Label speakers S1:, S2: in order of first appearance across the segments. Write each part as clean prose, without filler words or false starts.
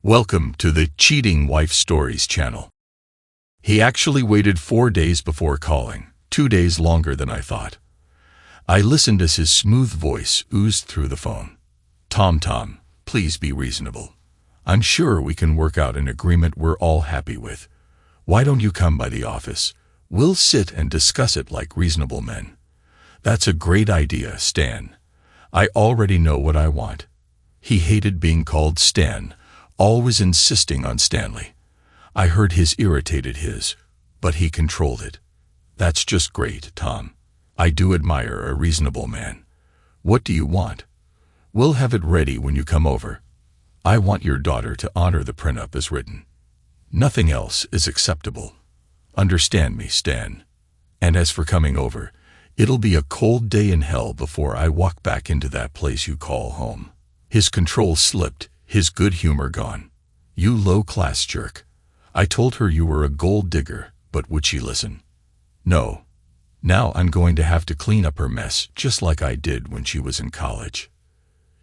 S1: Welcome to the Cheating Wife Stories channel. He actually waited 4 days before calling, 2 days longer than I thought. I listened as his smooth voice oozed through the phone. Tom, please be reasonable. I'm sure we can work out an agreement we're all happy with. Why don't you come by the office? We'll sit and discuss it like reasonable men. That's a great idea, Stan. I already know what I want. He hated being called Stan, always insisting on Stanley. I heard his irritated his, but he controlled it. That's just great, Tom. I do admire a reasonable man. What do you want? We'll have it ready when you come over. I want your daughter to honor the prenup as written. Nothing else is acceptable. Understand me, Stan. And as for coming over, it'll be a cold day in hell before I walk back into that place you call home. His control slipped, his good humor gone. You low-class jerk. I told her you were a gold digger, but would she listen? No. Now I'm going to have to clean up her mess just like I did when she was in college.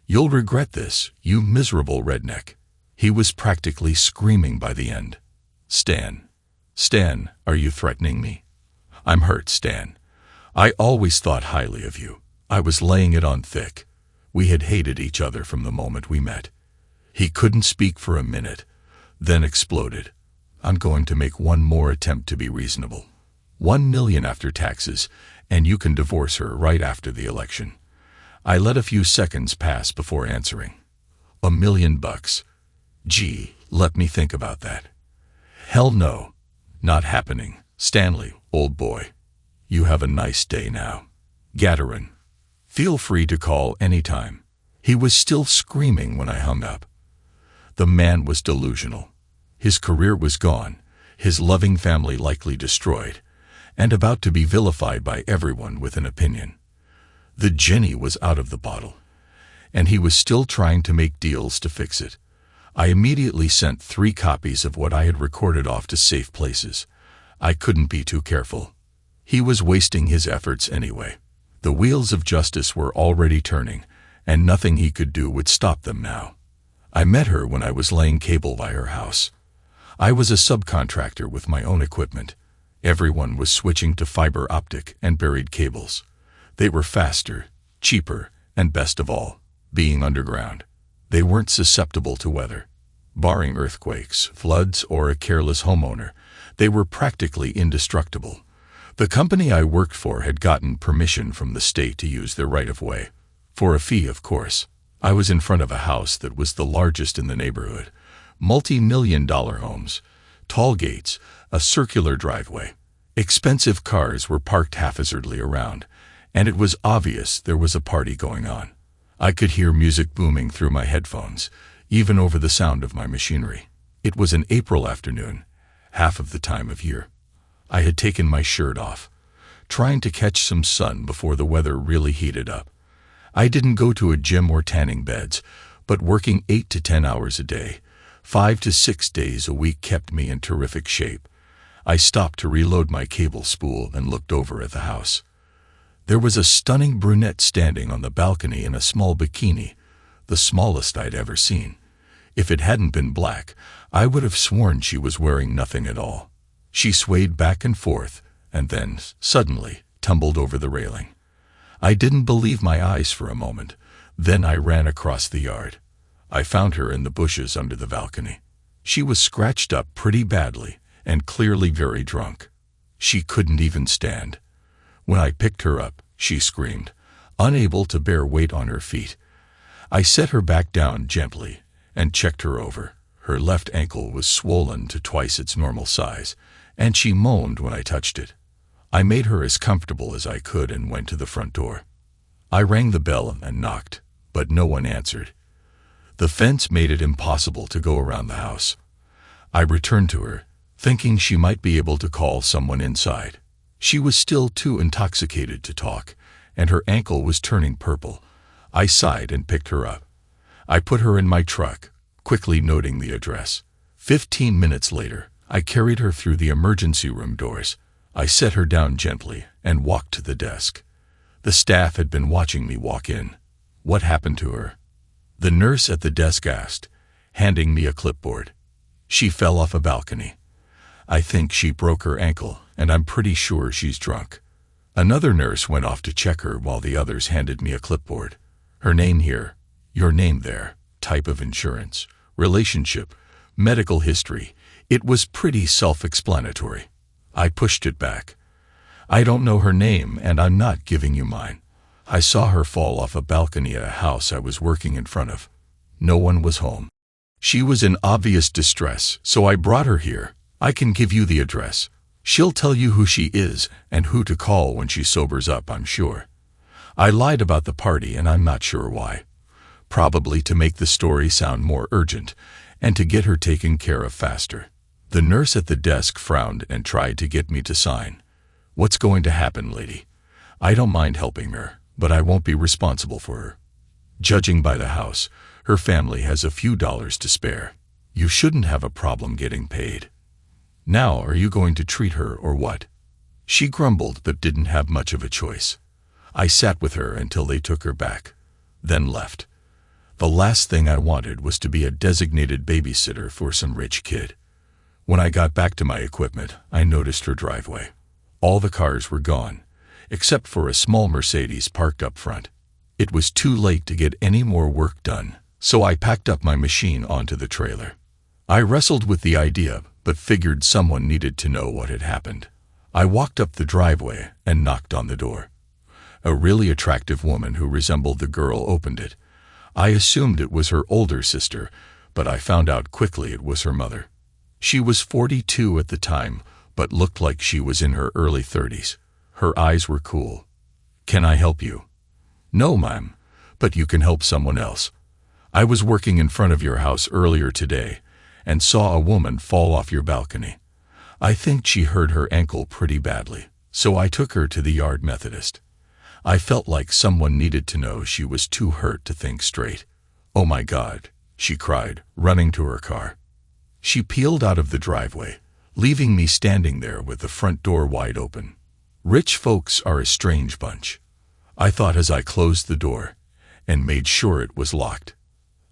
S1: You'll regret this, you miserable redneck. He was practically screaming by the end. Stan, are you threatening me? I'm hurt, Stan. I always thought highly of you. I was laying it on thick. We had hated each other from the moment we met. He couldn't speak for a minute, then exploded. I'm going to make one more attempt to be reasonable. $1 million after taxes, and you can divorce her right after the election. I let a few seconds pass before answering. $1 million. Gee, let me think about that. Hell no. Not happening. Stanley, old boy. You have a nice day now. Gaterin. Feel free to call anytime. He was still screaming when I hung up. The man was delusional. His career was gone, his loving family likely destroyed, and about to be vilified by everyone with an opinion. The genie was out of the bottle, and he was still trying to make deals to fix it. I immediately sent 3 copies of what I had recorded off to safe places. I couldn't be too careful. He was wasting his efforts anyway. The wheels of justice were already turning, and nothing he could do would stop them now. I met her when I was laying cable by her house. I was a subcontractor with my own equipment. Everyone was switching to fiber optic and buried cables. They were faster, cheaper, and best of all, being underground. They weren't susceptible to weather. Barring earthquakes, floods, or a careless homeowner, they were practically indestructible. The company I worked for had gotten permission from the state to use their right-of-way. For a fee, of course. I was in front of a house that was the largest in the neighborhood. Multi-million-dollar homes, tall gates, a circular driveway. Expensive cars were parked haphazardly around, and it was obvious there was a party going on. I could hear music booming through my headphones, even over the sound of my machinery. It was an April afternoon, half of the time of year. I had taken my shirt off, trying to catch some sun before the weather really heated up. I didn't go to a gym or tanning beds, but working 8 to 10 hours a day, 5 to 6 days a week kept me in terrific shape. I stopped to reload my cable spool and looked over at the house. There was a stunning brunette standing on the balcony in a small bikini, the smallest I'd ever seen. If it hadn't been black, I would have sworn she was wearing nothing at all. She swayed back and forth, and then, suddenly, tumbled over the railing. I didn't believe my eyes for a moment. Then I ran across the yard. I found her in the bushes under the balcony. She was scratched up pretty badly, and clearly very drunk. She couldn't even stand. When I picked her up, she screamed, unable to bear weight on her feet. I set her back down gently and checked her over. Her left ankle was swollen to twice its normal size, and she moaned when I touched it. I made her as comfortable as I could and went to the front door. I rang the bell and knocked, but no one answered. The fence made it impossible to go around the house. I returned to her, thinking she might be able to call someone inside. She was still too intoxicated to talk, and her ankle was turning purple. I sighed and picked her up. I put her in my truck, quickly noting the address. 15 minutes later, I carried her through the emergency room doors. I set her down gently and walked to the desk. The staff had been watching me walk in. What happened to her? The nurse at the desk asked. handing me a clipboard. She fell off a balcony. I think she broke her ankle, and I'm pretty sure she's drunk. Another nurse went off to check her while the others handed me a clipboard. Her name here, your name there, type of insurance, relationship, medical history. It was pretty self-explanatory. I pushed it back. I don't know her name, and I'm not giving you mine. I saw her fall off a balcony at a house I was working in front of. No one was home. She was in obvious distress, so I brought her here. I can give you the address. She'll tell you who she is and who to call when she sobers up, I'm sure. I lied about the party, and I'm not sure why. Probably to make the story sound more urgent and to get her taken care of faster. The nurse at the desk frowned and tried to get me to sign. What's going to happen, lady? I don't mind helping her, but I won't be responsible for her. Judging by the house, her family has a few dollars to spare. You shouldn't have a problem getting paid. Now, are you going to treat her or what? She grumbled but didn't have much of a choice. I sat with her until they took her back, then left. The last thing I wanted was to be a designated babysitter for some rich kid. When I got back to my equipment, I noticed her driveway. All the cars were gone, except for a small Mercedes parked up front. It was too late to get any more work done, so I packed up my machine onto the trailer. I wrestled with the idea, but figured someone needed to know what had happened. I walked up the driveway and knocked on the door. A really attractive woman who resembled the girl opened it. I assumed it was her older sister, but I found out quickly it was her mother. She was 42 at the time, but looked like she was in her early 30s. Her eyes were cool. Can I help you? No, ma'am, but you can help someone else. I was working in front of your house earlier today and saw a woman fall off your balcony. I think she hurt her ankle pretty badly, so I took her to the Yard Methodist. I felt like someone needed to know she was too hurt to think straight. Oh my God, she cried, running to her car. She peeled out of the driveway, leaving me standing there with the front door wide open. Rich folks are a strange bunch, I thought as I closed the door and made sure it was locked.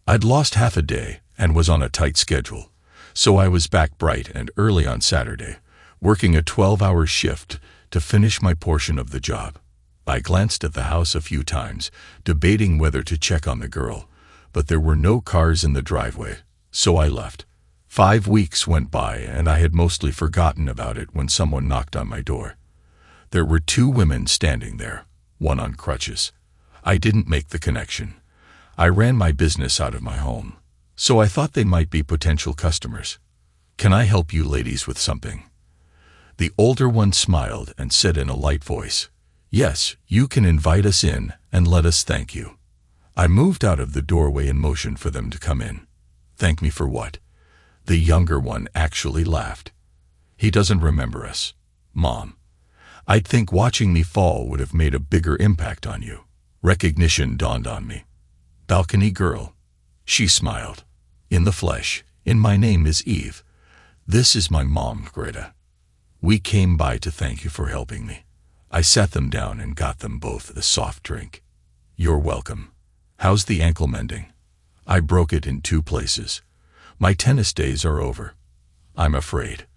S1: I'd lost half a day and was on a tight schedule, so I was back bright and early on Saturday, working a 12-hour shift to finish my portion of the job. I glanced at the house a few times, debating whether to check on the girl, but there were no cars in the driveway, so I left. 5 weeks went by and I had mostly forgotten about it when someone knocked on my door. There were 2 women standing there, one on crutches. I didn't make the connection. I ran my business out of my home, so I thought they might be potential customers. Can I help you ladies with something? The older one smiled and said in a light voice, Yes, you can invite us in and let us thank you. I moved out of the doorway and motioned for them to come in. Thank me for what? The younger one actually laughed. He doesn't remember us, Mom. I'd think watching me fall would have made a bigger impact on you. Recognition dawned on me. Balcony girl. She smiled. In the flesh, in my name is Eve. This is my mom, Greta. We came by to thank you for helping me. I sat them down and got them both a soft drink. You're welcome. How's the ankle mending? I broke it in 2 places. My tennis days are over. I'm afraid.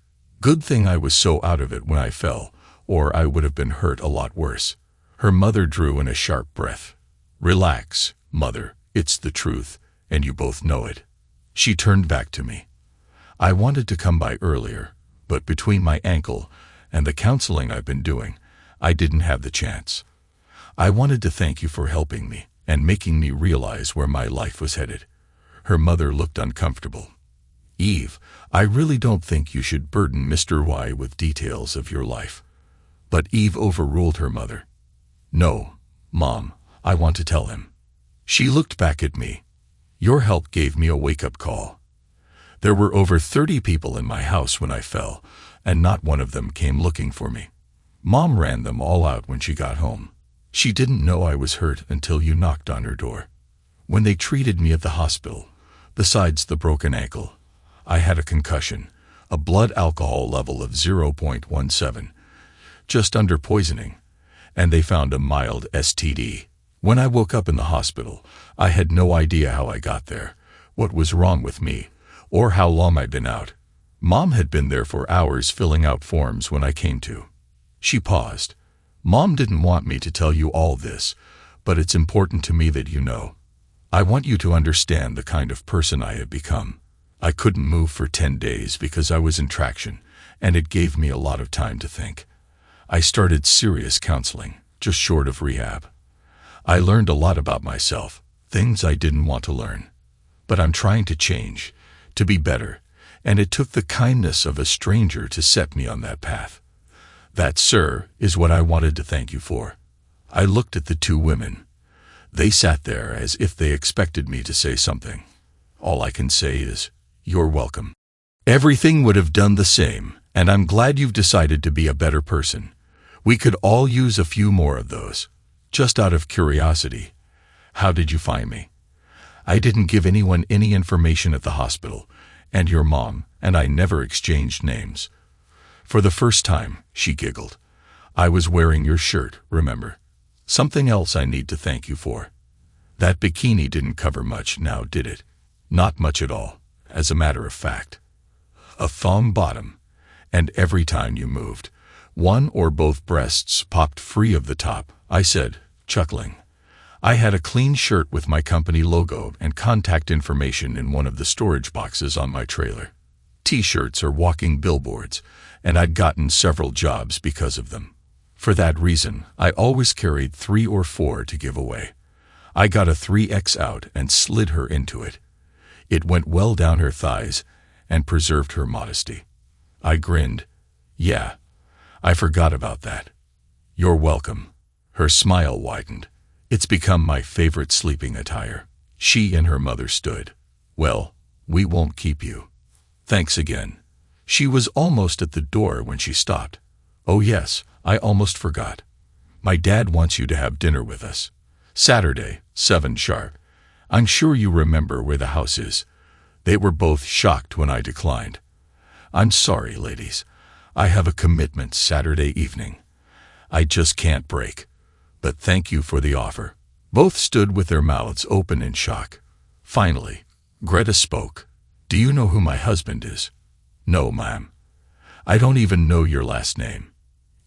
S1: Good thing I was so out of it when I fell, or I would have been hurt a lot worse. Her mother drew in a sharp breath. Relax, Mother, it's the truth, and you both know it. She turned back to me. I wanted to come by earlier, but between my ankle and the counseling I've been doing, I didn't have the chance. I wanted to thank you for helping me and making me realize where my life was headed. Her mother looked uncomfortable. Eve, I really don't think you should burden Mr. Y with details of your life. But Eve overruled her mother. No, Mom, I want to tell him. She looked back at me. Your help gave me a wake-up call. There were over 30 people in my house when I fell, and not one of them came looking for me. Mom ran them all out when she got home. She didn't know I was hurt until you knocked on her door. When they treated me at the hospital, besides the broken ankle, I had a concussion, a blood alcohol level of 0.17, just under poisoning, and they found a mild STD. When I woke up in the hospital, I had no idea how I got there, what was wrong with me, or how long I'd been out. Mom had been there for hours filling out forms when I came to. She paused. Mom didn't want me to tell you all this, but it's important to me that you know. I want you to understand the kind of person I have become. I couldn't move for 10 days because I was in traction, and it gave me a lot of time to think. I started serious counseling, just short of rehab. I learned a lot about myself, things I didn't want to learn. But I'm trying to change, to be better, and it took the kindness of a stranger to set me on that path. That, sir, is what I wanted to thank you for. I looked at the two women. They sat there as if they expected me to say something. All I can say is, you're welcome. Everything would have done the same, and I'm glad you've decided to be a better person. We could all use a few more of those. Just out of curiosity, how did you find me? I didn't give anyone any information at the hospital, and your mom and I never exchanged names. For the first time, she giggled. I was wearing your shirt, remember? Something else I need to thank you for. That bikini didn't cover much now, did it? Not much at all, as a matter of fact. A thong bottom, and every time you moved, one or both breasts popped free of the top, I said, chuckling. I had a clean shirt with my company logo and contact information in one of the storage boxes on my trailer. T-shirts are walking billboards, and I'd gotten several jobs because of them. For that reason, I always carried 3 or 4 to give away. I got a 3X out and slid her into it. It went well down her thighs and preserved her modesty. I grinned. Yeah, I forgot about that. You're welcome. Her smile widened. It's become my favorite sleeping attire. She and her mother stood. Well, we won't keep you. Thanks again. She was almost at the door when she stopped. Oh yes, I almost forgot. My dad wants you to have dinner with us. Saturday, 7 sharp. I'm sure you remember where the house is. They were both shocked when I declined. I'm sorry, ladies. I have a commitment Saturday evening. I just can't break. But thank you for the offer. Both stood with their mouths open in shock. Finally, Greta spoke. Do you know who my husband is? No, ma'am. I don't even know your last name.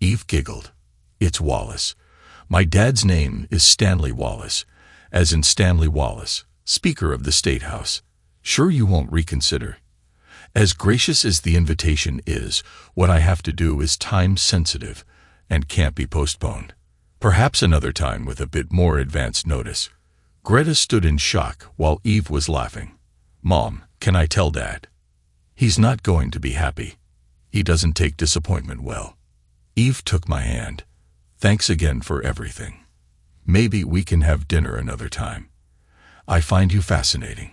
S1: Eve giggled. It's Wallace. My dad's name is Stanley Wallace, as in Stanley Wallace, Speaker of the State House. Sure you won't reconsider? As gracious as the invitation is, what I have to do is time-sensitive and can't be postponed. Perhaps another time with a bit more advance notice. Greta stood in shock while Eve was laughing. Mom, can I tell Dad? He's not going to be happy. He doesn't take disappointment well. Eve took my hand. Thanks again for everything. Maybe we can have dinner another time. I find you fascinating.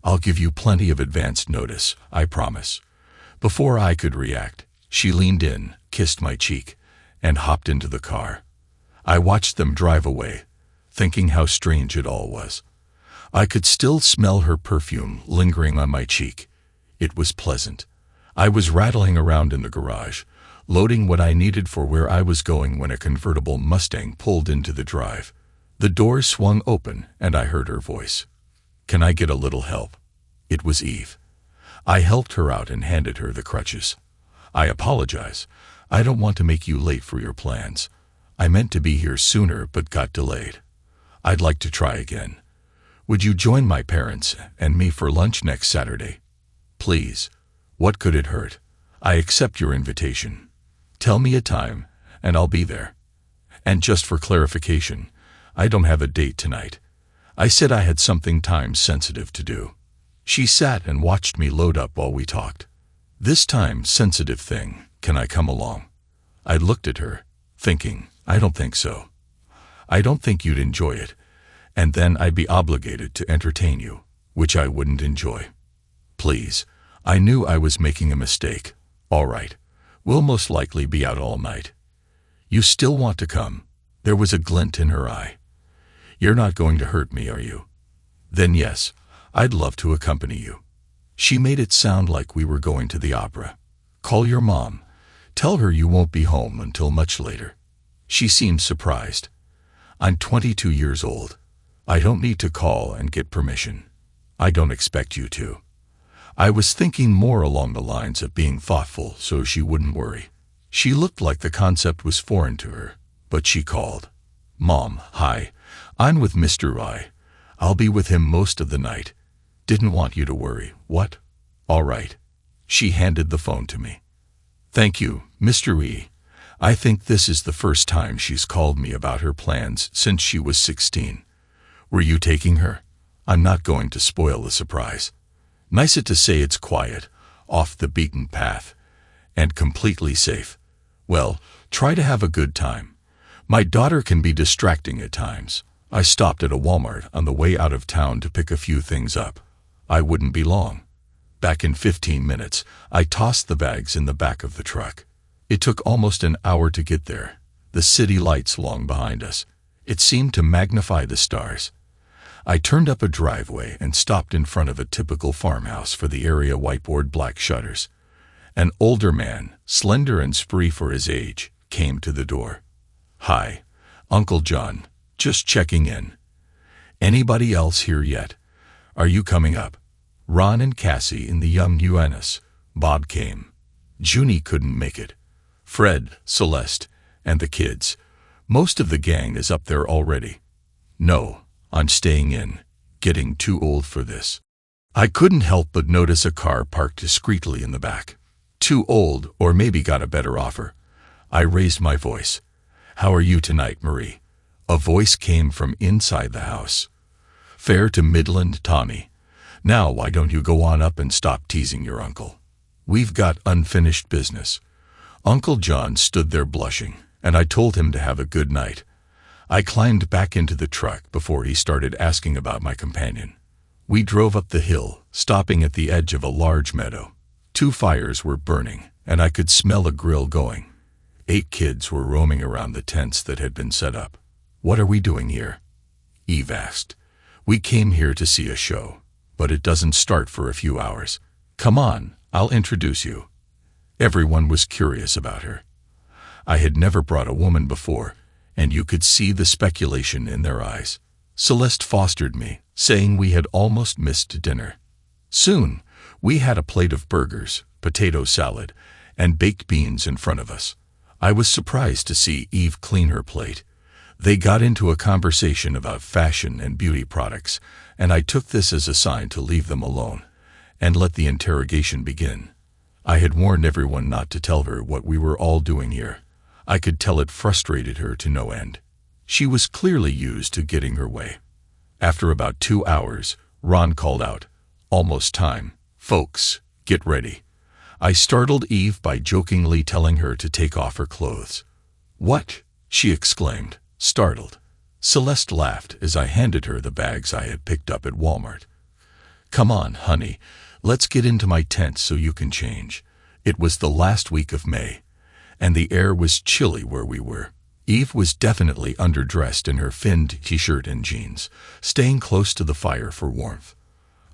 S1: I'll give you plenty of advance notice, I promise. Before I could react, she leaned in, kissed my cheek, and hopped into the car. I watched them drive away, thinking how strange it all was. I could still smell her perfume lingering on my cheek. It was pleasant. I was rattling around in the garage, loading what I needed for where I was going when a convertible Mustang pulled into the drive. The door swung open and I heard her voice. Can I get a little help? It was Eve. I helped her out and handed her the crutches. I apologize. I don't want to make you late for your plans. I meant to be here sooner but got delayed. I'd like to try again. Would you join my parents and me for lunch next Saturday? Please. What could it hurt? I accept your invitation. Tell me a time, and I'll be there. And just for clarification, I don't have a date tonight. I said I had something time-sensitive to do. She sat and watched me load up while we talked. This time-sensitive thing, can I come along? I looked at her, thinking, I don't think so. I don't think you'd enjoy it, and then I'd be obligated to entertain you, which I wouldn't enjoy. Please. I knew I was making a mistake. All right. We'll most likely be out all night. You still want to come? There was a glint in her eye. You're not going to hurt me, are you? Then yes, I'd love to accompany you. She made it sound like we were going to the opera. Call your mom. Tell her you won't be home until much later. She seemed surprised. I'm 22 years old. I don't need to call and get permission. I don't expect you to. I was thinking more along the lines of being thoughtful so she wouldn't worry. She looked like the concept was foreign to her, but she called. Mom, hi. I'm with Mr. I. I'll be with him most of the night. Didn't want you to worry. What? All right. She handed the phone to me. Thank you, Mr. E. I think this is the first time she's called me about her plans since she was 16. Were you taking her? I'm not going to spoil the surprise. Nice to say it's quiet, off the beaten path, and completely safe. Well, try to have a good time. My daughter can be distracting at times. I stopped at a Walmart on the way out of town to pick a few things up. I wouldn't be long. Back in 15 minutes, I tossed the bags in the back of the truck. It took almost an hour to get there. The city lights long behind us. It seemed to magnify the stars. I turned up a driveway and stopped in front of a typical farmhouse for the area whiteboard black shutters. An older man, slender and spry for his age, came to the door. Hi, Uncle John, just checking in. Anybody else here yet? Are you coming up? Ron and Cassie in the young UNS. Bob came. Junie couldn't make it. Fred, Celeste, and the kids. Most of the gang is up there already. No, I'm staying in. Getting too old for this. I couldn't help but notice a car parked discreetly in the back. Too old, or maybe got a better offer. I raised my voice. How are you tonight, Marie? A voice came from inside the house. Fair to Midland, Tommy. Now why don't you go on up and stop teasing your uncle? We've got unfinished business. Uncle John stood there blushing, and I told him to have a good night. I climbed back into the truck before he started asking about my companion. We drove up the hill, stopping at the edge of a large meadow. 2 fires were burning, and I could smell a grill going. 8 kids were roaming around the tents that had been set up. What are we doing here? Eve asked. We came here to see a show, but it doesn't start for a few hours. Come on, I'll introduce you. Everyone was curious about her. I had never brought a woman before, and you could see the speculation in their eyes. Celeste fostered me, saying we had almost missed dinner. Soon, we had a plate of burgers, potato salad, and baked beans in front of us. I was surprised to see Eve clean her plate. They got into a conversation about fashion and beauty products, and I took this as a sign to leave them alone and let the interrogation begin. I had warned everyone not to tell her what we were all doing here. I could tell it frustrated her to no end. She was clearly used to getting her way. After about 2 hours, Ron called out, "Almost time. Folks, get ready." I startled Eve by jokingly telling her to take off her clothes. "What?" she exclaimed, startled. Celeste laughed as I handed her the bags I had picked up at Walmart. "Come on, honey, let's get into my tent so you can change." It was the last week of May, and the air was chilly where we were. Eve was definitely underdressed in her finned t-shirt and jeans, staying close to the fire for warmth.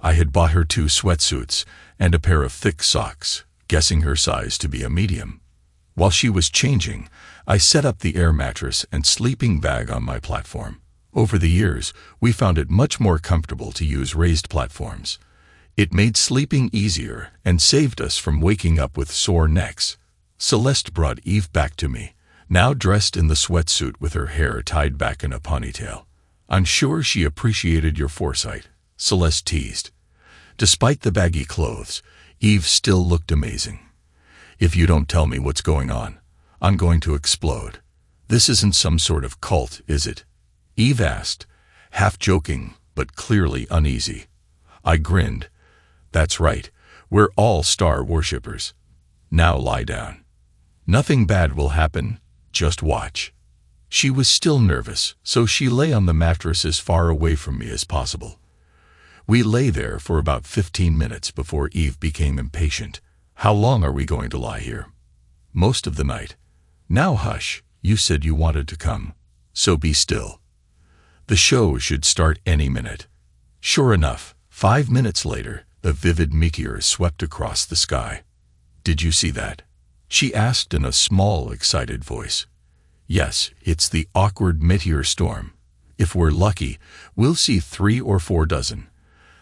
S1: I had bought her 2 sweatsuits and a pair of thick socks, guessing her size to be a medium. While she was changing, I set up the air mattress and sleeping bag on my platform. Over the years, we found it much more comfortable to use raised platforms. It made sleeping easier and saved us from waking up with sore necks. Celeste brought Eve back to me, now dressed in the sweatsuit with her hair tied back in a ponytail. "I'm sure she appreciated your foresight," Celeste teased. Despite the baggy clothes, Eve still looked amazing. "If you don't tell me what's going on, I'm going to explode. This isn't some sort of cult, is it?" Eve asked, half joking but clearly uneasy. I grinned. "That's right, we're all star worshippers. Now lie down. Nothing bad will happen, just watch." She was still nervous, so she lay on the mattress as far away from me as possible. We lay there for about 15 minutes before Eve became impatient. "How long are we going to lie here?" "Most of the night." "Now hush, you said you wanted to come, so be still. The show should start any minute." Sure enough, 5 minutes later, a vivid meteor swept across the sky. "Did you see that?" she asked in a small, excited voice. "Yes, it's the awkward meteor storm. If we're lucky, we'll see 3 or 4 dozen.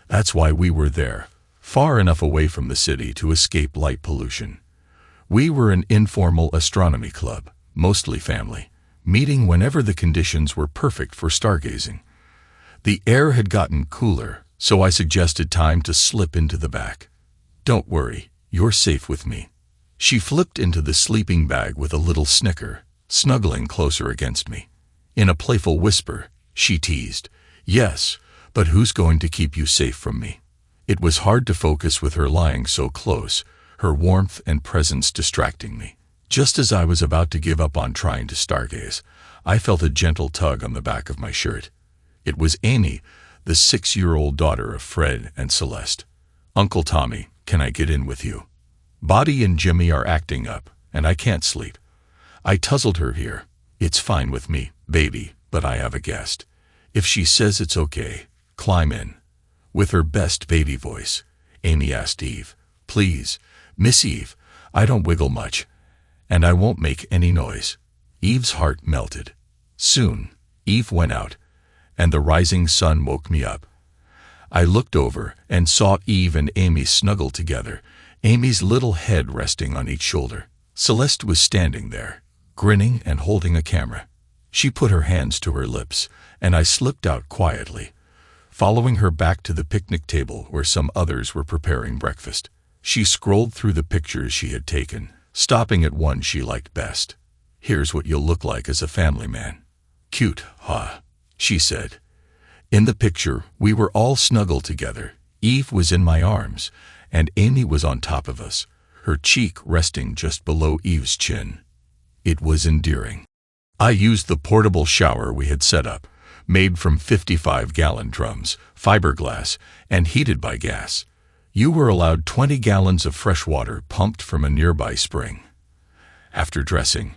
S1: That's why we were there, far enough away from the city to escape light pollution. We were an informal astronomy club, mostly family, meeting whenever the conditions were perfect for stargazing. The air had gotten cooler, so I suggested time to slip into the back. Don't worry, you're safe with me. She flipped into the sleeping bag with a little snicker, snuggling closer against me. In a playful whisper, she teased, "Yes, but who's going to keep you safe from me?" It was hard to focus with her lying so close, her warmth and presence distracting me. Just as I was about to give up on trying to stargaze, I felt a gentle tug on the back of my shirt. It was Amy, the 6-year-old daughter of Fred and Celeste. "Uncle Tommy, can I get in with you? Buddy and Jimmy are acting up, and I can't sleep." I tousled her here. "It's fine with me, baby, but I have a guest. If she says it's okay, climb in." With her best baby voice, Amy asked Eve, "Please, Miss Eve, I don't wiggle much, and I won't make any noise." Eve's heart melted. Soon, Eve went out, and the rising sun woke me up. I looked over and saw Eve and Amy snuggled together, Amy's little head resting on each shoulder. Celeste was standing there, grinning and holding a camera. She put her hands to her lips, and I slipped out quietly, following her back to the picnic table where some others were preparing breakfast. She scrolled through the pictures she had taken, stopping at one she liked best. "Here's what you'll look like as a family man." "Cute, huh?" she said. In the picture, we were all snuggled together. Eve was in my arms, and Amy was on top of us, her cheek resting just below Eve's chin. It was endearing. I used the portable shower we had set up, made from 55-gallon drums, fiberglass, and heated by gas. You were allowed 20 gallons of fresh water pumped from a nearby spring. After dressing,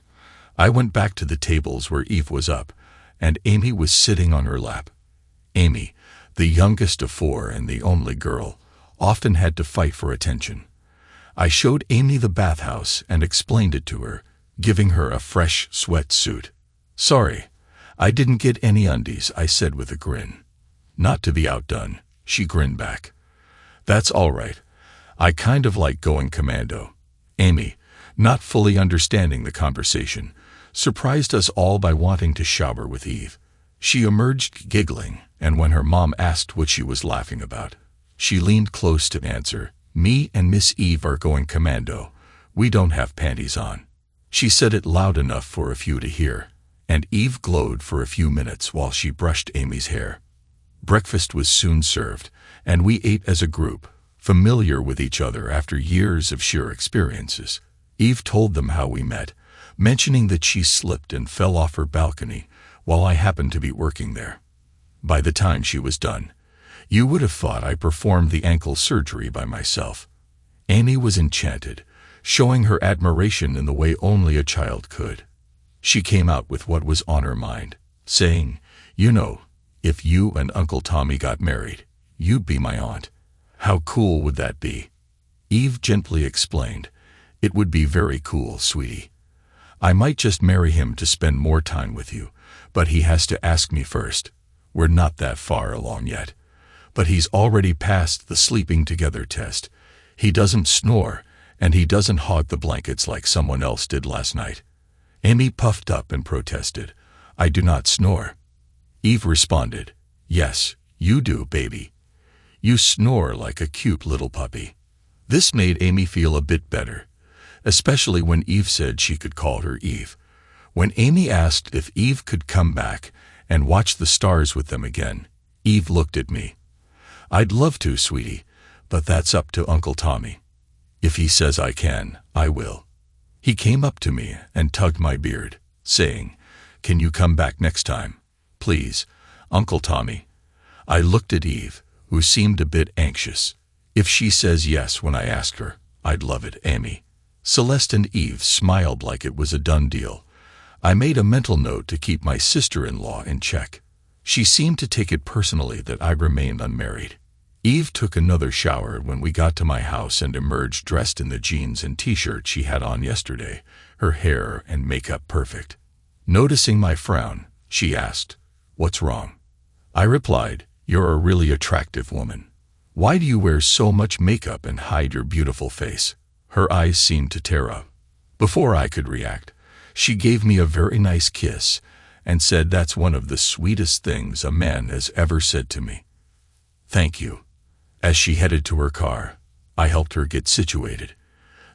S1: I went back to the tables where Eve was up, and Amy was sitting on her lap. Amy, the youngest of 4 and the only girl, often had to fight for attention. I showed Amy the bathhouse and explained it to her, giving her a fresh sweatsuit. "Sorry, I didn't get any undies," I said with a grin. Not to be outdone, she grinned back. "That's all right. I kind of like going commando." Amy, not fully understanding the conversation, surprised us all by wanting to shower with Eve. She emerged giggling, and when her mom asked what she was laughing about, she leaned close to answer, "Me and Miss Eve are going commando. We don't have panties on." She said it loud enough for a few to hear, and Eve glowed for a few minutes while she brushed Amy's hair. Breakfast was soon served, and we ate as a group, familiar with each other after years of sheer experiences. Eve told them how we met, mentioning that she slipped and fell off her balcony while I happened to be working there. By the time she was done, you would have thought I performed the ankle surgery by myself. Amy was enchanted, showing her admiration in the way only a child could. She came out with what was on her mind, saying, "You know, if you and Uncle Tommy got married, you'd be my aunt. How cool would that be?" Eve gently explained, "It would be very cool, sweetie. I might just marry him to spend more time with you, but he has to ask me first. We're not that far along yet. But he's already passed the sleeping together test. He doesn't snore, and he doesn't hog the blankets like someone else did last night." Amy puffed up and protested, "I do not snore." Eve responded, "Yes, you do, baby. You snore like a cute little puppy." This made Amy feel a bit better, especially when Eve said she could call her Eve. When Amy asked if Eve could come back and watch the stars with them again, Eve looked at me. "I'd love to, sweetie, but that's up to Uncle Tommy. If he says I can, I will." He came up to me and tugged my beard, saying, "Can you come back next time? Please, Uncle Tommy." I looked at Eve, who seemed a bit anxious. "If she says yes when I ask her, I'd love it, Amy." Celeste and Eve smiled like it was a done deal. I made a mental note to keep my sister-in-law in check. She seemed to take it personally that I remained unmarried. Eve took another shower when we got to my house and emerged dressed in the jeans and t-shirt she had on yesterday, her hair and makeup perfect. Noticing my frown, she asked, "What's wrong?" I replied, "You're a really attractive woman." Why do you wear so much makeup and hide your beautiful face?" Her eyes seemed to tear up. Before I could react, she gave me a very nice kiss and said that's one of the sweetest things a man has ever said to me. "Thank you." As she headed to her car, I helped her get situated.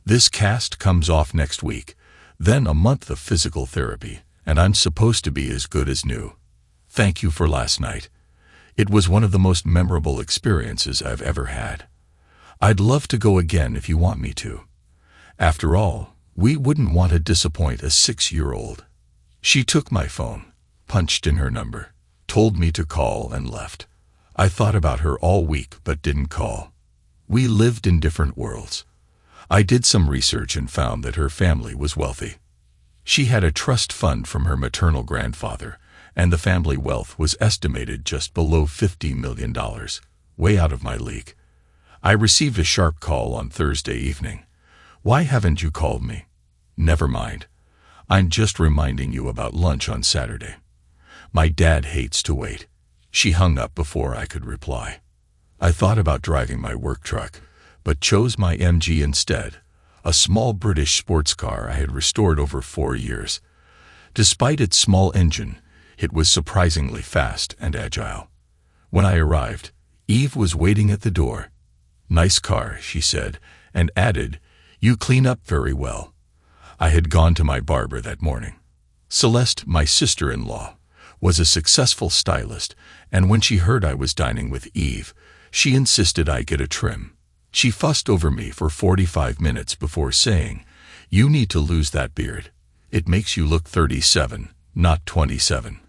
S1: "This cast comes off next week, then a month of physical therapy, and I'm supposed to be as good as new. Thank you for last night. It was one of the most memorable experiences I've ever had. I'd love to go again if you want me to. After all, we wouldn't want to disappoint a 6-year-old. She took my phone, punched in her number, told me to call, and left. I thought about her all week but didn't call. We lived in different worlds. I did some research and found that her family was wealthy. She had a trust fund from her maternal grandfather, and the family wealth was estimated just below $50 million, way out of my league. I received a sharp call on Thursday evening. "Why haven't you called me?" "Never mind. I'm just reminding you about lunch on Saturday. My dad hates to wait." She hung up before I could reply. I thought about driving my work truck, but chose my MG instead, a small British sports car I had restored over 4 years. Despite its small engine, it was surprisingly fast and agile. When I arrived, Eve was waiting at the door. "Nice car," she said, and added, "You clean up very well." I had gone to my barber that morning. Celeste, my sister-in-law, was a successful stylist, and when she heard I was dining with Eve, she insisted I get a trim. She fussed over me for 45 minutes before saying, "You need to lose that beard. It makes you look 37, not 27.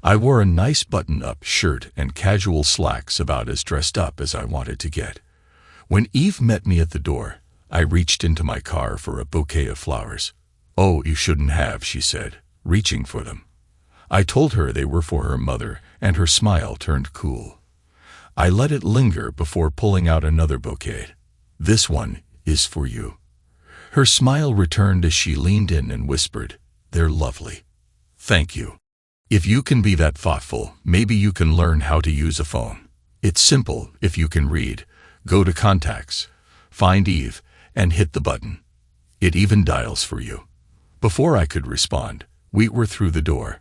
S1: I wore a nice button-up shirt and casual slacks, about as dressed up as I wanted to get. When Eve met me at the door, I reached into my car for a bouquet of flowers. "Oh, you shouldn't have," she said, reaching for them. I told her they were for her mother, and her smile turned cool. I let it linger before pulling out another bouquet. "This one is for you." Her smile returned as she leaned in and whispered, "They're lovely. Thank you. If you can be that thoughtful, maybe you can learn how to use a phone. It's simple if you can read. Go to Contacts, find Eve, and hit the button. It even dials for you." Before I could respond, we were through the door.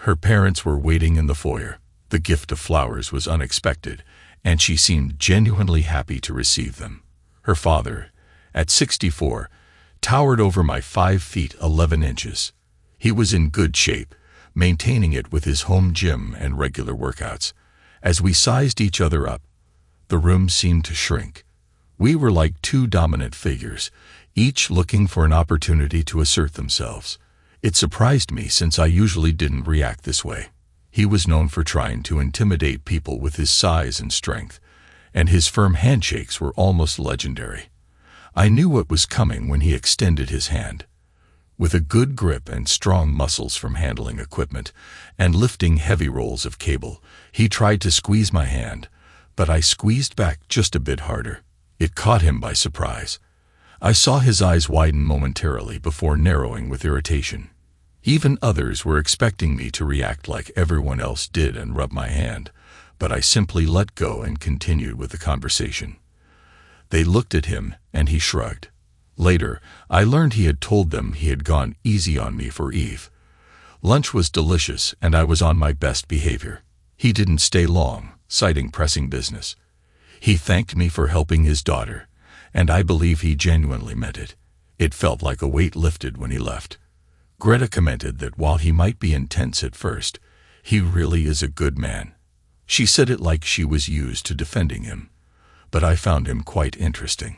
S1: Her parents were waiting in the foyer. The gift of flowers was unexpected, and she seemed genuinely happy to receive them. Her father, at 64, towered over my 5 feet 11 inches. He was in good shape, maintaining it with his home gym and regular workouts. As we sized each other up, the room seemed to shrink. We were like two dominant figures, each looking for an opportunity to assert themselves. It surprised me since I usually didn't react this way. He was known for trying to intimidate people with his size and strength, and his firm handshakes were almost legendary. I knew what was coming when he extended his hand. With a good grip and strong muscles from handling equipment and lifting heavy rolls of cable, he tried to squeeze my hand, but I squeezed back just a bit harder. It caught him by surprise. I saw his eyes widen momentarily before narrowing with irritation. Even others were expecting me to react like everyone else did and rub my hand, but I simply let go and continued with the conversation. They looked at him, and he shrugged. Later, I learned he had told them he had gone easy on me for Eve. Lunch was delicious, and I was on my best behavior. He didn't stay long, citing pressing business. He thanked me for helping his daughter, and I believe he genuinely meant it. It felt like a weight lifted when he left. Greta commented that while he might be intense at first, he really is a good man. She said it like she was used to defending him, but I found him quite interesting.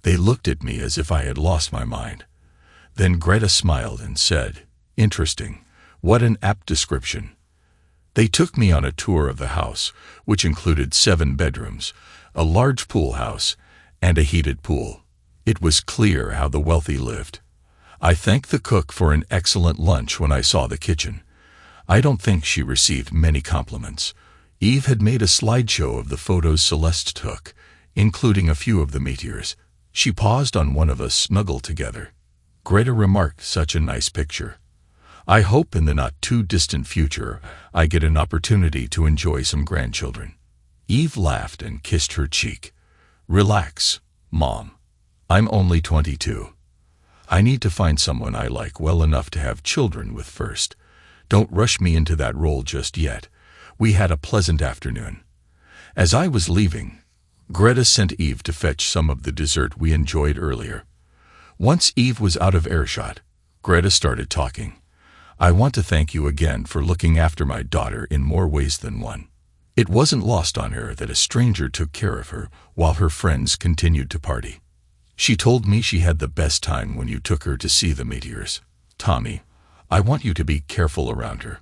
S1: They looked at me as if I had lost my mind. Then Greta smiled and said, "Interesting. What an apt description." They took me on a tour of the house, which included 7 bedrooms, a large pool house, and a heated pool. It was clear how the wealthy lived. I thanked the cook for an excellent lunch when I saw the kitchen. I don't think she received many compliments. Eve had made a slideshow of the photos Celeste took, including a few of the meteors. She paused on one of us snuggled together. Greta remarked, "Such a nice picture. I hope in the not-too-distant future I get an opportunity to enjoy some grandchildren." Eve laughed and kissed her cheek. Relax, Mom. I'm only 22. I need to find someone I like well enough to have children with first. Don't rush me into that role just yet. We had a pleasant afternoon. As I was leaving, Greta sent Eve to fetch some of the dessert we enjoyed earlier. Once Eve was out of earshot, Greta started talking. I want to thank you again for looking after my daughter in more ways than one. It wasn't lost on her that a stranger took care of her while her friends continued to party. She told me she had the best time when you took her to see the meteors. Tommy, I want you to be careful around her.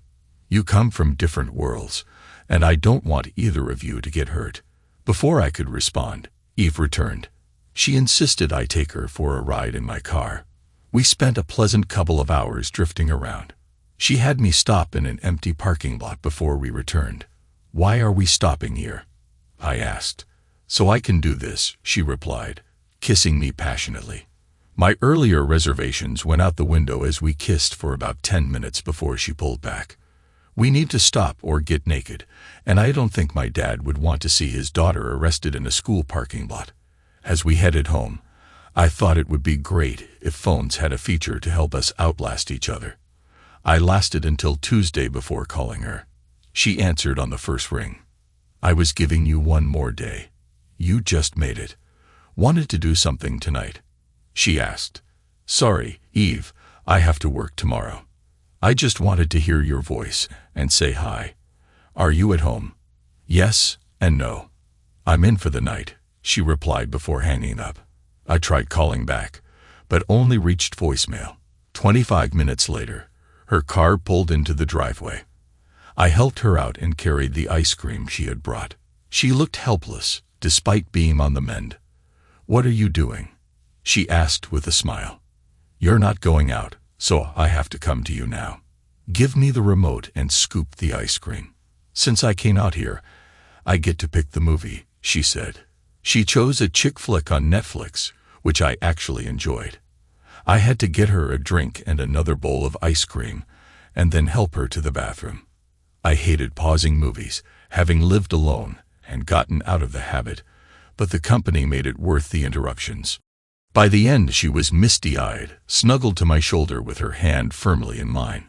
S1: You come from different worlds, and I don't want either of you to get hurt. Before I could respond, Eve returned. She insisted I take her for a ride in my car. We spent a pleasant couple of hours drifting around. She had me stop in an empty parking lot before we returned. Why are we stopping here? I asked. So I can do this, she replied, kissing me passionately. My earlier reservations went out the window as we kissed for about 10 minutes before she pulled back. We need to stop or get naked, and I don't think my dad would want to see his daughter arrested in a school parking lot. As we headed home, I thought it would be great if phones had a feature to help us outlast each other. I lasted until Tuesday before calling her. She answered on the first ring. I was giving you one more day. You just made it. Wanted to do something tonight? She asked. Sorry, Eve, I have to work tomorrow. I just wanted to hear your voice and say hi. Are you at home? Yes and no. I'm in for the night, she replied before hanging up. I tried calling back, but only reached voicemail. 25 minutes later, her car pulled into the driveway. I helped her out and carried the ice cream she had brought. She looked helpless, despite being on the mend. What are you doing? She asked with a smile. You're not going out, so I have to come to you now. Give me the remote and scoop the ice cream. Since I came out here, I get to pick the movie, she said. She chose a chick flick on Netflix, which I actually enjoyed. I had to get her a drink and another bowl of ice cream, and then help her to the bathroom. I hated pausing movies, having lived alone and gotten out of the habit, but the company made it worth the interruptions. By the end, she was misty-eyed, snuggled to my shoulder with her hand firmly in mine.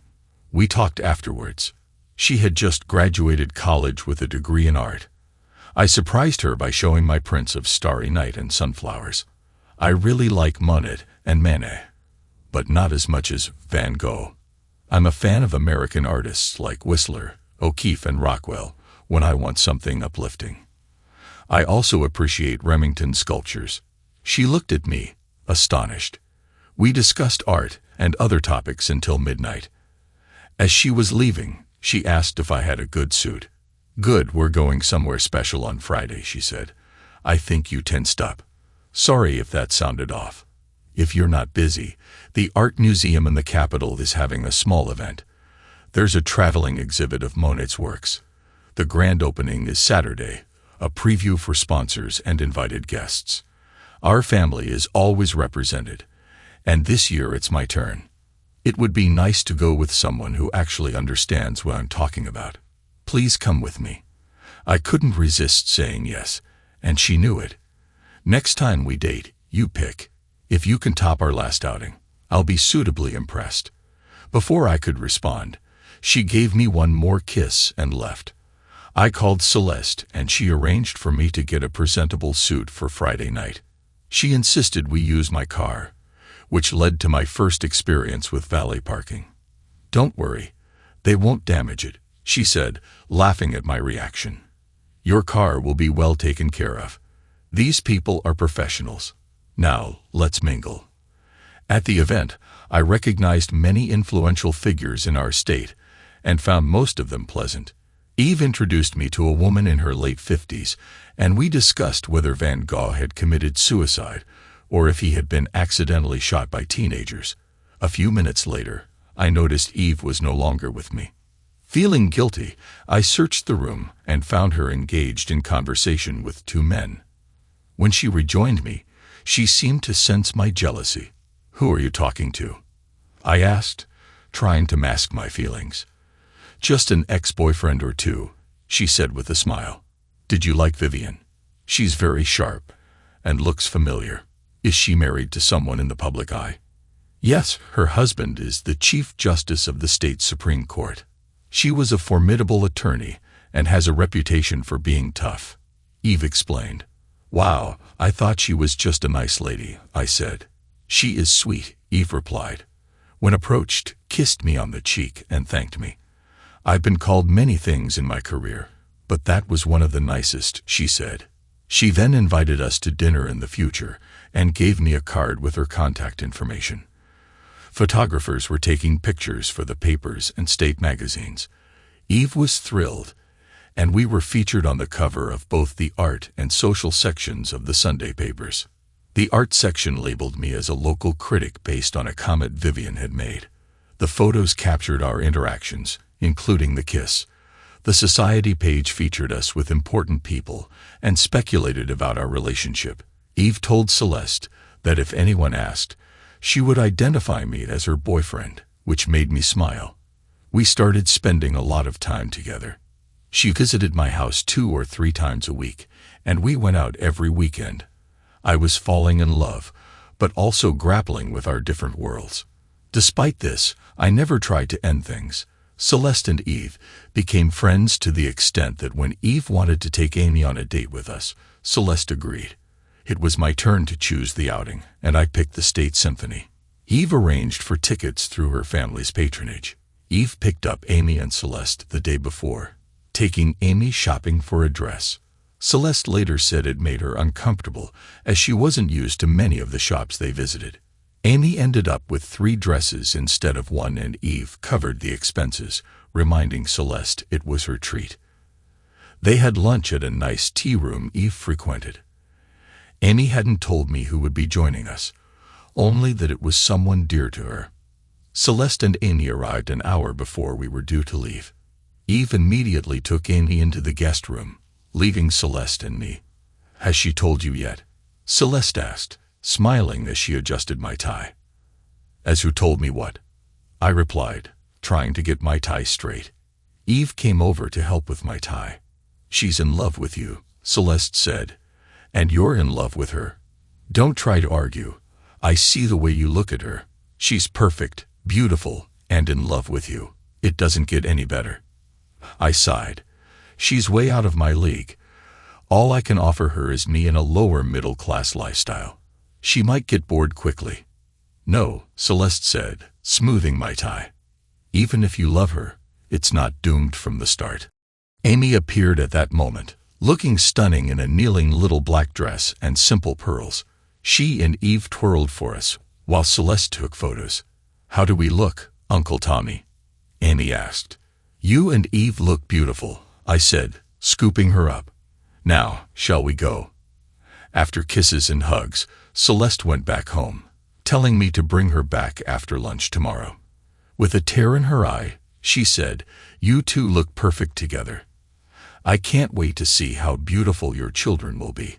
S1: We talked afterwards. She had just graduated college with a degree in art. I surprised her by showing my prints of Starry Night and sunflowers. I really like Monet and Manet, but not as much as Van Gogh. I'm a fan of American artists like Whistler, O'Keeffe, and Rockwell when I want something uplifting. I also appreciate Remington sculptures. She looked at me, astonished. We discussed art and other topics until midnight. As she was leaving, she asked if I had a good suit. Good, we're going somewhere special on Friday, she said. I think you tensed up. Sorry if that sounded off. If you're not busy, the Art Museum in the Capitol is having a small event. There's a traveling exhibit of Monet's works. The grand opening is Saturday, a preview for sponsors and invited guests. Our family is always represented, and this year it's my turn. It would be nice to go with someone who actually understands what I'm talking about. Please come with me. I couldn't resist saying yes, and she knew it. Next time we date, you pick. If you can top our last outing, I'll be suitably impressed. Before I could respond, she gave me one more kiss and left. I called Celeste, and she arranged for me to get a presentable suit for Friday night. She insisted we use my car, which led to my first experience with valet parking. Don't worry, they won't damage it, she said, laughing at my reaction. Your car will be well taken care of. These people are professionals. Now, let's mingle. At the event, I recognized many influential figures in our state and found most of them pleasant. Eve introduced me to a woman in her late 50s, and we discussed whether Van Gogh had committed suicide or if he had been accidentally shot by teenagers. A few minutes later, I noticed Eve was no longer with me. Feeling guilty, I searched the room and found her engaged in conversation with two men. When she rejoined me, she seemed to sense my jealousy. Who are you talking to? I asked, trying to mask my feelings. Just an ex-boyfriend or two, she said with a smile. Did you like Vivian? She's very sharp and looks familiar. Is she married to someone in the public eye? Yes, her husband is the Chief Justice of the state Supreme Court. She was a formidable attorney and has a reputation for being tough. Eve explained. Wow, I thought she was just a nice lady, I said. She is sweet, Eve replied. When approached, kissed me on the cheek and thanked me. I've been called many things in my career, but that was one of the nicest, she said. She then invited us to dinner in the future and gave me a card with her contact information. Photographers were taking pictures for the papers and state magazines. Eve was thrilled, and we were featured on the cover of both the art and social sections of the Sunday papers. The art section labeled me as a local critic based on a comment Vivian had made. The photos captured our interactions, including the kiss. The society page featured us with important people and speculated about our relationship. Eve told Celeste that if anyone asked, she would identify me as her boyfriend, which made me smile. We started spending a lot of time together. She visited my house 2 or 3 times a week, and we went out every weekend. I was falling in love, but also grappling with our different worlds. Despite this, I never tried to end things. Celeste and Eve became friends to the extent that when Eve wanted to take Amy on a date with us, Celeste agreed. It was my turn to choose the outing, and I picked the State Symphony. Eve arranged for tickets through her family's patronage. Eve picked up Amy and Celeste the day before, taking Amy shopping for a dress. Celeste later said it made her uncomfortable, as she wasn't used to many of the shops they visited. Amy ended up with 3 dresses instead of 1, and Eve covered the expenses, reminding Celeste it was her treat. They had lunch at a nice tea room Eve frequented. Amy hadn't told me who would be joining us, only that it was someone dear to her. Celeste and Amy arrived an hour before we were due to leave. Eve immediately took Amy into the guest room, leaving Celeste and me. Has she told you yet? Celeste asked, smiling as she adjusted my tie. As who told me what? I replied, trying to get my tie straight. Eve came over to help with my tie. She's in love with you, Celeste said, and you're in love with her. Don't try to argue. I see the way you look at her. She's perfect, beautiful, and in love with you. It doesn't get any better. I sighed. She's way out of my league. All I can offer her is me in a lower middle-class lifestyle. She might get bored quickly. No, Celeste said, smoothing my tie. Even if you love her, it's not doomed from the start. Amy appeared at that moment, looking stunning in a kneeling little black dress and simple pearls. She and Eve twirled for us, while Celeste took photos. How do we look, Uncle Tommy? Amy asked. You and Eve look beautiful, I said, scooping her up. Now, shall we go? After kisses and hugs, Celeste went back home, telling me to bring her back after lunch tomorrow. With a tear in her eye, she said, you two look perfect together. I can't wait to see how beautiful your children will be.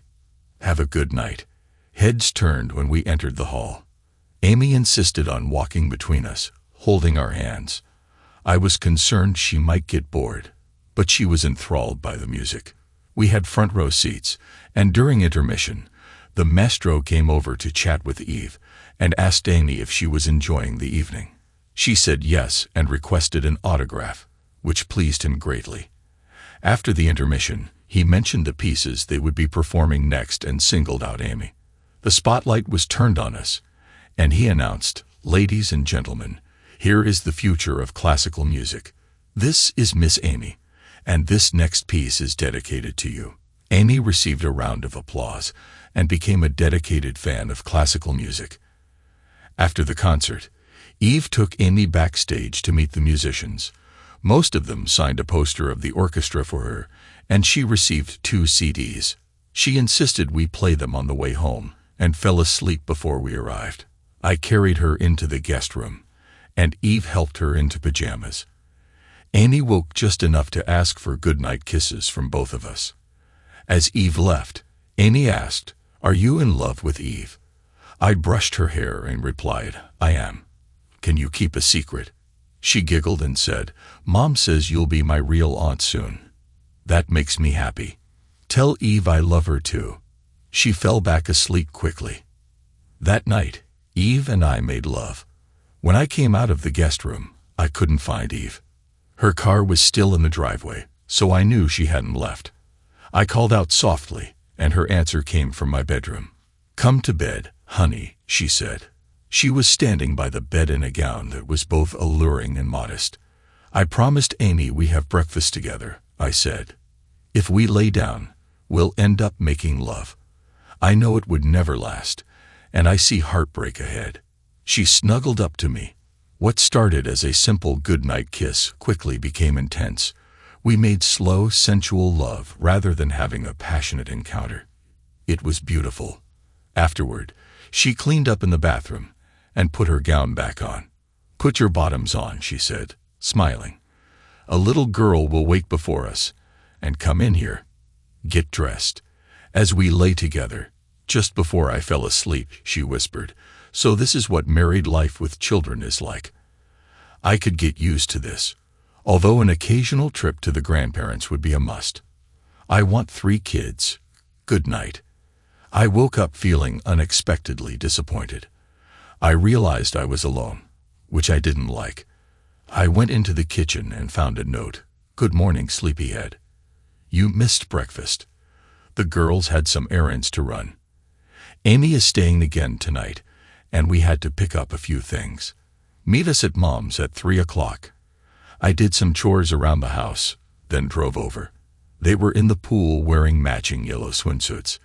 S1: Have a good night. Heads turned when we entered the hall. Amy insisted on walking between us, holding our hands. I was concerned she might get bored, but she was enthralled by the music. We had front row seats, and during intermission, the maestro came over to chat with Eve and asked Amy if she was enjoying the evening. She said yes and requested an autograph, which pleased him greatly. After the intermission, he mentioned the pieces they would be performing next and singled out Amy. The spotlight was turned on us, and he announced, ladies and gentlemen, here is the future of classical music. This is Miss Amy, and this next piece is dedicated to you. Amy received a round of applause and became a dedicated fan of classical music. After the concert, Eve took Amy backstage to meet the musicians. Most of them signed a poster of the orchestra for her, and she received 2 CDs. She insisted we play them on the way home, and fell asleep before we arrived. I carried her into the guest room, and Eve helped her into pajamas. Amy woke just enough to ask for goodnight kisses from both of us. As Eve left, Amy asked, "Are you in love with Eve?" I brushed her hair and replied, "I am. Can you keep a secret?" She giggled and said, "Mom says you'll be my real aunt soon." "That makes me happy. Tell Eve I love her too." She fell back asleep quickly. That night, Eve and I made love. When I came out of the guest room, I couldn't find Eve. Her car was still in the driveway, so I knew she hadn't left. I called out softly, and her answer came from my bedroom. "Come to bed, honey," she said. She was standing by the bed in a gown that was both alluring and modest. "I promised Amy we have breakfast together," I said. "If we lay down, we'll end up making love. I know it would never last, and I see heartbreak ahead." She snuggled up to me. What started as a simple goodnight kiss quickly became intense. We made slow, sensual love rather than having a passionate encounter. It was beautiful. Afterward, she cleaned up in the bathroom and put her gown back on. "Put your bottoms on," she said, smiling. "A little girl will wait before us, and come in here. Get dressed." As we lay together, just before I fell asleep, she whispered, "So this is what married life with children is like." I could get used to this, although an occasional trip to the grandparents would be a must. "I want 3 kids. Good night." I woke up feeling unexpectedly disappointed. I realized I was alone, which I didn't like. I went into the kitchen and found a note. "Good morning, sleepyhead. You missed breakfast. The girls had some errands to run. Amy is staying again tonight, and we had to pick up a few things. Meet us at Mom's at 3 o'clock. I did some chores around the house, then drove over. They were in the pool wearing matching yellow swimsuits.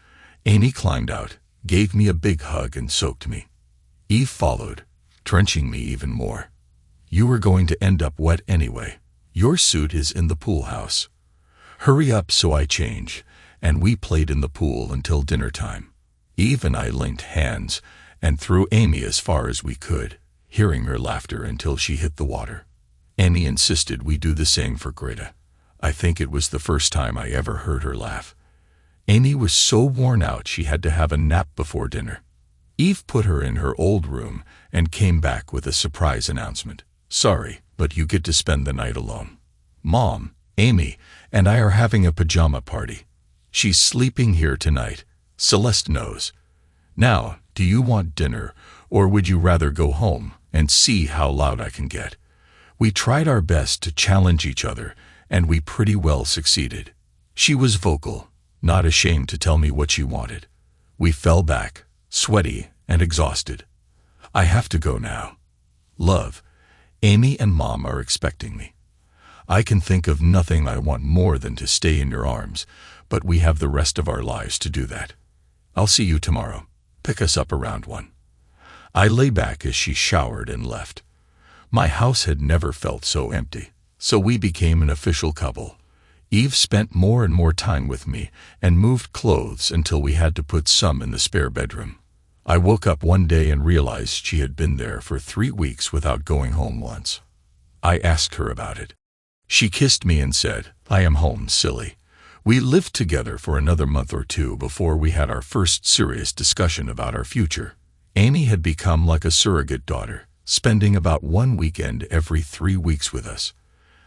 S1: Amy climbed out, gave me a big hug and soaked me. Eve followed, drenching me even more. You were going to end up wet anyway. Your suit is in the pool house. Hurry up so I change, and we played in the pool until dinner time. Eve and I linked hands and threw Amy as far as we could, hearing her laughter until she hit the water. Amy insisted we do the same for Greta. I think it was the first time I ever heard her laugh. Amy was so worn out she had to have a nap before dinner. Eve put her in her old room and came back with a surprise announcement. "Sorry, but you get to spend the night alone. Mom, Amy, and I are having a pajama party. She's sleeping here tonight. Celeste knows. Now, do you want dinner, or would you rather go home and see how loud I can get?" We tried our best to challenge each other, and we pretty well succeeded. She was vocal, not ashamed to tell me what she wanted. We fell back, sweaty and exhausted. "I have to go now. Love, Amy and Mom are expecting me. I can think of nothing I want more than to stay in your arms, but we have the rest of our lives to do that. I'll see you tomorrow. Pick us up around 1. I lay back as she showered and left. My house had never felt so empty, so we became an official couple. Eve spent more and more time with me and moved clothes until we had to put some in the spare bedroom. I woke up one day and realized she had been there for 3 weeks without going home once. I asked her about it. She kissed me and said, "I am home, silly." We lived together for another month or 2 before we had our first serious discussion about our future. Amy had become like a surrogate daughter, spending about 1 weekend every 3 weeks with us.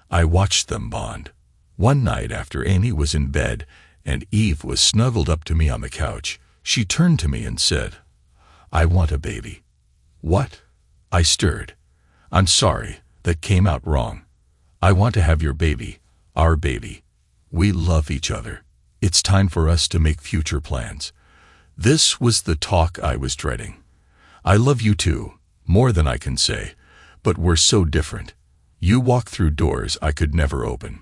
S1: I watched them bond. One night after Amy was in bed and Eve was snuggled up to me on the couch, she turned to me and said, "I want a baby." "What?" I stirred. "I'm sorry, that came out wrong. I want to have your baby, our baby. We love each other. It's time for us to make future plans." This was the talk I was dreading. "I love you too, more than I can say, but we're so different. You walk through doors I could never open.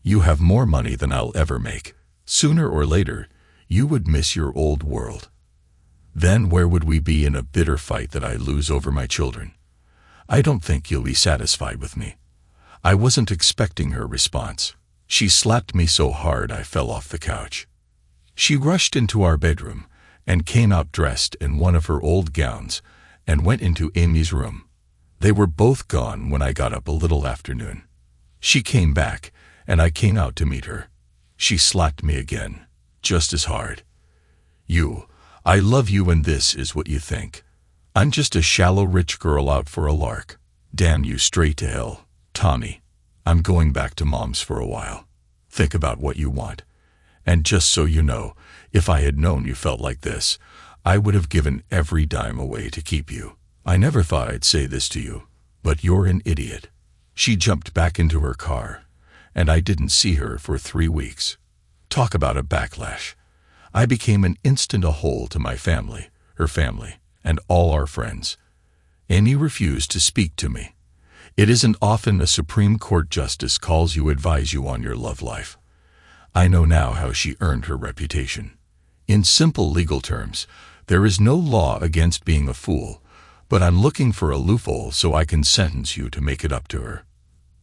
S1: You have more money than I'll ever make. Sooner or later, you would miss your old world. Then where would we be in a bitter fight that I lose over my children? I don't think you'll be satisfied with me." I wasn't expecting her response. She slapped me so hard I fell off the couch. She rushed into our bedroom and came out dressed in one of her old gowns and went into Amy's room. They were both gone when I got up a little after noon. She came back, and I came out to meet her. She slapped me again, just as hard. I love you and this is what you think. I'm just a shallow rich girl out for a lark. Damn you straight to hell, Tommy. I'm going back to Mom's for a while. Think about what you want, And just so you know, if I had known you felt like this, I would have given every dime away to keep you. I never thought I'd say this to you, but you're an idiot." She jumped back into her car, and I didn't see her for 3 weeks. Talk about a backlash. I became an instant a hole to my family, her family, and all our friends. Amy refused to speak to me. It isn't often a Supreme Court justice calls you, advise you on your love life. I know now how she earned her reputation. In simple legal terms, there is no law against being a fool, but I'm looking for a loophole so I can sentence you to make it up to her.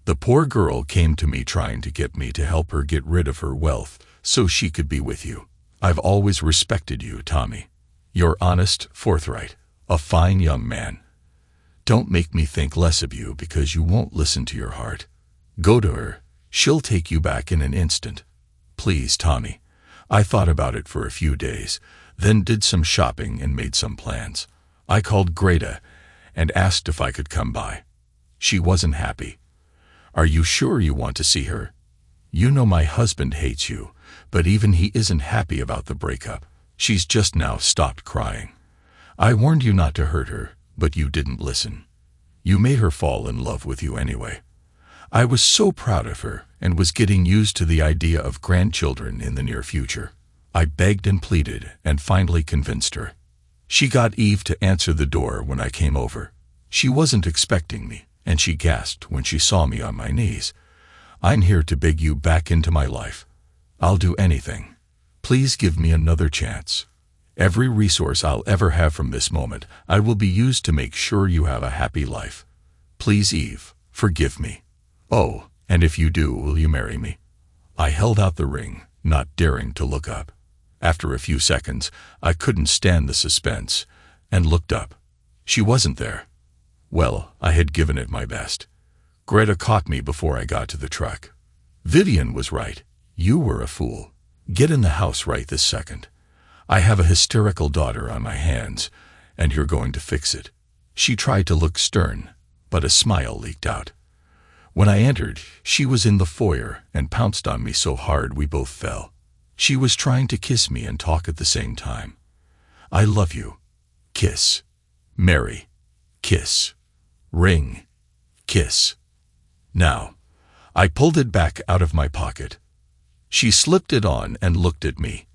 S1: The poor girl came to me trying to get me to help her get rid of her wealth so she could be with you. I've always respected you, Tommy. You're honest, forthright, a fine young man. Don't make me think less of you because you won't listen to your heart. Go to her. She'll take you back in an instant. Please, Tommy. I thought about it for a few days, then did some shopping and made some plans. I called Greta and asked if I could come by. She wasn't happy. Are you sure you want to see her? You know my husband hates you, but even he isn't happy about the breakup. She's just now stopped crying. I warned you not to hurt her, but you didn't listen. You made her fall in love with you anyway. I was so proud of her and was getting used to the idea of grandchildren in the near future. I begged and pleaded and finally convinced her. She got Eve to answer the door when I came over. She wasn't expecting me, and she gasped when she saw me on my knees. I'm here to beg you back into my life. I'll do anything. Please give me another chance. Every resource I'll ever have from this moment, I will be used to make sure you have a happy life. Please, Eve, forgive me. Oh, and if you do, will you marry me? I held out the ring, not daring to look up. After a few seconds, I couldn't stand the suspense, and looked up. She wasn't there. Well, I had given it my best. Greta caught me before I got to the truck. Vivian was right. You were a fool. Get in the house right this second. I have a hysterical daughter on my hands, and you're going to fix it. She tried to look stern, but a smile leaked out. When I entered, she was in the foyer and pounced on me so hard we both fell. She was trying to kiss me and talk at the same time. I love you. Kiss. Marry. Kiss. Ring. Kiss. Now. I pulled it back out of my pocket. She slipped it on and looked at me.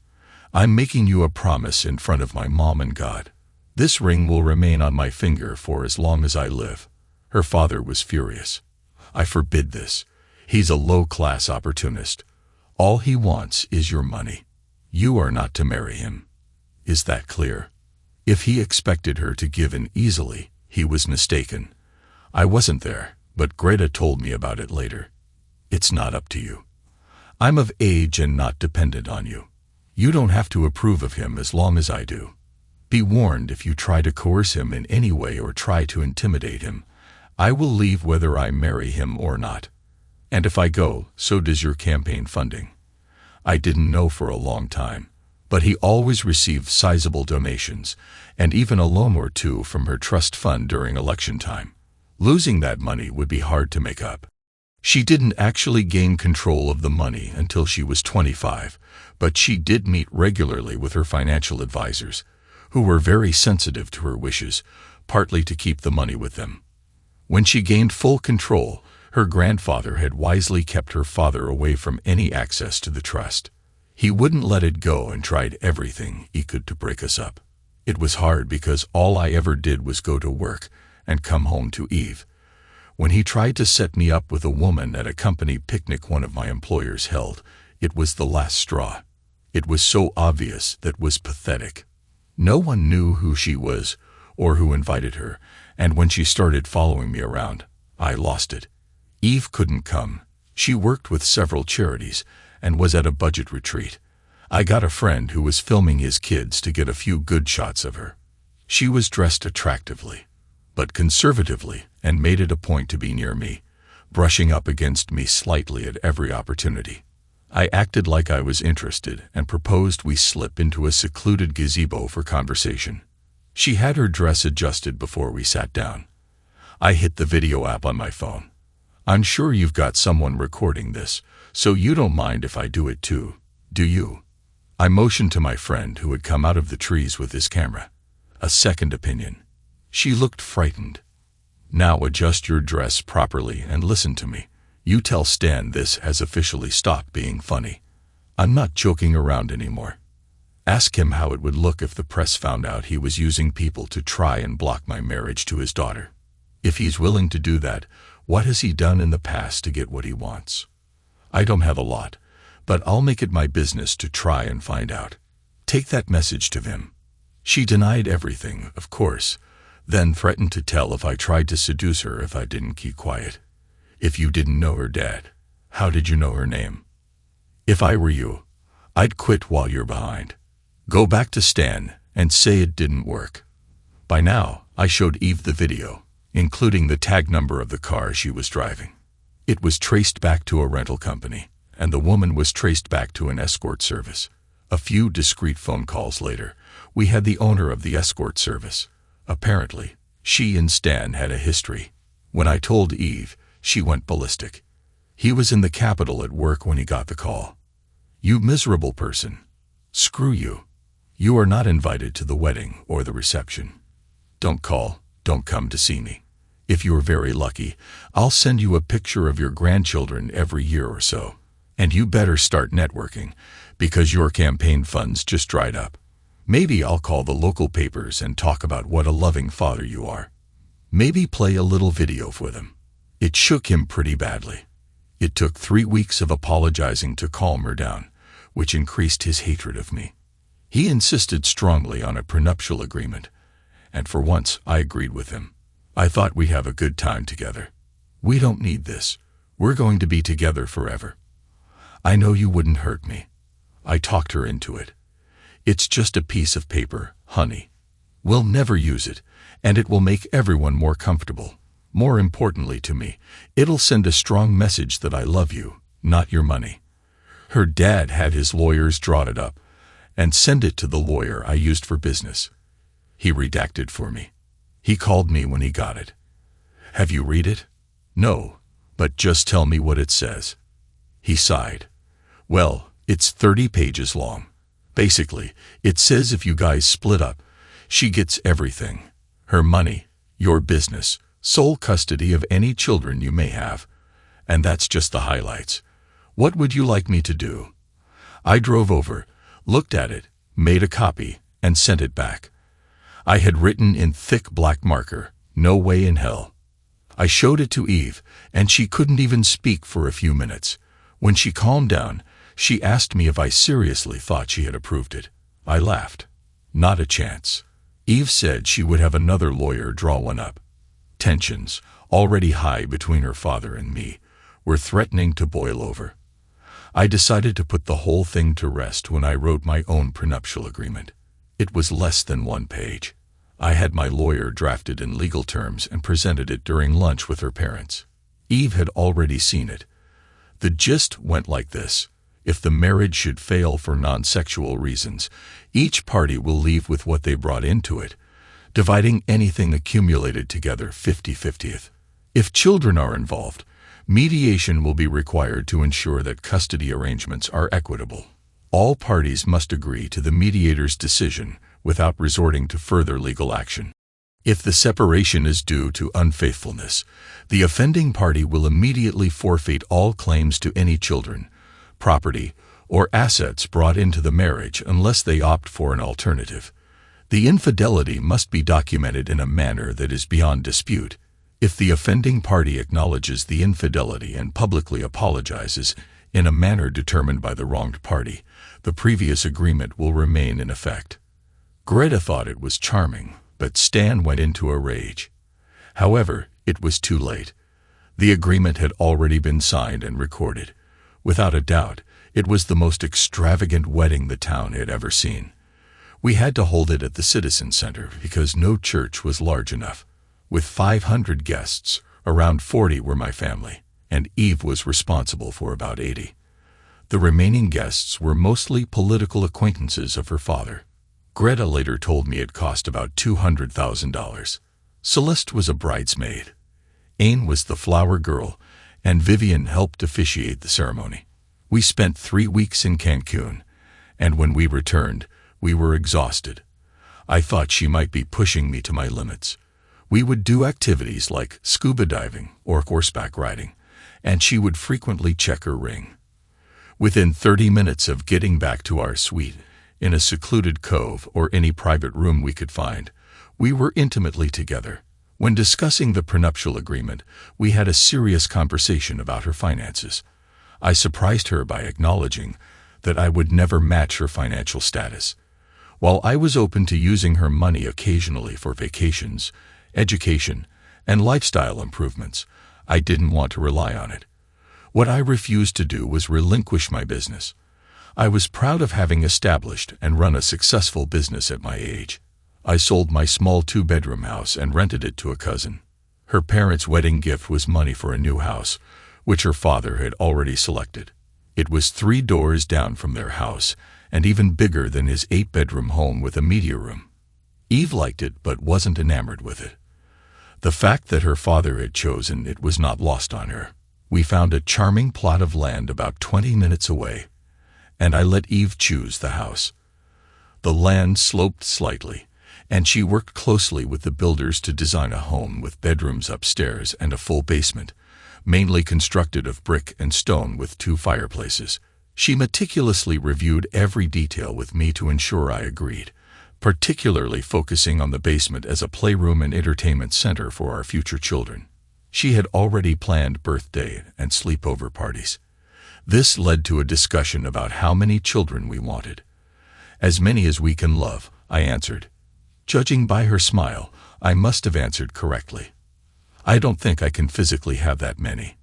S1: I'm making you a promise in front of my mom and God. This ring will remain on my finger for as long as I live. Her father was furious. I forbid this. He's a low-class opportunist. All he wants is your money. You are not to marry him. Is that clear? If he expected her to give in easily, he was mistaken. I wasn't there, but Greta told me about it later. It's not up to you. I'm of age and not dependent on you. You don't have to approve of him as long as I do. Be warned if you try to coerce him in any way or try to intimidate him. I will leave whether I marry him or not. And if I go, so does your campaign funding. I didn't know for a long time, but he always received sizable donations, and even a loan or two from her trust fund during election time. Losing that money would be hard to make up. She didn't actually gain control of the money until she was 25, but she did meet regularly with her financial advisors, who were very sensitive to her wishes, partly to keep the money with them. When she gained full control, her grandfather had wisely kept her father away from any access to the trust. He wouldn't let it go and tried everything he could to break us up. It was hard because all I ever did was go to work and come home to Eve. When he tried to set me up with a woman at a company picnic one of my employers held, it was the last straw. It was so obvious that was pathetic. No one knew who she was or who invited her, and when she started following me around, I lost it. Eve couldn't come. She worked with several charities and was at a budget retreat. I got a friend who was filming his kids to get a few good shots of her. She was dressed attractively, but conservatively, and made it a point to be near me, brushing up against me slightly at every opportunity. I acted like I was interested and proposed we slip into a secluded gazebo for conversation. She had her dress adjusted before we sat down. I hit the video app on my phone. I'm sure you've got someone recording this, so you don't mind if I do it too, Do you? I motioned to my friend who had come out of the trees with his camera. A second opinion. She looked frightened. Now adjust your dress properly and listen to me. You tell Stan this has officially stopped being funny. I'm not joking around anymore. Ask him how it would look if the press found out he was using people to try and block my marriage to his daughter. If he's willing to do that, what has he done in the past to get what he wants? I don't have a lot, but I'll make it my business to try and find out. Take that message to him. She denied everything, of course, then threatened to tell if I tried to seduce her if I didn't keep quiet. If you didn't know her dad, how did you know her name? If I were you, I'd quit while you're behind. Go back to Stan and say it didn't work. By now, I showed Eve the video, including the tag number of the car she was driving. It was traced back to a rental company, and the woman was traced back to an escort service. A few discreet phone calls later, we had the owner of the escort service. Apparently, she and Stan had a history. When I told Eve, she went ballistic. He was in the Capitol at work when he got the call. You miserable person. Screw you. You are not invited to the wedding or the reception. Don't call, don't come to see me. If you're very lucky, I'll send you a picture of your grandchildren every year or so. And you better start networking, because your campaign funds just dried up. Maybe I'll call the local papers and talk about what a loving father you are. Maybe play a little video for them. It shook him pretty badly. It took 3 weeks of apologizing to calm her down, which increased his hatred of me. He insisted strongly on a prenuptial agreement, and for once I agreed with him. I thought we'd have a good time together. We don't need this. We're going to be together forever. I know you wouldn't hurt me. I talked her into it. It's just a piece of paper, honey. We'll never use it, and it will make everyone more comfortable. More importantly to me, it'll send a strong message that I love you, not your money. Her dad had his lawyers draw it up and send it to the lawyer I used for business. He redacted for me. He called me when he got it. Have you read it? No, but just tell me what it says. He sighed. Well, it's 30 pages long. Basically, it says if you guys split up, she gets everything. Her money, your business, sole custody of any children you may have. And that's just the highlights. What would you like me to do? I drove over, looked at it, made a copy, and sent it back. I had written in thick black marker, "No way in hell." I showed it to Eve, and she couldn't even speak for a few minutes. When she calmed down, she asked me if I seriously thought she had approved it. I laughed. Not a chance. Eve said she would have another lawyer draw one up. Tensions, already high between her father and me, were threatening to boil over. I decided to put the whole thing to rest when I wrote my own prenuptial agreement. It was less than 1 page. I had my lawyer drafted in legal terms and presented it during lunch with her parents. Eve had already seen it. The gist went like this. If the marriage should fail for non-sexual reasons, each party will leave with what they brought into it, dividing anything accumulated together 50-50. If children are involved, mediation will be required to ensure that custody arrangements are equitable. All parties must agree to the mediator's decision without resorting to further legal action. If the separation is due to unfaithfulness, the offending party will immediately forfeit all claims to any children, property, or assets brought into the marriage unless they opt for an alternative. The infidelity must be documented in a manner that is beyond dispute. If the offending party acknowledges the infidelity and publicly apologizes in a manner determined by the wronged party, the previous agreement will remain in effect. Greta thought it was charming, but Stan went into a rage. However, it was too late. The agreement had already been signed and recorded. Without a doubt, it was the most extravagant wedding the town had ever seen. We had to hold it at the Citizen Center because no church was large enough. With 500 guests, around 40 were my family, and Eve was responsible for about 80. The remaining guests were mostly political acquaintances of her father. Greta later told me it cost about $200,000. Celeste was a bridesmaid. Aine was the flower girl, and Vivian helped officiate the ceremony. We spent 3 weeks in Cancun, and when we returned, we were exhausted. I thought she might be pushing me to my limits. We would do activities like scuba diving or horseback riding, and she would frequently check her ring. Within 30 minutes of getting back to our suite, in a secluded cove or any private room we could find, we were intimately together. When discussing the prenuptial agreement, we had a serious conversation about her finances. I surprised her by acknowledging that I would never match her financial status. While I was open to using her money occasionally for vacations, education, and lifestyle improvements, I didn't want to rely on it. What I refused to do was relinquish my business. I was proud of having established and run a successful business at my age. I sold my small 2-bedroom house and rented it to a cousin. Her parents' wedding gift was money for a new house, which her father had already selected. It was 3 doors down from their house, and even bigger than his 8-bedroom home with a media room. Eve liked it but wasn't enamored with it. The fact that her father had chosen it was not lost on her. We found a charming plot of land about 20 minutes away, and I let Eve choose the house. The land sloped slightly, and she worked closely with the builders to design a home with bedrooms upstairs and a full basement, mainly constructed of brick and stone with 2 fireplaces. She meticulously reviewed every detail with me to ensure I agreed, particularly focusing on the basement as a playroom and entertainment center for our future children. She had already planned birthday and sleepover parties. This led to a discussion about how many children we wanted. As many as we can love, I answered. Judging by her smile, I must have answered correctly. I don't think I can physically have that many.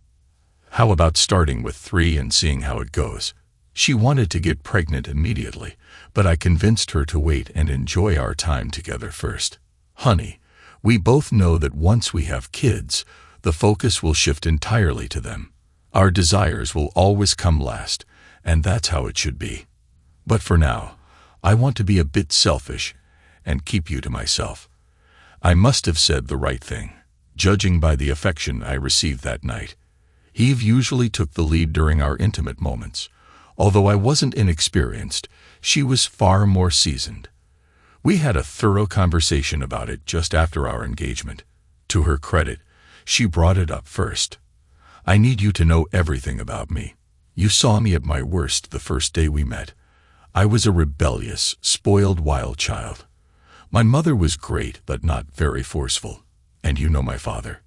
S1: How about starting with 3 and seeing how it goes? She wanted to get pregnant immediately, but I convinced her to wait and enjoy our time together first. Honey, we both know that once we have kids, the focus will shift entirely to them. Our desires will always come last, and that's how it should be. But for now, I want to be a bit selfish and keep you to myself. I must have said the right thing, judging by the affection I received that night. Eve usually took the lead during our intimate moments. Although I wasn't inexperienced, she was far more seasoned. We had a thorough conversation about it just after our engagement. To her credit, she brought it up first. I need you to know everything about me. You saw me at my worst the first day we met. I was a rebellious, spoiled wild child. My mother was great but not very forceful, and you know my father.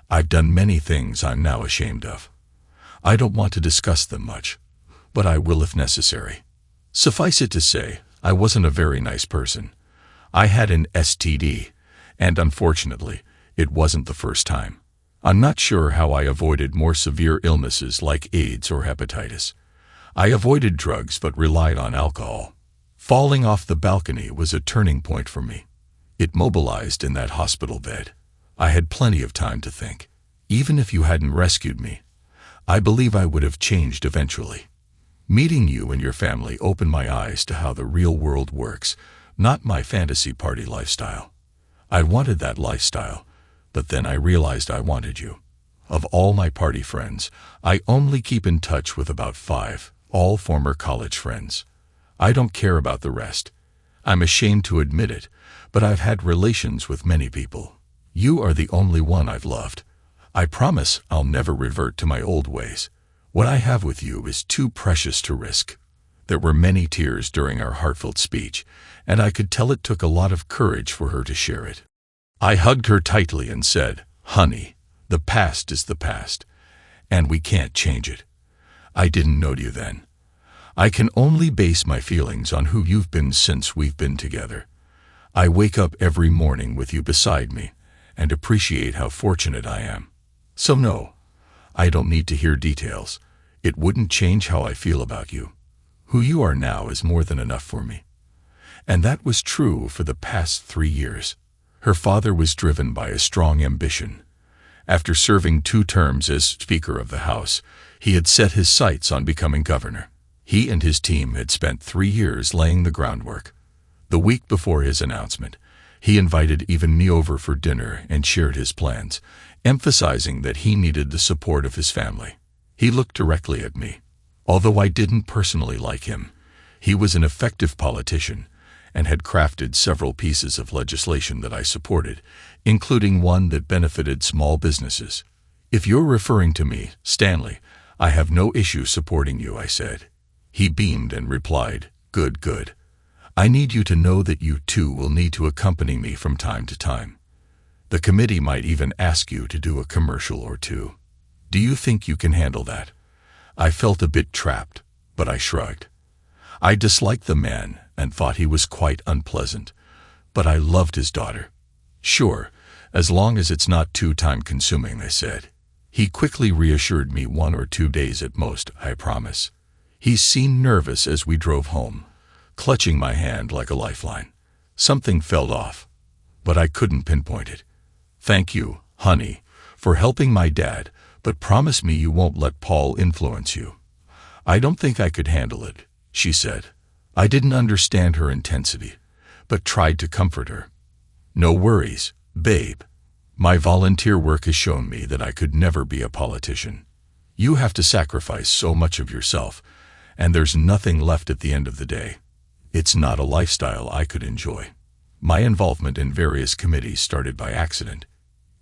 S1: I've done many things I'm now ashamed of. I don't want to discuss them much, but I will if necessary. Suffice it to say, I wasn't a very nice person. I had an STD, and unfortunately, it wasn't the first time. I'm not sure how I avoided more severe illnesses like AIDS or hepatitis. I avoided drugs but relied on alcohol. Falling off the balcony was a turning point for me. It mobilized in that hospital bed. I had plenty of time to think. Even if you hadn't rescued me, I believe I would have changed eventually. Meeting you and your family opened my eyes to how the real world works, not my fantasy party lifestyle. I wanted that lifestyle, but then I realized I wanted you. Of all my party friends, I only keep in touch with about 5, all former college friends. I don't care about the rest. I'm ashamed to admit it, but I've had relations with many people. You are the only one I've loved. I promise I'll never revert to my old ways. What I have with you is too precious to risk. There were many tears during our heartfelt speech, and I could tell it took a lot of courage for her to share it. I hugged her tightly and said, "Honey, the past is the past, and we can't change it. I didn't know you then. I can only base my feelings on who you've been since we've been together. I wake up every morning with you beside me and appreciate how fortunate I am. So no, I don't need to hear details. It wouldn't change how I feel about you. Who you are now is more than enough for me." And that was true for the past 3 years. Her father was driven by a strong ambition. After serving 2 terms as Speaker of the House, he had set his sights on becoming governor. He and his team had spent 3 years laying the groundwork. The week before his announcement, he invited even me over for dinner and shared his plans, emphasizing that he needed the support of his family. He looked directly at me. Although I didn't personally like him, he was an effective politician and had crafted several pieces of legislation that I supported, including one that benefited small businesses. "If you're referring to me, Stanley, I have no issue supporting you," I said. He beamed and replied, "Good, good. I need you to know that you too will need to accompany me from time to time. The committee might even ask you to do a commercial or two. Do you think you can handle that?" I felt a bit trapped, but I shrugged. I disliked the man and thought he was quite unpleasant, but I loved his daughter. "Sure, as long as it's not too time-consuming," I said. He quickly reassured me 1 or 2 days at most, I promise. He seemed nervous as we drove home, clutching my hand like a lifeline. Something felt off, but I couldn't pinpoint it. "Thank you, honey, for helping my dad, but promise me you won't let Paul influence you." "I don't think I could handle it," she said. I didn't understand her intensity, but tried to comfort her. "No worries, babe. My volunteer work has shown me that I could never be a politician. You have to sacrifice so much of yourself, and there's nothing left at the end of the day. It's not a lifestyle I could enjoy." My involvement in various committees started by accident.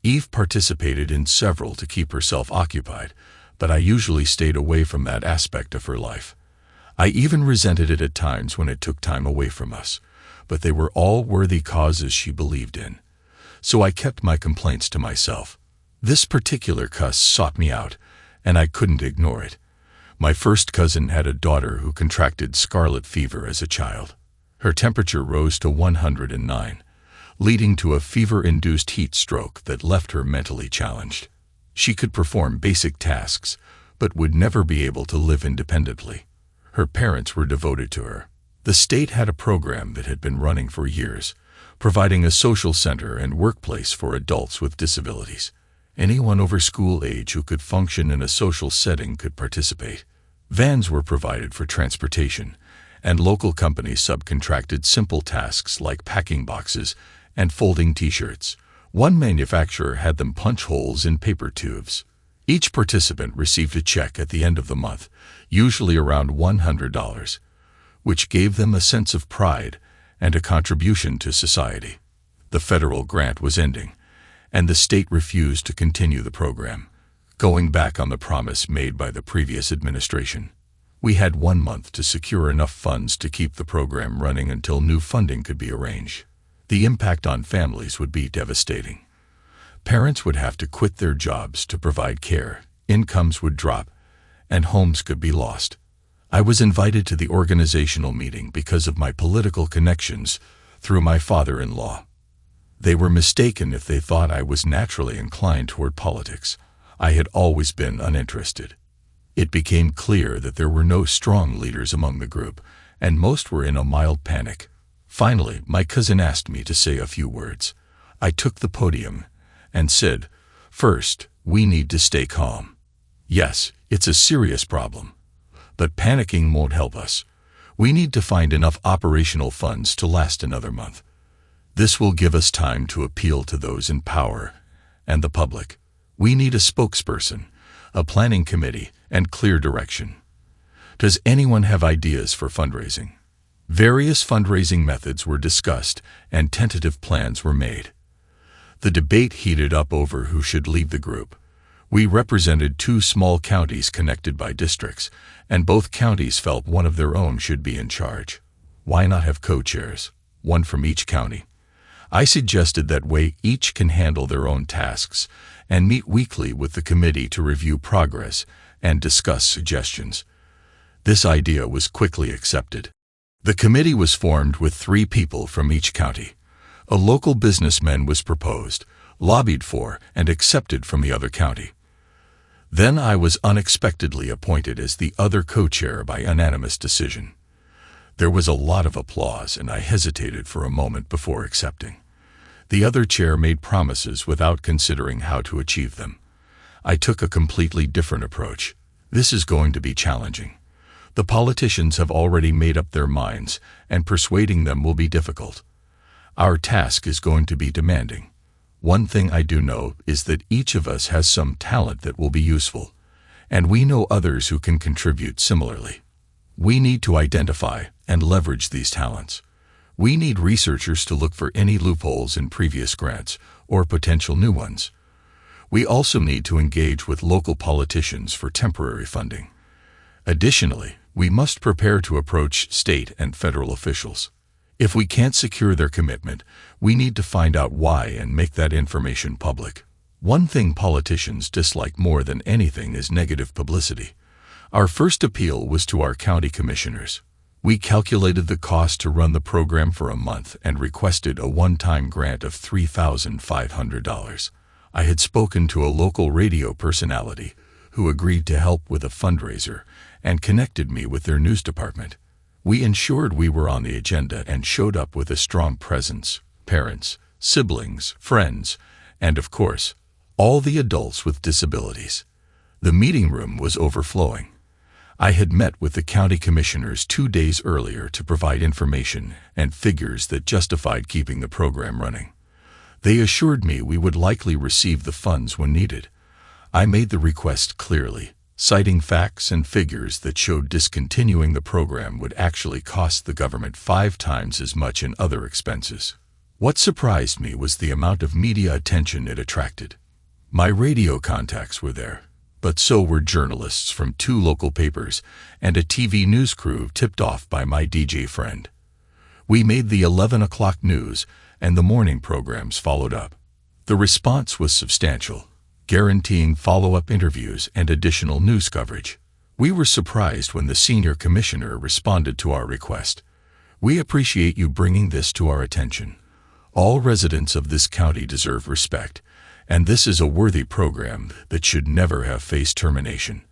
S1: Eve participated in several to keep herself occupied, but I usually stayed away from that aspect of her life. I even resented it at times when it took time away from us, but they were all worthy causes she believed in. So I kept my complaints to myself. This particular cuss sought me out, and I couldn't ignore it. My first cousin had a daughter who contracted scarlet fever as a child. Her temperature rose to 109, leading to a fever-induced heat stroke that left her mentally challenged. She could perform basic tasks, but would never be able to live independently. Her parents were devoted to her. The state had a program that had been running for years, providing a social center and workplace for adults with disabilities. Anyone over school age who could function in a social setting could participate. Vans were provided for transportation, and local companies subcontracted simple tasks like packing boxes and folding t-shirts. One manufacturer had them punch holes in paper tubes. Each participant received a check at the end of the month, usually around $100, which gave them a sense of pride and a contribution to society. The federal grant was ending, and the state refused to continue the program, going back on the promise made by the previous administration. We had 1 month to secure enough funds to keep the program running until new funding could be arranged. The impact on families would be devastating. Parents would have to quit their jobs to provide care, incomes would drop, and homes could be lost. I was invited to the organizational meeting because of my political connections through my father-in-law. They were mistaken if they thought I was naturally inclined toward politics. I had always been uninterested. It became clear that there were no strong leaders among the group, and most were in a mild panic. Finally, my cousin asked me to say a few words. I took the podium and said, "First, we need to stay calm. Yes, it's a serious problem, but panicking won't help us. We need to find enough operational funds to last another month. This will give us time to appeal to those in power and the public. We need a spokesperson, a planning committee, and clear direction. Does anyone have ideas for fundraising?" Various fundraising methods were discussed and tentative plans were made. The debate heated up over who should lead the group. We represented 2 small counties connected by districts, and both counties felt one of their own should be in charge. Why not have co-chairs, one from each county? I suggested that way each can handle their own tasks and meet weekly with the committee to review progress and discuss suggestions. This idea was quickly accepted. The committee was formed with 3 people from each county. A local businessman was proposed, lobbied for, and accepted from the other county. Then I was unexpectedly appointed as the other co-chair by unanimous decision. There was a lot of applause, and I hesitated for a moment before accepting. The other chair made promises without considering how to achieve them. I took a completely different approach. This is going to be challenging. The politicians have already made up their minds, and persuading them will be difficult. Our task is going to be demanding. One thing I do know is that each of us has some talent that will be useful, and we know others who can contribute similarly. We need to identify and leverage these talents. We need researchers to look for any loopholes in previous grants or potential new ones. We also need to engage with local politicians for temporary funding. Additionally, we must prepare to approach state and federal officials. If we can't secure their commitment, we need to find out why and make that information public. One thing politicians dislike more than anything is negative publicity. Our first appeal was to our county commissioners. We calculated the cost to run the program for a month and requested a one-time grant of $3,500. I had spoken to a local radio personality who agreed to help with a fundraiser and connected me with their news department. We ensured we were on the agenda and showed up with a strong presence, parents, siblings, friends, and of course, all the adults with disabilities. The meeting room was overflowing. I had met with the county commissioners 2 days earlier to provide information and figures that justified keeping the program running. They assured me we would likely receive the funds when needed. I made the request clearly, citing facts and figures that showed discontinuing the program would actually cost the government 5 times as much in other expenses. What surprised me was the amount of media attention it attracted. My radio contacts were there, but so were journalists from 2 local papers and a TV news crew tipped off by my DJ friend. We made the 11 o'clock news, and the morning programs followed up. The response was substantial, guaranteeing follow-up interviews and additional news coverage. We were surprised when the senior commissioner responded to our request. "We appreciate you bringing this to our attention. All residents of this county deserve respect, and this is a worthy program that should never have faced termination.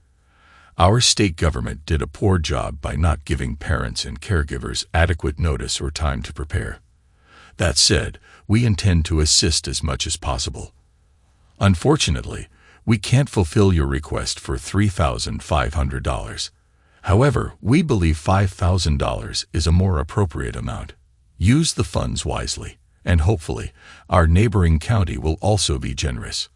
S1: Our state government did a poor job by not giving parents and caregivers adequate notice or time to prepare. That said, we intend to assist as much as possible. Unfortunately, we can't fulfill your request for $3,500. However, we believe $5,000 is a more appropriate amount. Use the funds wisely, and hopefully, our neighboring county will also be generous."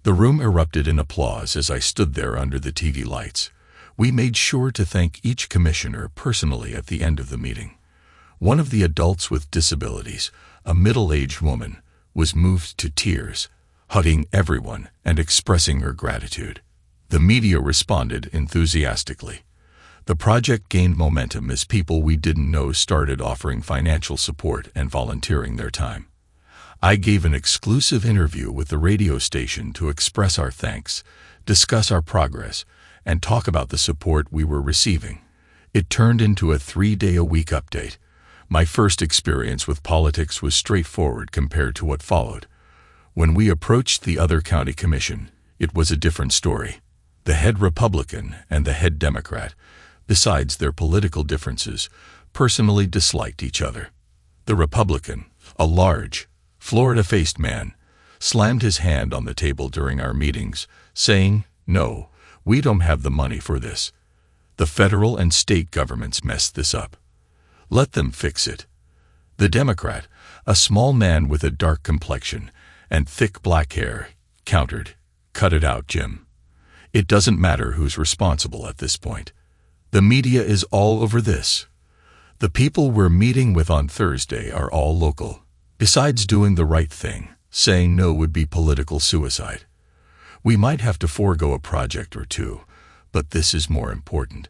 S1: The room erupted in applause as I stood there under the TV lights. We made sure to thank each commissioner personally at the end of the meeting. One of the adults with disabilities, a middle-aged woman, was moved to tears, hugging everyone and expressing her gratitude. The media responded enthusiastically. The project gained momentum as people we didn't know started offering financial support and volunteering their time. I gave an exclusive interview with the radio station to express our thanks, discuss our progress, and talk about the support we were receiving. It turned into a 3-day-a-week update. My first experience with politics was straightforward compared to what followed. When we approached the other county commission, it was a different story. The head Republican and the head Democrat, besides their political differences, personally disliked each other. The Republican, a large, Florida-faced man, slammed his hand on the table during our meetings, saying, "No, we don't have the money for this. The federal and state governments messed this up. Let them fix it." The Democrat, a small man with a dark complexion and thick black hair, countered, "Cut it out, Jim. It doesn't matter who's responsible at this point. The media is all over this. The people we're meeting with on Thursday are all local. Besides doing the right thing, saying no would be political suicide. We might have to forego a project or two, but this is more important.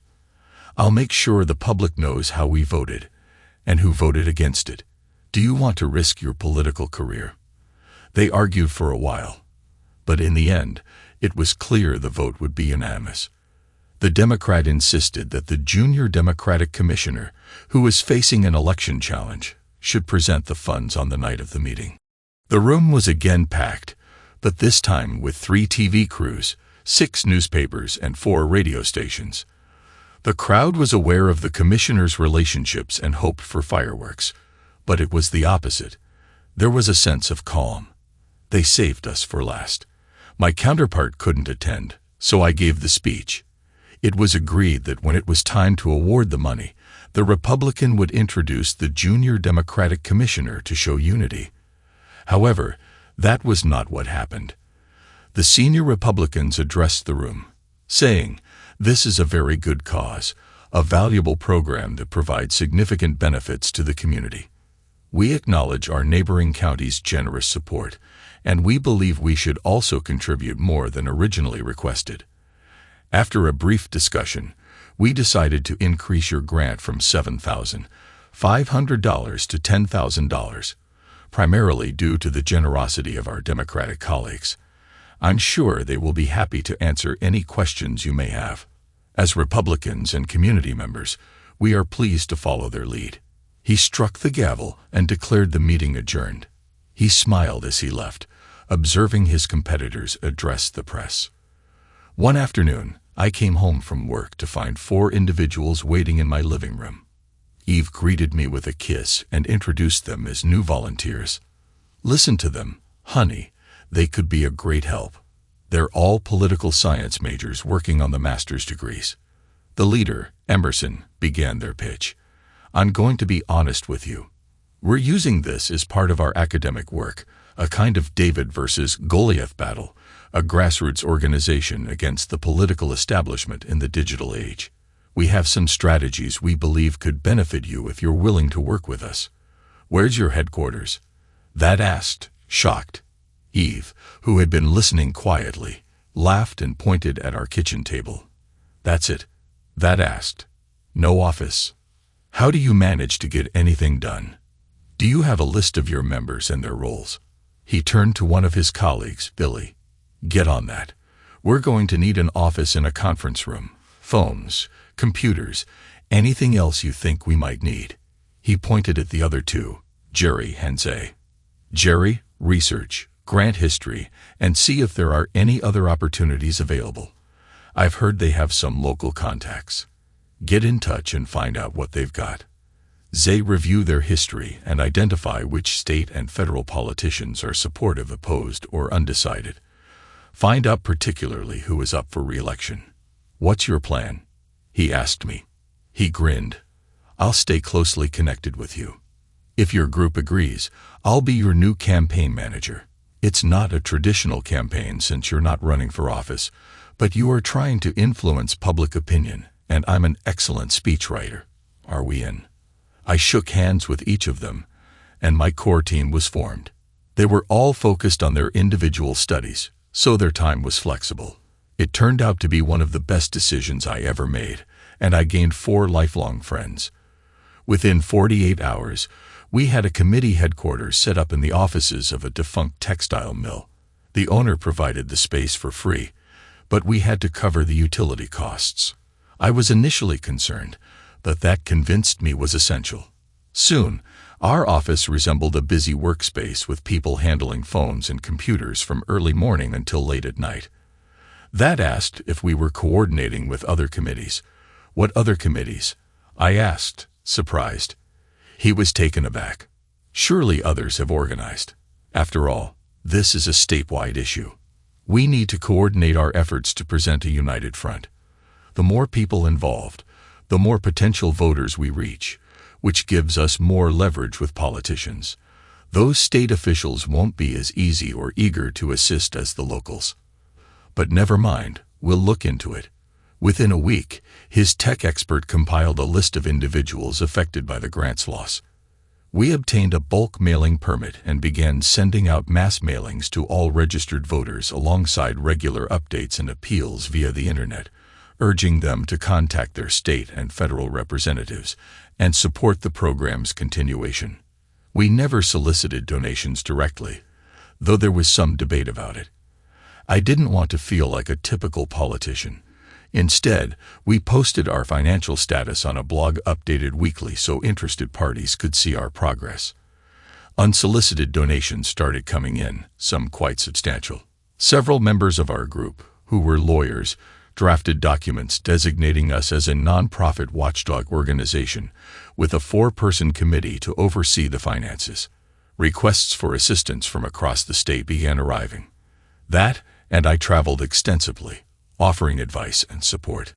S1: I'll make sure the public knows how we voted and who voted against it. Do you want to risk your political career?" They argued for a while, but in the end, it was clear the vote would be unanimous. The Democrat insisted that the junior Democratic commissioner, who was facing an election challenge, should present the funds on the night of the meeting. The room was again packed, but this time with 3 TV crews, 6 newspapers, and 4 radio stations. The crowd was aware of the commissioners' relationships and hoped for fireworks, but it was the opposite. There was a sense of calm. They saved us for last. My counterpart couldn't attend, so I gave the speech. It was agreed that when it was time to award the money, the Republican would introduce the junior Democratic commissioner to show unity. However, that was not what happened. The senior Republicans addressed the room, saying, "This is a very good cause, a valuable program that provides significant benefits to the community. We acknowledge our neighboring county's generous support, and we believe we should also contribute more than originally requested." After a brief discussion, we decided to increase your grant from $7,500 to $10,000, primarily due to the generosity of our Democratic colleagues. I'm sure they will be happy to answer any questions you may have. As Republicans and community members, we are pleased to follow their lead. He struck the gavel and declared the meeting adjourned. He smiled as he left, observing his competitors address the press. One afternoon, I came home from work to find 4 individuals waiting in my living room. Eve greeted me with a kiss and introduced them as new volunteers. "Listen to them, honey. They could be a great help. They're all political science majors working on the master's degrees." The leader, Emerson, began their pitch. "I'm going to be honest with you. We're using this as part of our academic work, a kind of David versus Goliath battle, a grassroots organization against the political establishment in the digital age. We have some strategies we believe could benefit you if you're willing to work with us. Where's your headquarters?" That asked, shocked. Eve, who had been listening quietly, laughed and pointed at our kitchen table. "That's it." That asked. "No office. How do you manage to get anything done? Do you have a list of your members and their roles?" He turned to one of his colleagues, Billy. "Get on that. We're going to need an office in a conference room, phones, computers, anything else you think we might need." He pointed at the other 2, Jerry and Zay. "Jerry, research, grant history, and see if there are any other opportunities available. I've heard they have some local contacts. Get in touch and find out what they've got. Zay, review their history and identify which state and federal politicians are supportive, opposed, or undecided. Find out particularly who is up for re-election." "What's your plan?" he asked me. He grinned. "I'll stay closely connected with you. If your group agrees, I'll be your new campaign manager. It's not a traditional campaign since you're not running for office, but you are trying to influence public opinion, and I'm an excellent speechwriter. Are we in?" I shook hands with each of them, and my core team was formed. They were all focused on their individual studies, so their time was flexible. It turned out to be one of the best decisions I ever made, and I gained 4 lifelong friends. Within 48 hours, we had a committee headquarters set up in the offices of a defunct textile mill. The owner provided the space for free, but we had to cover the utility costs. I was initially concerned, but that convinced me was essential. Soon, our office resembled a busy workspace with people handling phones and computers from early morning until late at night. That asked if we were coordinating with other committees. "What other committees?" I asked, surprised. He was taken aback. "Surely others have organized. After all, this is a statewide issue. We need to coordinate our efforts to present a united front. The more people involved, the more potential voters we reach, which gives us more leverage with politicians. Those state officials won't be as easy or eager to assist as the locals. But never mind, we'll look into it." Within a week, his tech expert compiled a list of individuals affected by the grant's loss. We obtained a bulk mailing permit and began sending out mass mailings to all registered voters alongside regular updates and appeals via the internet, urging them to contact their state and federal representatives and support the program's continuation. We never solicited donations directly, though there was some debate about it. I didn't want to feel like a typical politician. Instead, we posted our financial status on a blog updated weekly so interested parties could see our progress. Unsolicited donations started coming in, some quite substantial. Several members of our group, who were lawyers, drafted documents designating us as a nonprofit watchdog organization with a 4-person committee to oversee the finances. Requests for assistance from across the state began arriving. That, and I traveled extensively, offering advice and support.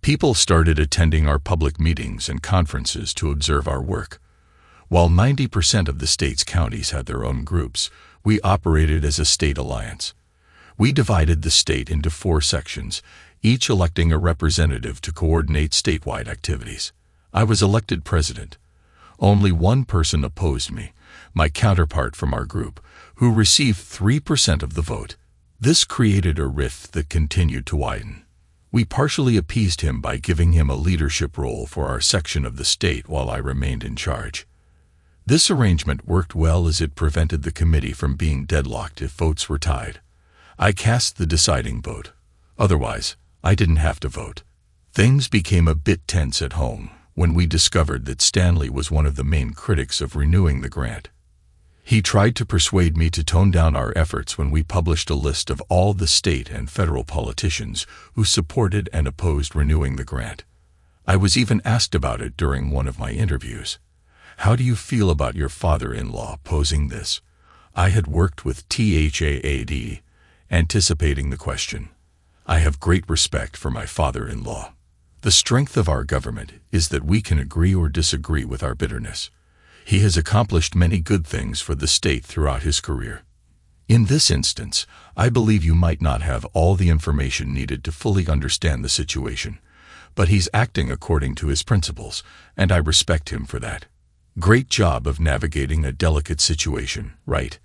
S1: People started attending our public meetings and conferences to observe our work. While 90% of the state's counties had their own groups, we operated as a state alliance. We divided the state into 4 sections, each electing a representative to coordinate statewide activities. I was elected president. Only one person opposed me, my counterpart from our group, who received 3% of the vote. This created a rift that continued to widen. We partially appeased him by giving him a leadership role for our section of the state while I remained in charge. This arrangement worked well as it prevented the committee from being deadlocked if votes were tied. I cast the deciding vote. Otherwise, I didn't have to vote. Things became a bit tense at home when we discovered that Stanley was one of the main critics of renewing the grant. He tried to persuade me to tone down our efforts when we published a list of all the state and federal politicians who supported and opposed renewing the grant. I was even asked about it during one of my interviews. How do you feel about your father-in-law posing this? I had worked with THAAD, anticipating the question. I have great respect for my father-in-law. The strength of our government is that we can agree or disagree with our bitterness. He has accomplished many good things for the state throughout his career. In this instance, I believe you might not have all the information needed to fully understand the situation, but he's acting according to his principles, and I respect him for that. Great job of navigating a delicate situation, right?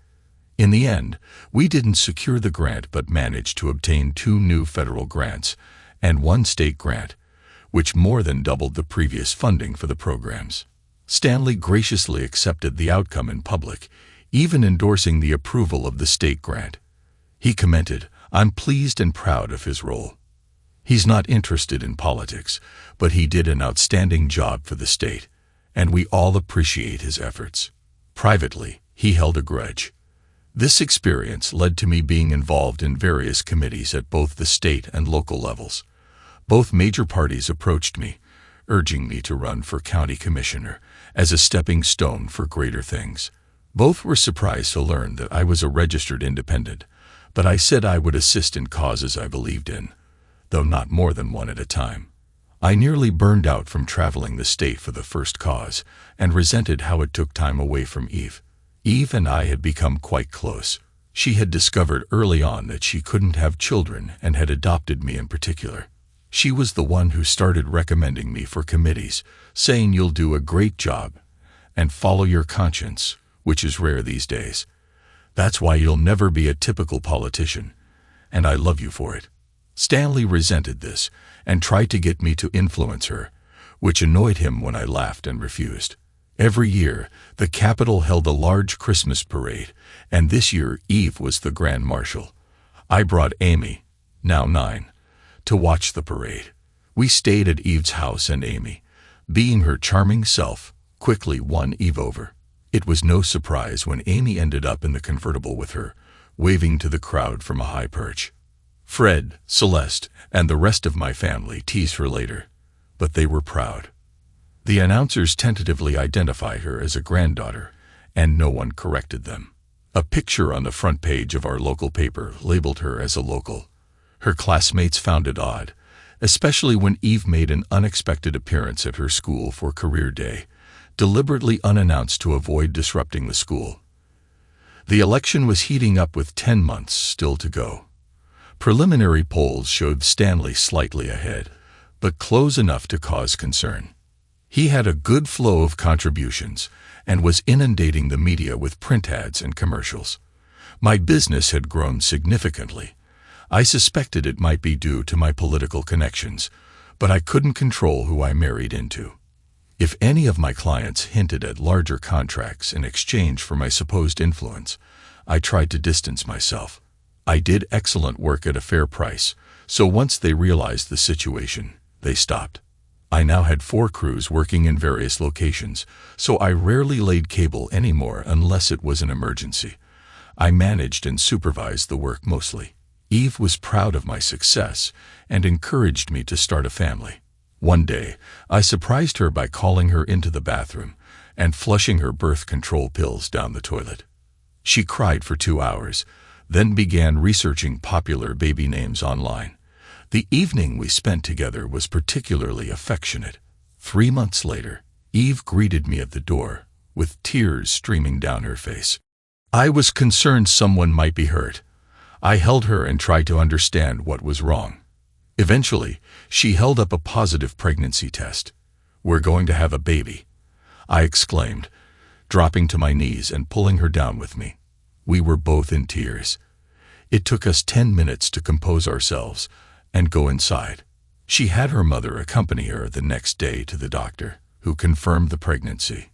S1: In the end, we didn't secure the grant but managed to obtain 2 new federal grants and 1 state grant, which more than doubled the previous funding for the programs. Stanley graciously accepted the outcome in public, even endorsing the approval of the state grant. He commented, "I'm pleased and proud of his role. He's not interested in politics, but he did an outstanding job for the state, and we all appreciate his efforts." Privately, he held a grudge. This experience led to me being involved in various committees at both the state and local levels. Both major parties approached me, urging me to run for county commissioner as a stepping stone for greater things. Both were surprised to learn that I was a registered independent, but I said I would assist in causes I believed in, though not more than one at a time. I nearly burned out from traveling the state for the first cause and resented how it took time away from Eve. Eve and I had become quite close. She had discovered early on that she couldn't have children and had adopted me in particular. She was the one who started recommending me for committees, saying you'll do a great job and follow your conscience, which is rare these days. That's why you'll never be a typical politician, and I love you for it. Stanley resented this and tried to get me to influence her, which annoyed him when I laughed and refused. Every year, the Capitol held a large Christmas parade, and this year Eve was the Grand Marshal. I brought Amy, now 9, to watch the parade. We stayed at Eve's house, and Amy, being her charming self, quickly won Eve over. It was no surprise when Amy ended up in the convertible with her, waving to the crowd from a high perch. Fred, Celeste, and the rest of my family teased her later, but they were proud. The announcers tentatively identified her as a granddaughter, and no one corrected them. A picture on the front page of our local paper labeled her as a local. Her classmates found it odd, especially when Eve made an unexpected appearance at her school for career day, deliberately unannounced to avoid disrupting the school. The election was heating up with 10 months still to go. Preliminary polls showed Stanley slightly ahead, but close enough to cause concern. He had a good flow of contributions and was inundating the media with print ads and commercials. My business had grown significantly. I suspected it might be due to my political connections, but I couldn't control who I married into. If any of my clients hinted at larger contracts in exchange for my supposed influence, I tried to distance myself. I did excellent work at a fair price, so once they realized the situation, they stopped. I now had 4 crews working in various locations, so I rarely laid cable anymore unless it was an emergency. I managed and supervised the work mostly. Eve was proud of my success and encouraged me to start a family. One day, I surprised her by calling her into the bathroom and flushing her birth control pills down the toilet. She cried for 2 hours, then began researching popular baby names online. The evening we spent together was particularly affectionate. 3 months later, Eve greeted me at the door, with tears streaming down her face. I was concerned someone might be hurt. I held her and tried to understand what was wrong. Eventually, she held up a positive pregnancy test. "We're going to have a baby," I exclaimed, dropping to my knees and pulling her down with me. We were both in tears. It took us 10 minutes to compose ourselves and go inside. She had her mother accompany her the next day to the doctor, who confirmed the pregnancy.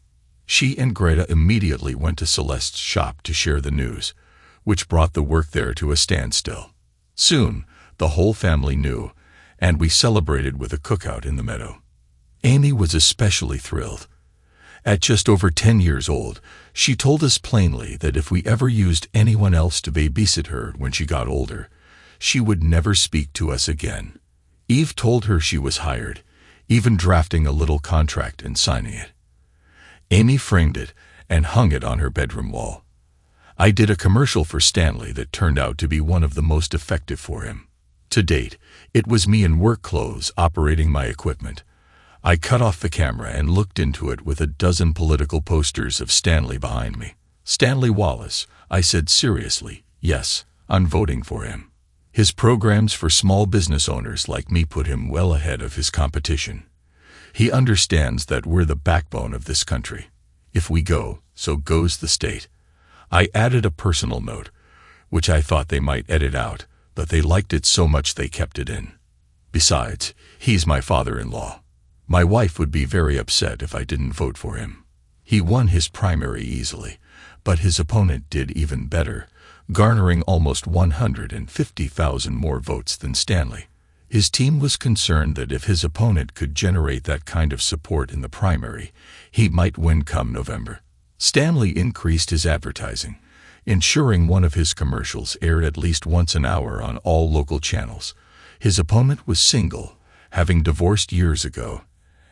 S1: She and Greta immediately went to Celeste's shop to share the news, which brought the work there to a standstill. Soon, the whole family knew, and we celebrated with a cookout in the meadow. Amy was especially thrilled. At just over 10 years old, she told us plainly that if we ever used anyone else to babysit her when she got older, she would never speak to us again. Eve told her she was hired, even drafting a little contract and signing it. Amy framed it and hung it on her bedroom wall. I did a commercial for Stanley that turned out to be one of the most effective for him. To date, it was me in work clothes operating my equipment. I cut off the camera and looked into it with a dozen political posters of Stanley behind me. "Stanley Wallace," I said seriously. "Yes, I'm voting for him. His programs for small business owners like me put him well ahead of his competition. He understands that we're the backbone of this country. If we go, so goes the state." I added a personal note, which I thought they might edit out, but they liked it so much they kept it in. Besides, he's my father-in-law. My wife would be very upset if I didn't vote for him. He won his primary easily, but his opponent did even better, garnering almost 150,000 more votes than Stanley. His team was concerned that if his opponent could generate that kind of support in the primary, he might win come November. Stanley increased his advertising, ensuring one of his commercials aired at least once an hour on all local channels. His opponent was single, having divorced years ago,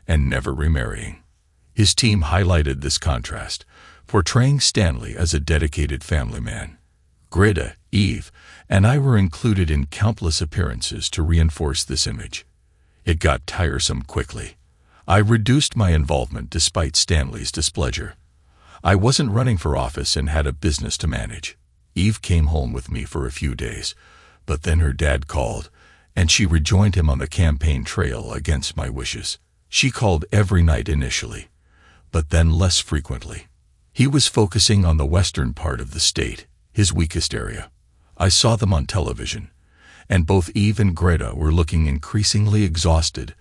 S1: and never remarrying. His team highlighted this contrast, portraying Stanley as a dedicated family man. Greta, Eve, and I were included in countless appearances to reinforce this image. It got tiresome quickly. I reduced my involvement despite Stanley's displeasure. I wasn't running for office and had a business to manage. Eve came home with me for a few days, but then her dad called, and she rejoined him on the campaign trail against my wishes. She called every night initially, but then less frequently. He was focusing on the western part of the state, his weakest area. I saw them on television, and both Eve and Greta were looking increasingly exhausted,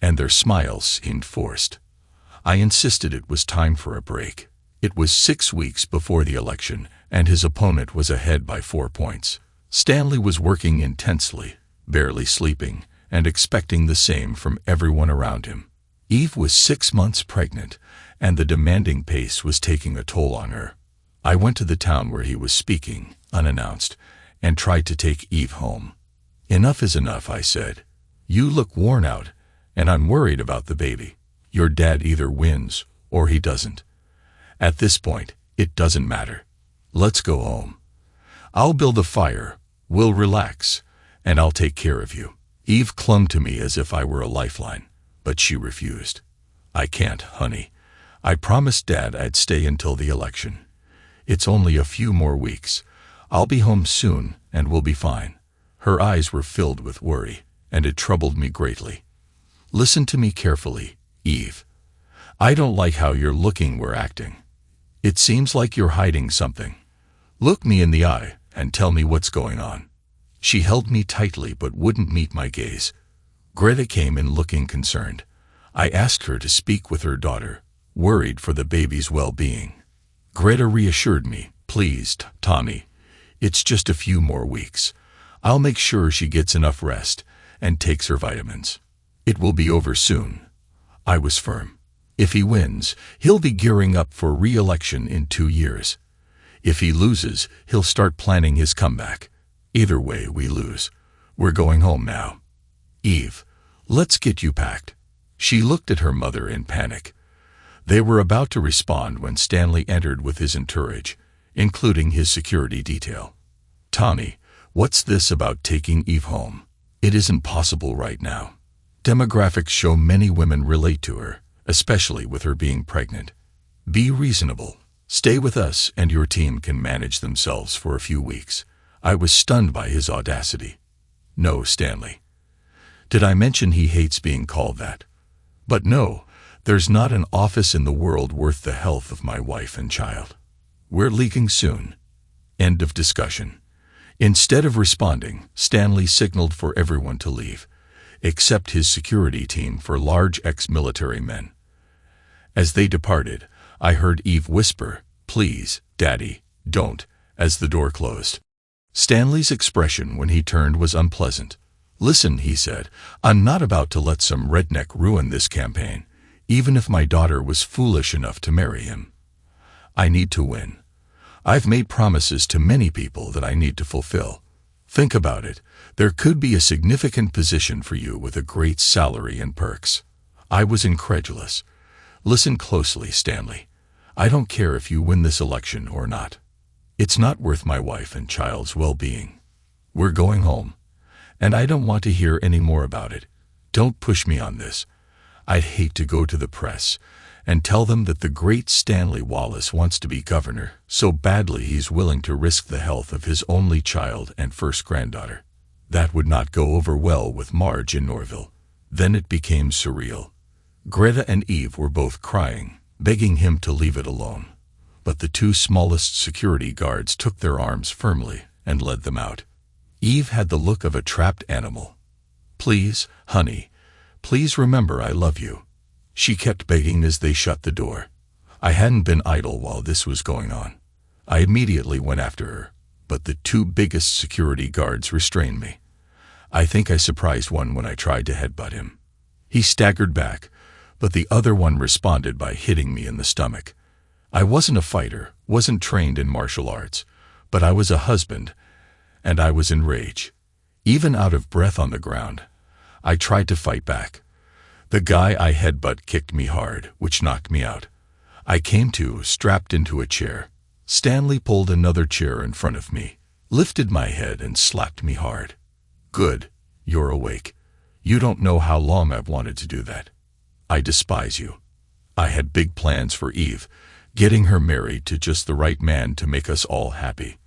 S1: and their smiles seemed forced. I insisted it was time for a break. It was 6 weeks before the election, and his opponent was ahead by 4 points. Stanley was working intensely, barely sleeping, and expecting the same from everyone around him. Eve was 6 months pregnant, and the demanding pace was taking a toll on her. I went to the town where he was speaking, unannounced, and tried to take Eve home. "Enough is enough," I said. "You look worn out, and I'm worried about the baby. Your dad either wins or he doesn't. At this point, it doesn't matter. Let's go home. I'll build a fire, we'll relax, and I'll take care of you." Eve clung to me as if I were a lifeline, but she refused. "I can't, honey. I promised Dad I'd stay until the election. It's only a few more weeks. I'll be home soon, and we'll be fine." Her eyes were filled with worry, and it troubled me greatly. "Listen to me carefully, Eve. I don't like how you're looking or acting. It seems like you're hiding something. Look me in the eye and tell me what's going on." She held me tightly but wouldn't meet my gaze. Greta came in looking concerned. I asked her to speak with her daughter, worried for the baby's well-being. Greta reassured me, "Please, Tommy, it's just a few more weeks. I'll make sure she gets enough rest and takes her vitamins. It will be over soon." I was firm. If he wins, he'll be gearing up for re-election in 2 years. If he loses, he'll start planning his comeback. Either way, we lose. We're going home now. "Eve, let's get you packed." She looked at her mother in panic. They were about to respond when Stanley entered with his entourage, including his security detail. "Tommy, what's this about taking Eve home? It isn't possible right now. Demographics show many women relate to her, especially with her being pregnant. Be reasonable. Stay with us and your team can manage themselves for a few weeks." I was stunned by his audacity. "No, Stanley. Did I mention he hates being called that? But no, there's not an office in the world worth the health of my wife and child. We're leaving soon. End of discussion. Instead of responding, Stanley signaled for everyone to leave, except his security team for large ex-military men. As they departed, I heard Eve whisper, "Please, Daddy, don't," as the door closed. Stanley's expression when he turned was unpleasant. "Listen," he said, "I'm not about to let some redneck ruin this campaign, even if my daughter was foolish enough to marry him. I need to win. I've made promises to many people that I need to fulfill. Think about it. There could be a significant position for you with a great salary and perks." I was incredulous. "Listen closely, Stanley. I don't care if you win this election or not. It's not worth my wife and child's well-being. We're going home, and I don't want to hear any more about it. Don't push me on this. I'd hate to go to the press and tell them that the great Stanley Wallace wants to be governor so badly he's willing to risk the health of his only child and first granddaughter. That would not go over well with Marge in Norville." Then it became surreal. Greta and Eve were both crying, begging him to leave it alone. But the two smallest security guards took their arms firmly and led them out. Eve had the look of a trapped animal. "Please, honey, please remember I love you," she kept begging as they shut the door. I hadn't been idle while this was going on. I immediately went after her, but the two biggest security guards restrained me. I think I surprised one when I tried to headbutt him. He staggered back, but the other one responded by hitting me in the stomach. I wasn't a fighter, wasn't trained in martial arts, but I was a husband, and I was enraged. Even out of breath on the ground, I tried to fight back. The guy I headbutt kicked me hard, which knocked me out. I came to, strapped into a chair. Stanley pulled another chair in front of me, lifted my head and slapped me hard. "Good, you're awake. You don't know how long I've wanted to do that. I despise you." I had big plans for Eve, getting her married to just the right man to make us all happy.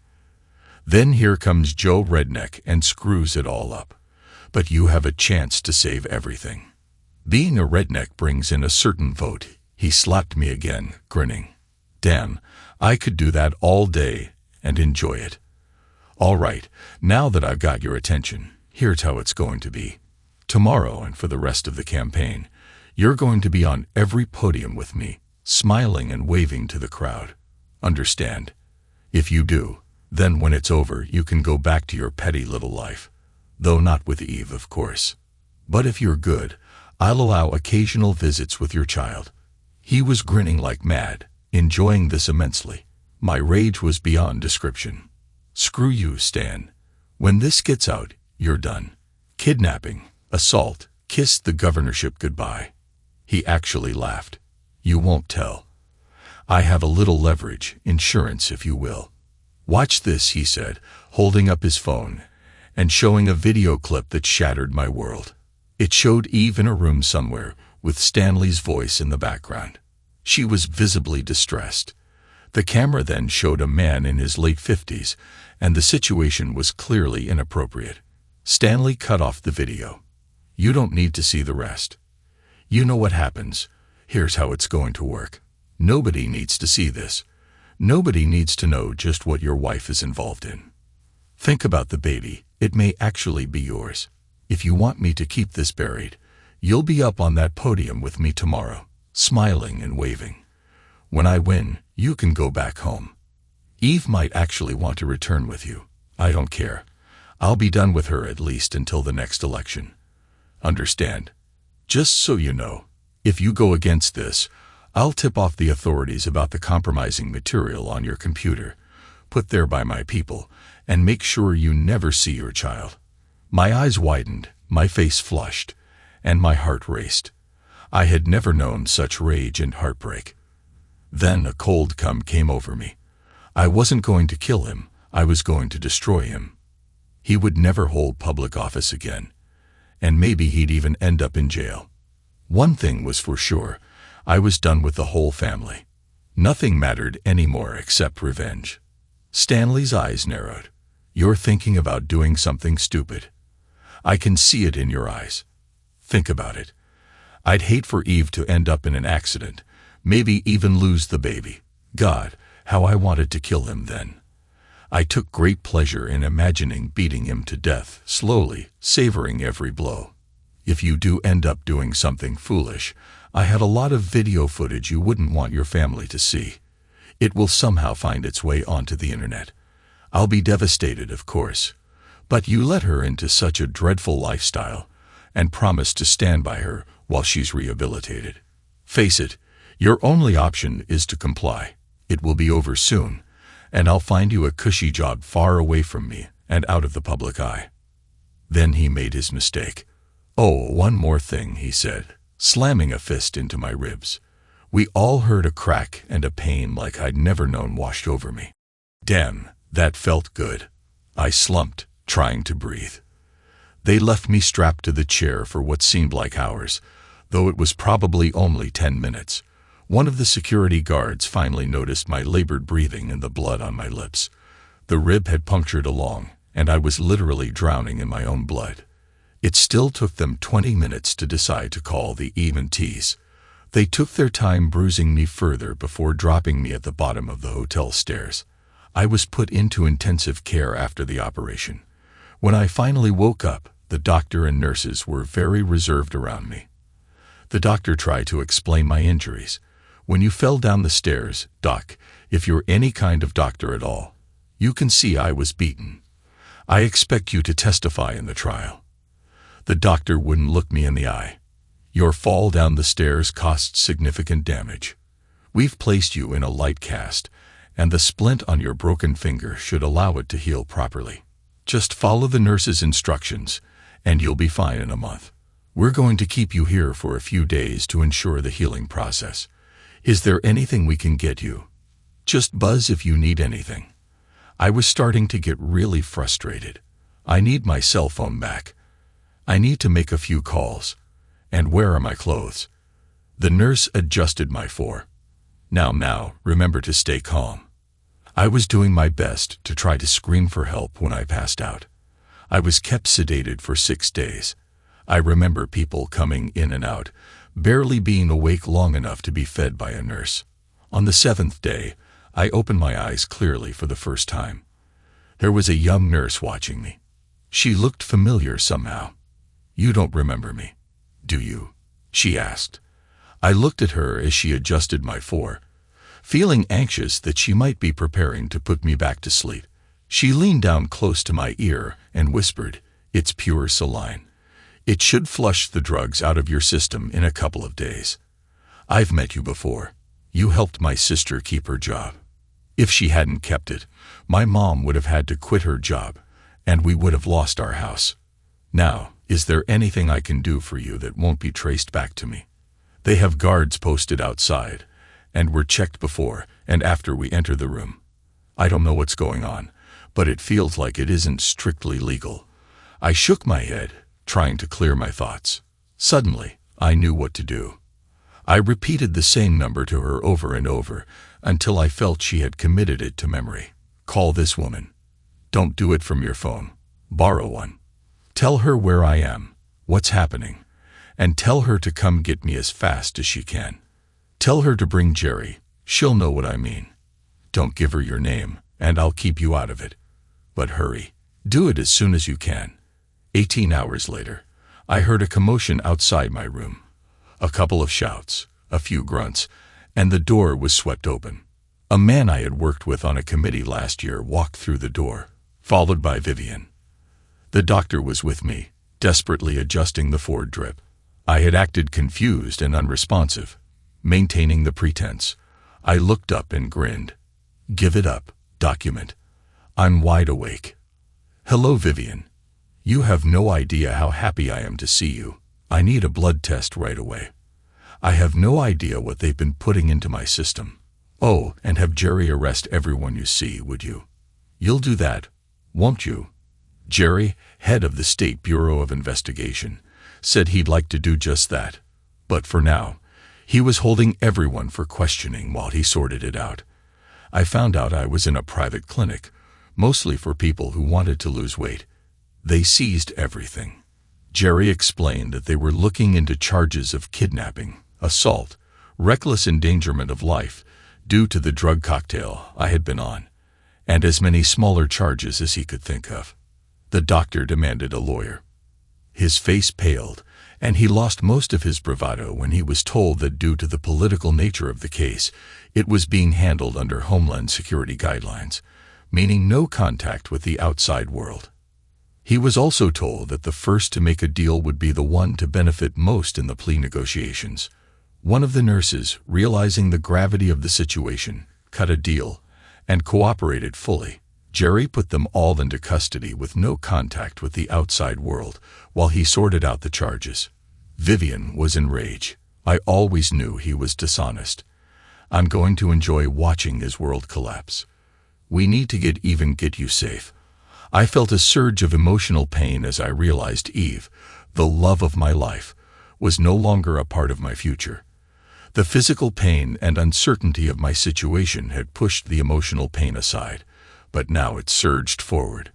S1: Then here comes Joe Redneck and screws it all up. But you have a chance to save everything. Being a redneck brings in a certain vote. He slapped me again, grinning. Damn, I could do that all day and enjoy it. "All right, now that I've got your attention, here's how it's going to be. Tomorrow and for the rest of the campaign, you're going to be on every podium with me, smiling and waving to the crowd. Understand? If you do, then when it's over you can go back to your petty little life. Though not with Eve, of course. But if you're good, I'll allow occasional visits with your child." He was grinning like mad, enjoying this immensely. My rage was beyond description. "Screw you, Stan. When this gets out, you're done. Kidnapping, assault, kiss the governorship goodbye." He actually laughed. "You won't tell. I have a little leverage, insurance if you will. Watch this," he said, holding up his phone and showing a video clip that shattered my world. It showed Eve in a room somewhere, with Stanley's voice in the background. She was visibly distressed. The camera then showed a man in his late 50s, and the situation was clearly inappropriate. Stanley cut off the video. "You don't need to see the rest. You know what happens. Here's how it's going to work. Nobody needs to see this. Nobody needs to know just what your wife is involved in. Think about the baby. It may actually be yours. If you want me to keep this buried, you'll be up on that podium with me tomorrow, smiling and waving. When I win, you can go back home. Eve might actually want to return with you. I don't care. I'll be done with her at least until the next election. Understand? Just so you know, if you go against this, I'll tip off the authorities about the compromising material on your computer, put there by my people, and make sure you never see your child." My eyes widened, my face flushed, and my heart raced. I had never known such rage and heartbreak. Then a cold came over me. I wasn't going to kill him, I was going to destroy him. He would never hold public office again, and maybe he'd even end up in jail. One thing was for sure, I was done with the whole family. Nothing mattered anymore except revenge. Stanley's eyes narrowed. "You're thinking about doing something stupid. I can see it in your eyes. Think about it. I'd hate for Eve to end up in an accident, maybe even lose the baby. God, how I wanted to kill him then. I took great pleasure in imagining beating him to death, slowly, savoring every blow. If you do end up doing something foolish, I had a lot of video footage you wouldn't want your family to see. It will somehow find its way onto the internet. I'll be devastated, of course. But you let her into such a dreadful lifestyle, and promise to stand by her while she's rehabilitated. Face it, your only option is to comply. It will be over soon, and I'll find you a cushy job far away from me and out of the public eye. Then he made his mistake. Oh, one more thing, he said, slamming a fist into my ribs. We all heard a crack and a pain like I'd never known washed over me. Damn, that felt good. I slumped, trying to breathe. They left me strapped to the chair for what seemed like hours, though it was probably only 10 minutes. One of the security guards finally noticed my labored breathing and the blood on my lips. The rib had punctured along, and I was literally drowning in my own blood. It still took them 20 minutes to decide to call the EMTs. They took their time bruising me further before dropping me at the bottom of the hotel stairs. I was put into intensive care after the operation. When I finally woke up, the doctor and nurses were very reserved around me. The doctor tried to explain my injuries. When you fell down the stairs, Doc, if you're any kind of doctor at all, you can see I was beaten. I expect you to testify in the trial. The doctor wouldn't look me in the eye. Your fall down the stairs caused significant damage. We've placed you in a light cast, and the splint on your broken finger should allow it to heal properly. Just follow the nurse's instructions, and you'll be fine in a month. We're going to keep you here for a few days to ensure the healing process. Is there anything we can get you? Just buzz if you need anything. I was starting to get really frustrated. I need my cell phone back. I need to make a few calls. And where are my clothes? The nurse adjusted my fore. Now, remember to stay calm. I was doing my best to try to scream for help when I passed out. I was kept sedated for 6 days. I remember people coming in and out, barely being awake long enough to be fed by a nurse. On the 7th day, I opened my eyes clearly for the first time. There was a young nurse watching me. She looked familiar somehow. You don't remember me, do you? She asked. I looked at her as she adjusted my fore, feeling anxious that she might be preparing to put me back to sleep. She leaned down close to my ear and whispered, "It's pure saline. It should flush the drugs out of your system in a couple of days. I've met you before. You helped my sister keep her job. If she hadn't kept it, my mom would have had to quit her job, and we would have lost our house. Now, is there anything I can do for you that won't be traced back to me? They have guards posted outside, and we're checked before and after we enter the room. I don't know what's going on, but it feels like it isn't strictly legal." I shook my head, trying to clear my thoughts. Suddenly, I knew what to do. I repeated the same number to her over and over until I felt she had committed it to memory. Call this woman. Don't do it from your phone. Borrow one. Tell her where I am, what's happening, and tell her to come get me as fast as she can. Tell her to bring Jerry. She'll know what I mean. Don't give her your name, and I'll keep you out of it. But hurry. Do it as soon as you can. 18 hours later, I heard a commotion outside my room. A couple of shouts, a few grunts, and the door was swept open. A man I had worked with on a committee last year walked through the door, followed by Vivian. The doctor was with me, desperately adjusting the Ford drip. I had acted confused and unresponsive, maintaining the pretense. I looked up and grinned. Give it up, document. I'm wide awake. Hello, Vivian. You have no idea how happy I am to see you. I need a blood test right away. I have no idea what they've been putting into my system. Oh, and have Jerry arrest everyone you see, would you? You'll do that, won't you? Jerry, head of the State Bureau of Investigation, said he'd like to do just that. But for now, he was holding everyone for questioning while he sorted it out. I found out I was in a private clinic, mostly for people who wanted to lose weight. They seized everything. Jerry explained that they were looking into charges of kidnapping, assault, reckless endangerment of life due to the drug cocktail I had been on, and as many smaller charges as he could think of. The doctor demanded a lawyer. His face paled, and he lost most of his bravado when he was told that due to the political nature of the case, it was being handled under Homeland Security guidelines, meaning no contact with the outside world. He was also told that the first to make a deal would be the one to benefit most in the plea negotiations. One of the nurses, realizing the gravity of the situation, cut a deal and cooperated fully. Jerry put them all into custody with no contact with the outside world while he sorted out the charges. Vivian was in rage. I always knew he was dishonest. I'm going to enjoy watching his world collapse. We need to get you safe. I felt a surge of emotional pain as I realized Eve, the love of my life, was no longer a part of my future. The physical pain and uncertainty of my situation had pushed the emotional pain aside, but now it surged forward.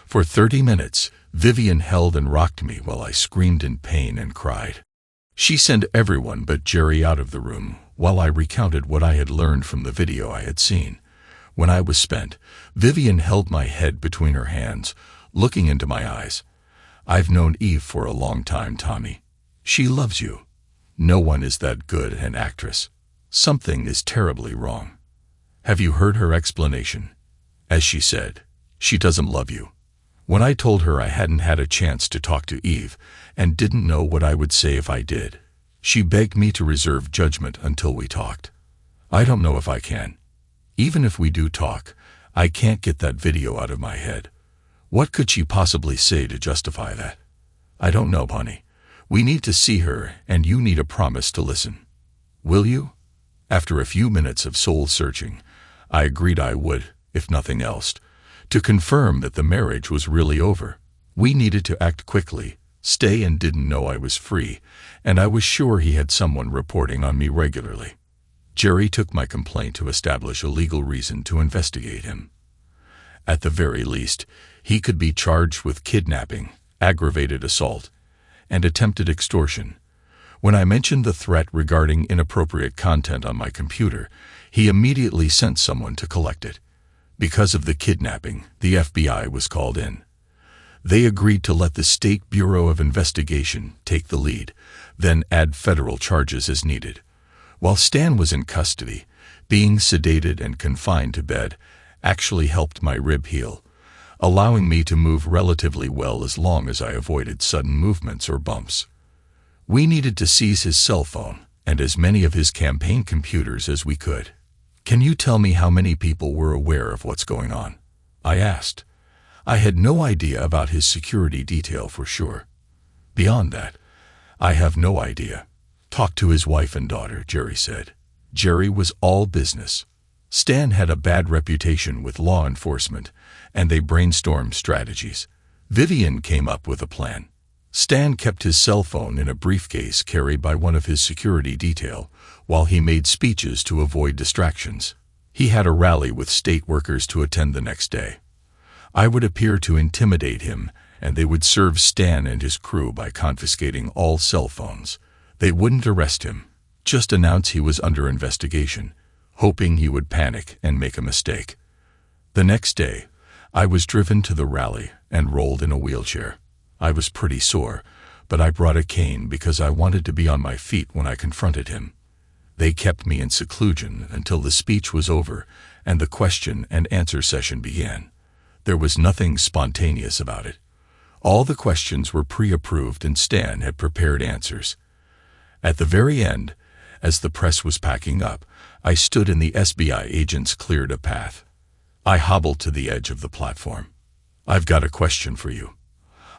S1: For 30 minutes, Vivian held and rocked me while I screamed in pain and cried. She sent everyone but Jerry out of the room while I recounted what I had learned from the video I had seen. When I was spent, Vivian held my head between her hands, looking into my eyes. I've known Eve for a long time, Tommy. She loves you. No one is that good an actress. Something is terribly wrong. Have you heard her explanation? As she said, she doesn't love you. When I told her I hadn't had a chance to talk to Eve and didn't know what I would say if I did, she begged me to reserve judgment until we talked. I don't know if I can. Even if we do talk, I can't get that video out of my head. What could she possibly say to justify that? I don't know, honey. We need to see her, and you need a promise to listen. Will you? After a few minutes of soul-searching, I agreed I would, if nothing else, to confirm that the marriage was really over. We needed to act quickly. Stan didn't know I was free, and I was sure he had someone reporting on me regularly. Jerry took my complaint to establish a legal reason to investigate him. At the very least, he could be charged with kidnapping, aggravated assault, and attempted extortion. When I mentioned the threat regarding inappropriate content on my computer, he immediately sent someone to collect it. Because of the kidnapping, the FBI was called in. They agreed to let the State Bureau of Investigation take the lead, then add federal charges as needed. While Stan was in custody, being sedated and confined to bed actually helped my rib heal, allowing me to move relatively well as long as I avoided sudden movements or bumps. We needed to seize his cell phone and as many of his campaign computers as we could. Can you tell me how many people were aware of what's going on? I asked. I had no idea about his security detail for sure. Beyond that, I have no idea. Talk to his wife and daughter, Jerry said. Jerry was all business. Stan had a bad reputation with law enforcement, and they brainstormed strategies. Vivian came up with a plan. Stan kept his cell phone in a briefcase carried by one of his security detail, while he made speeches to avoid distractions. He had a rally with state workers to attend the next day. I would appear to intimidate him, and they would serve Stan and his crew by confiscating all cell phones. They wouldn't arrest him, just announce he was under investigation, hoping he would panic and make a mistake. The next day, I was driven to the rally and rolled in a wheelchair. I was pretty sore, but I brought a cane because I wanted to be on my feet when I confronted him. They kept me in seclusion until the speech was over and the question and answer session began. There was nothing spontaneous about it. All the questions were pre-approved and Stan had prepared answers. At the very end, as the press was packing up, I stood and the SBI agents cleared a path. I hobbled to the edge of the platform. I've got a question for you.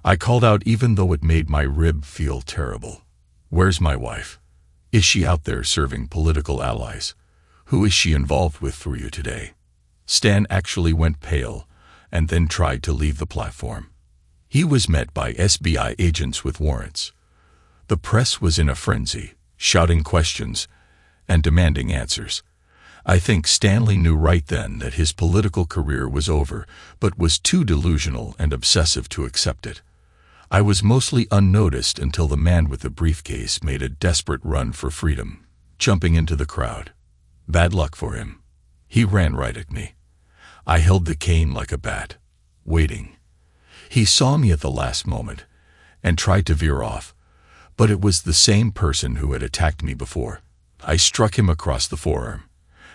S1: I called out even though it made my rib feel terrible. Where's my wife? Is she out there serving political allies? Who is she involved with for you today? Stan actually went pale and then tried to leave the platform. He was met by SBI agents with warrants. The press was in a frenzy, shouting questions and demanding answers. I think Stanley knew right then that his political career was over, but was too delusional and obsessive to accept it. I was mostly unnoticed until the man with the briefcase made a desperate run for freedom, jumping into the crowd. Bad luck for him. He ran right at me. I held the cane like a bat, waiting. He saw me at the last moment and tried to veer off, but it was the same person who had attacked me before. I struck him across the forearm,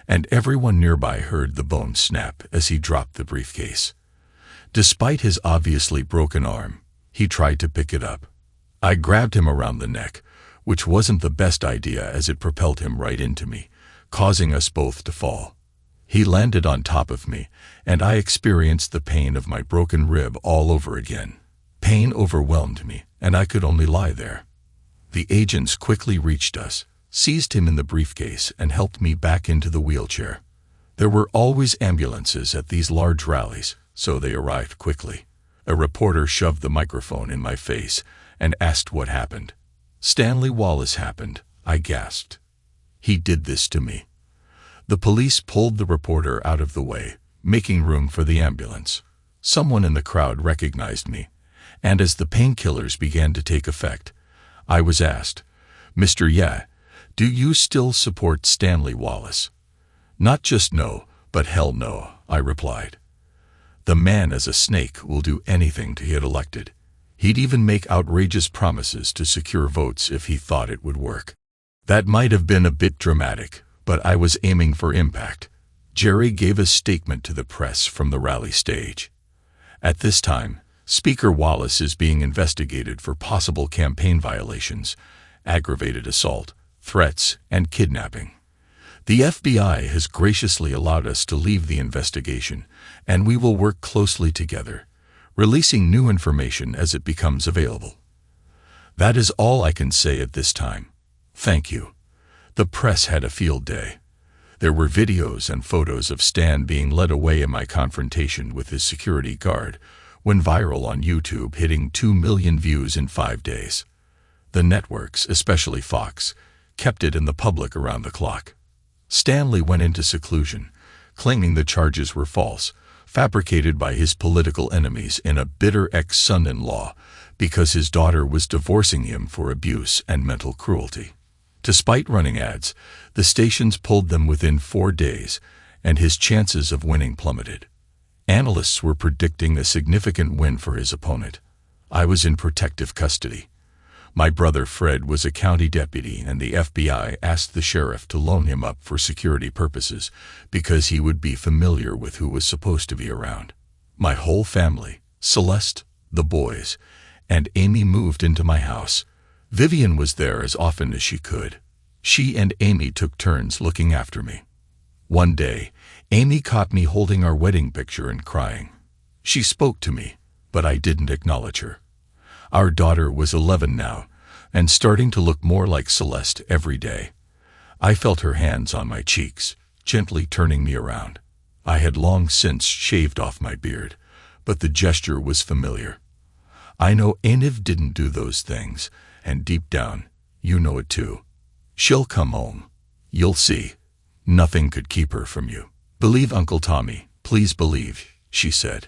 S1: and everyone nearby heard the bone snap as he dropped the briefcase. Despite his obviously broken arm, he tried to pick it up. I grabbed him around the neck, which wasn't the best idea as it propelled him right into me, causing us both to fall. He landed on top of me, and I experienced the pain of my broken rib all over again. Pain overwhelmed me, and I could only lie there. The agents quickly reached us, seized him in the briefcase, and helped me back into the wheelchair. There were always ambulances at these large rallies, so they arrived quickly. A reporter shoved the microphone in my face and asked what happened. "Stanley Wallace happened," I gasped. "He did this to me." The police pulled the reporter out of the way, making room for the ambulance. Someone in the crowd recognized me, and as the painkillers began to take effect, I was asked, "Mr. Yeah, do you still support Stanley Wallace?" "Not just no, but hell no," I replied. "The man as a snake will do anything to get elected. He'd even make outrageous promises to secure votes if he thought it would work." That might have been a bit dramatic, but I was aiming for impact. Jerry gave a statement to the press from the rally stage. At this time, Speaker Wallace is being investigated for possible campaign violations, aggravated assault, threats, and kidnapping. The FBI has graciously allowed us to leave the investigation, and we will work closely together, releasing new information as it becomes available. That is all I can say at this time. Thank you. The press had a field day. There were videos and photos of Stan being led away in my confrontation with his security guard, went viral on YouTube, hitting 2 million views in 5 days. The networks, especially Fox, kept it in the public around the clock. Stanley went into seclusion, claiming the charges were false, fabricated by his political enemies in a bitter ex-son-in-law because his daughter was divorcing him for abuse and mental cruelty. Despite running ads, the stations pulled them within 4 days, and his chances of winning plummeted. Analysts were predicting a significant win for his opponent. I was in protective custody. My brother Fred was a county deputy, and the FBI asked the sheriff to loan him up for security purposes because he would be familiar with who was supposed to be around. My whole family, Celeste, the boys, and Amy moved into my house. Vivian was there as often as she could. She and Amy took turns looking after me. One day, Amy caught me holding our wedding picture and crying. She spoke to me, but I didn't acknowledge her. Our daughter was 11 now, and starting to look more like Celeste every day. I felt her hands on my cheeks, gently turning me around. I had long since shaved off my beard, but the gesture was familiar. I know Aniv didn't do those things, and deep down, you know it too. She'll come home. You'll see. Nothing could keep her from you. "Believe Uncle Tommy, please believe," she said.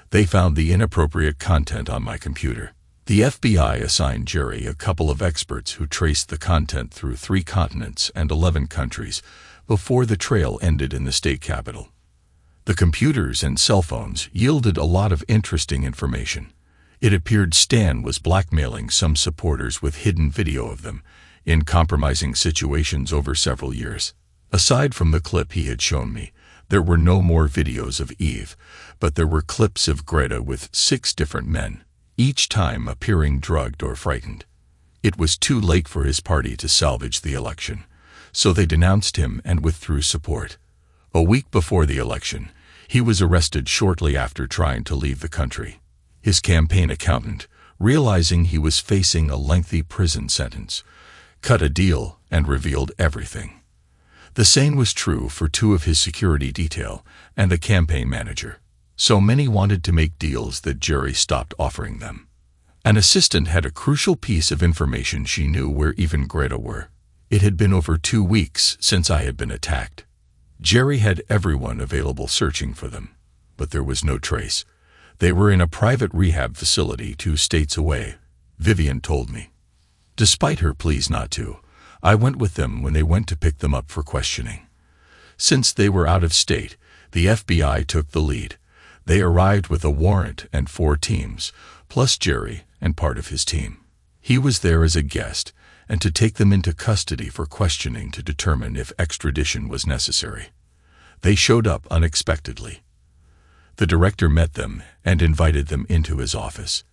S1: They found the inappropriate content on my computer. The FBI assigned Jerry a couple of experts who traced the content through 3 continents and 11 countries before the trail ended in the state capital. The computers and cell phones yielded a lot of interesting information. It appeared Stan was blackmailing some supporters with hidden video of them in compromising situations over several years. Aside from the clip he had shown me, there were no more videos of Eve, but there were clips of Greta with 6 different men, each time appearing drugged or frightened. It was too late for his party to salvage the election, so they denounced him and withdrew support. A week before the election, he was arrested shortly after trying to leave the country. His campaign accountant, realizing he was facing a lengthy prison sentence, cut a deal and revealed everything. The same was true for 2 of his security detail and the campaign manager. So many wanted to make deals that Jerry stopped offering them. An assistant had a crucial piece of information. She knew where even Greta were. It had been over 2 weeks since I had been attacked. Jerry had everyone available searching for them, but there was no trace. They were in a private rehab facility 2 states away, Vivian told me. Despite her pleas not to, I went with them when they went to pick them up for questioning. Since they were out of state, the FBI took the lead. They arrived with a warrant and 4 teams, plus Jerry and part of his team. He was there as a guest and to take them into custody for questioning to determine if extradition was necessary. They showed up unexpectedly. The director met them and invited them into his office.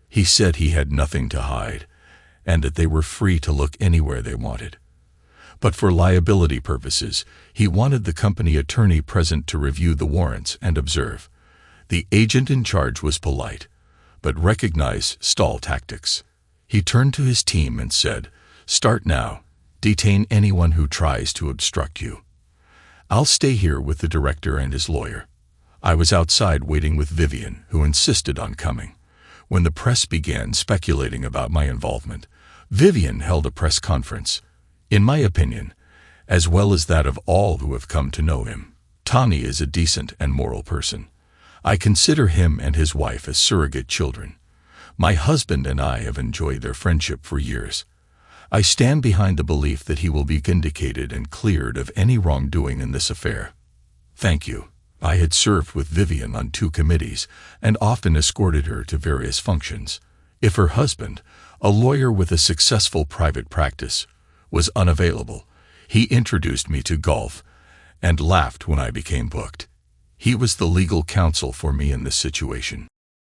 S1: He said he had nothing to hide and that they were free to look anywhere they wanted. But for liability purposes, he wanted the company attorney present to review the warrants and observe. The agent in charge was polite, but recognized stall tactics. He turned to his team and said, "Start now. Detain anyone who tries to obstruct you. I'll stay here with the director and his lawyer." I was outside waiting with Vivian, who insisted on coming. When the press began speculating about my involvement, Vivian held a press conference. In my opinion, as well as that of all who have come to know him, Tani is a decent and moral person. I consider him and his wife as surrogate children. My husband and I have enjoyed their friendship for years. I stand behind the belief that he will be vindicated and cleared of any wrongdoing in this affair. Thank you. I had served with Vivian on 2 committees and often escorted her to various functions. If her husband, a lawyer with a successful private practice, was unavailable, he introduced me to golf and laughed when I became booked. He was the legal counsel for me in this situation.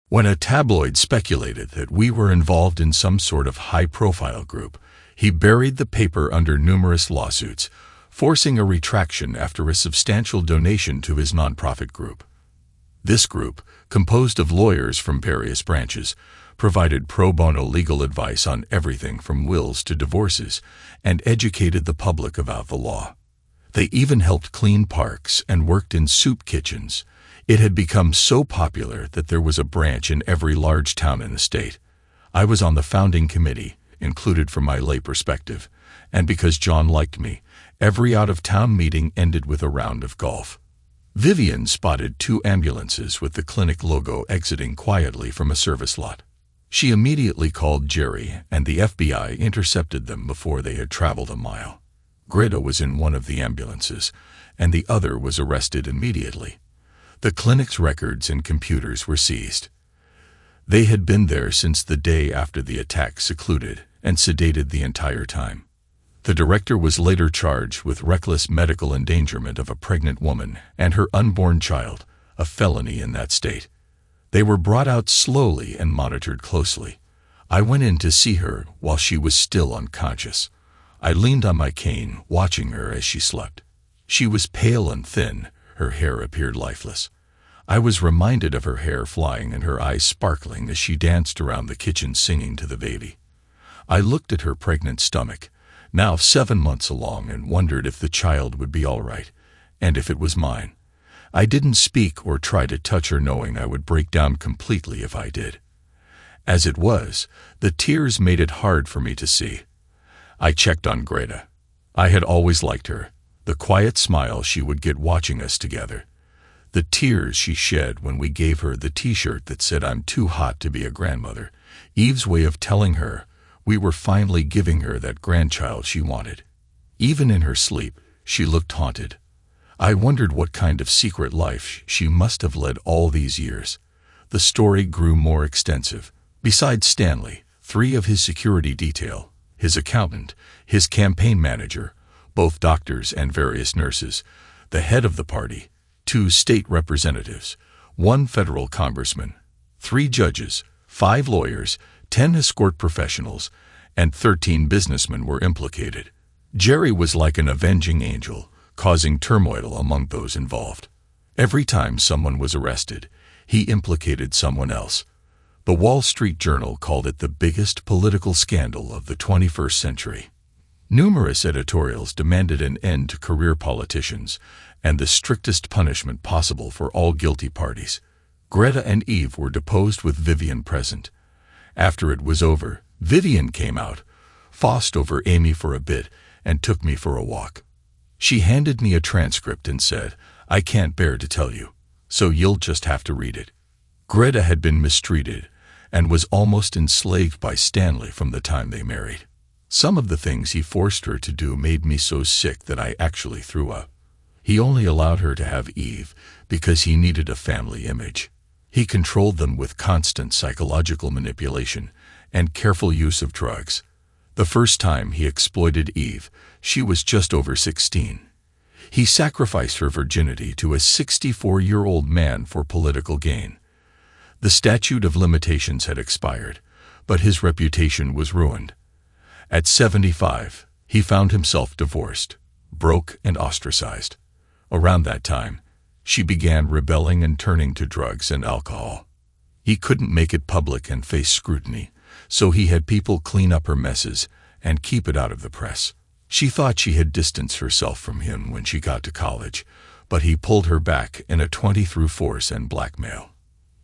S1: When a tabloid speculated that we were involved in some sort of high-profile group, he buried the paper under numerous lawsuits, forcing a retraction after a substantial donation to his nonprofit group. This group, composed of lawyers from various branches, provided pro bono legal advice on everything from wills to divorces and educated the public about the law. They even helped clean parks and worked in soup kitchens. It had become so popular that there was a branch in every large town in the state. I was on the founding committee, included from my lay perspective, and because John liked me, every out-of-town meeting ended with a round of golf. Vivian spotted 2 ambulances with the clinic logo exiting quietly from a service lot. She immediately called Jerry, and the FBI intercepted them before they had traveled a mile. Greta was in one of the ambulances, and the other was arrested immediately. The clinic's records and computers were seized. They had been there since the day after the attack, secluded and sedated the entire time. The director was later charged with reckless medical endangerment of a pregnant woman and her unborn child, a felony in that state. They were brought out slowly and monitored closely. I went in to see her while she was still unconscious. I leaned on my cane, watching her as she slept. She was pale and thin, her hair appeared lifeless. I was reminded of her hair flying and her eyes sparkling as she danced around the kitchen singing to the baby. I looked at her pregnant stomach, now 7 months along, and wondered if the child would be all right, and if it was mine. I didn't speak or try to touch her, knowing I would break down completely if I did. As it was, the tears made it hard for me to see. I checked on Greta. I had always liked her, the quiet smile she would get watching us together, the tears she shed when we gave her the t-shirt that said "I'm too hot to be a grandmother," Eve's way of telling her we were finally giving her that grandchild she wanted. Even in her sleep, she looked haunted. I wondered what kind of secret life she must have led all these years. The story grew more extensive. Besides Stanley, 3 of his security detail, his accountant, his campaign manager, both doctors and various nurses, the head of the party, 2 state representatives, 1 federal congressman, 3 judges, 5 lawyers, 10 escort professionals, and 13 businessmen were implicated. Jerry was like an avenging angel, causing turmoil among those involved. Every time someone was arrested, he implicated someone else. The Wall Street Journal called it the biggest political scandal of the 21st century. Numerous editorials demanded an end to career politicians and the strictest punishment possible for all guilty parties. Greta and Eve were deposed with Vivian present. After it was over, Vivian came out, fussed over Amy for a bit, and took me for a walk. She handed me a transcript and said, "I can't bear to tell you, so you'll just have to read it." Greta had been mistreated and was almost enslaved by Stanley from the time they married. Some of the things he forced her to do made me so sick that I actually threw up. He only allowed her to have Eve because he needed a family image. He controlled them with constant psychological manipulation and careful use of drugs. The first time he exploited Eve, she was just over 16. He sacrificed her virginity to a 64-year-old man for political gain. The statute of limitations had expired, but his reputation was ruined. At 75, he found himself divorced, broke and ostracized. Around that time, she began rebelling and turning to drugs and alcohol. He couldn't make it public and face scrutiny, so he had people clean up her messes and keep it out of the press. She thought she had distanced herself from him when she got to college, but he pulled her back in a 20 through force and blackmail.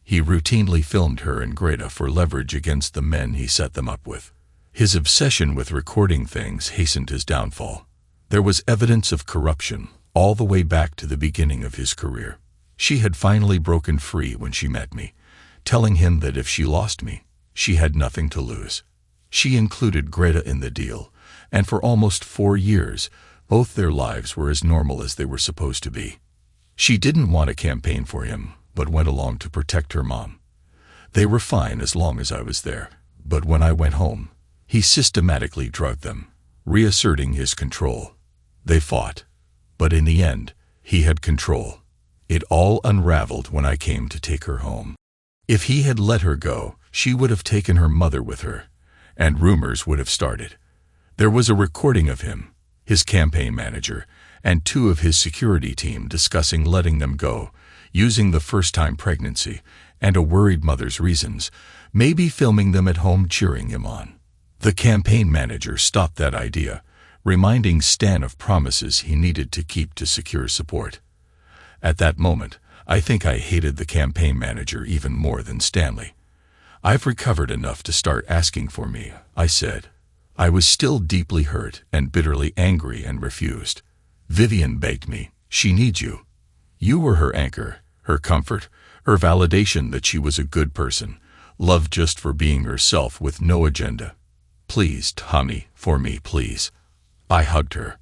S1: He routinely filmed her and Greta for leverage against the men he set them up with. His obsession with recording things hastened his downfall. There was evidence of corruption all the way back to the beginning of his career. She had finally broken free when she met me, telling him that if she lost me, she had nothing to lose. She included Greta in the deal, and for almost 4 years, both their lives were as normal as they were supposed to be. She didn't want to campaign for him, but went along to protect her mom. They were fine as long as I was there, but when I went home, he systematically drugged them, reasserting his control. They fought, but in the end, he had control. It all unraveled when I came to take her home. If he had let her go, she would have taken her mother with her, and rumors would have started. There was a recording of him, his campaign manager, and 2 of his security team discussing letting them go, using the first-time pregnancy and a worried mother's reasons, maybe filming them at home cheering him on. The campaign manager stopped that idea, reminding Stan of promises he needed to keep to secure support. At that moment, I think I hated the campaign manager even more than Stanley. "I've recovered enough to start asking for me," I said. I was still deeply hurt and bitterly angry and refused. Vivian begged me. "She needs you. You were her anchor, her comfort, her validation that she was a good person, loved just for being herself with no agenda. Please, Tommy, for me, please." I hugged her.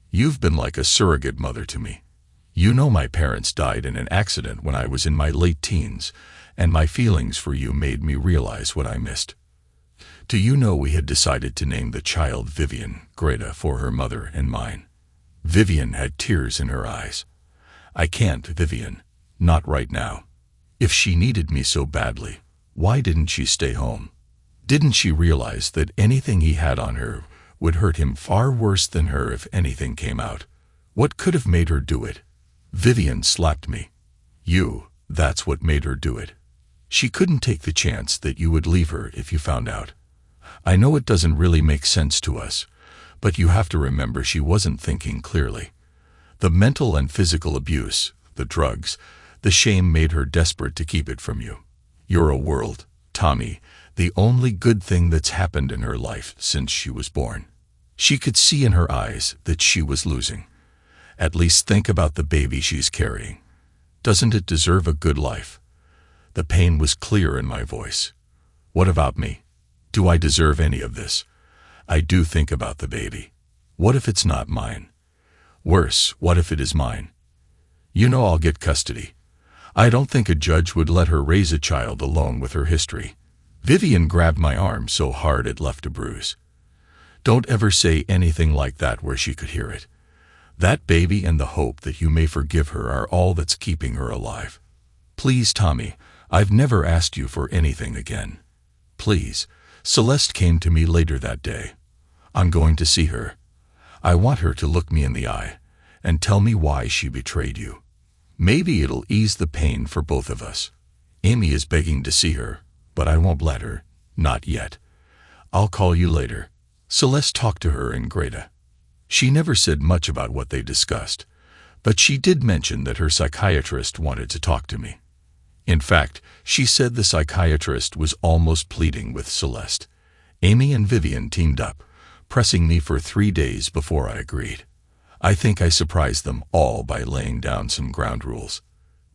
S1: "You've been like a surrogate mother to me. You know my parents died in an accident when I was in my late teens, and my feelings for you made me realize what I missed. Do you know we had decided to name the child Vivian, Greta, for her mother and mine?" Vivian had tears in her eyes. "I can't, Vivian. Not right now. If she needed me so badly, why didn't she stay home? Didn't she realize that anything he had on her would hurt him far worse than her if anything came out? What could have made her do it?" Vivian slapped me. That's what made her do it. She couldn't take the chance that you would leave her if you found out. I know it doesn't really make sense to us, but you have to remember she wasn't thinking clearly. The mental and physical abuse, the drugs, the shame made her desperate to keep it from you. You're a world, Tommy, the only good thing that's happened in her life since she was born. She could see in her eyes that she was losing. At least think about the baby she's carrying. Doesn't it deserve a good life? The pain was clear in my voice. What about me? Do I deserve any of this? I do think about the baby. What if it's not mine? Worse, what if it is mine? You know I'll get custody. I don't think a judge would let her raise a child alone with her history. Vivian grabbed my arm so hard it left a bruise. Don't ever say anything like that where she could hear it. That baby and the hope that you may forgive her are all that's keeping her alive. Please, Tommy, I've never asked you for anything again. Please. Celeste came to me later that day. I'm going to see her. I want her to look me in the eye and tell me why she betrayed you. Maybe it'll ease the pain for both of us. Amy is begging to see her, but I won't let her. Not yet. I'll call you later. Celeste talked to her and Greta. She never said much about what they discussed, but she did mention that her psychiatrist wanted to talk to me. In fact, she said the psychiatrist was almost pleading with Celeste. Amy and Vivian teamed up, pressing me for 3 days before I agreed. I think I surprised them all by laying down some ground rules.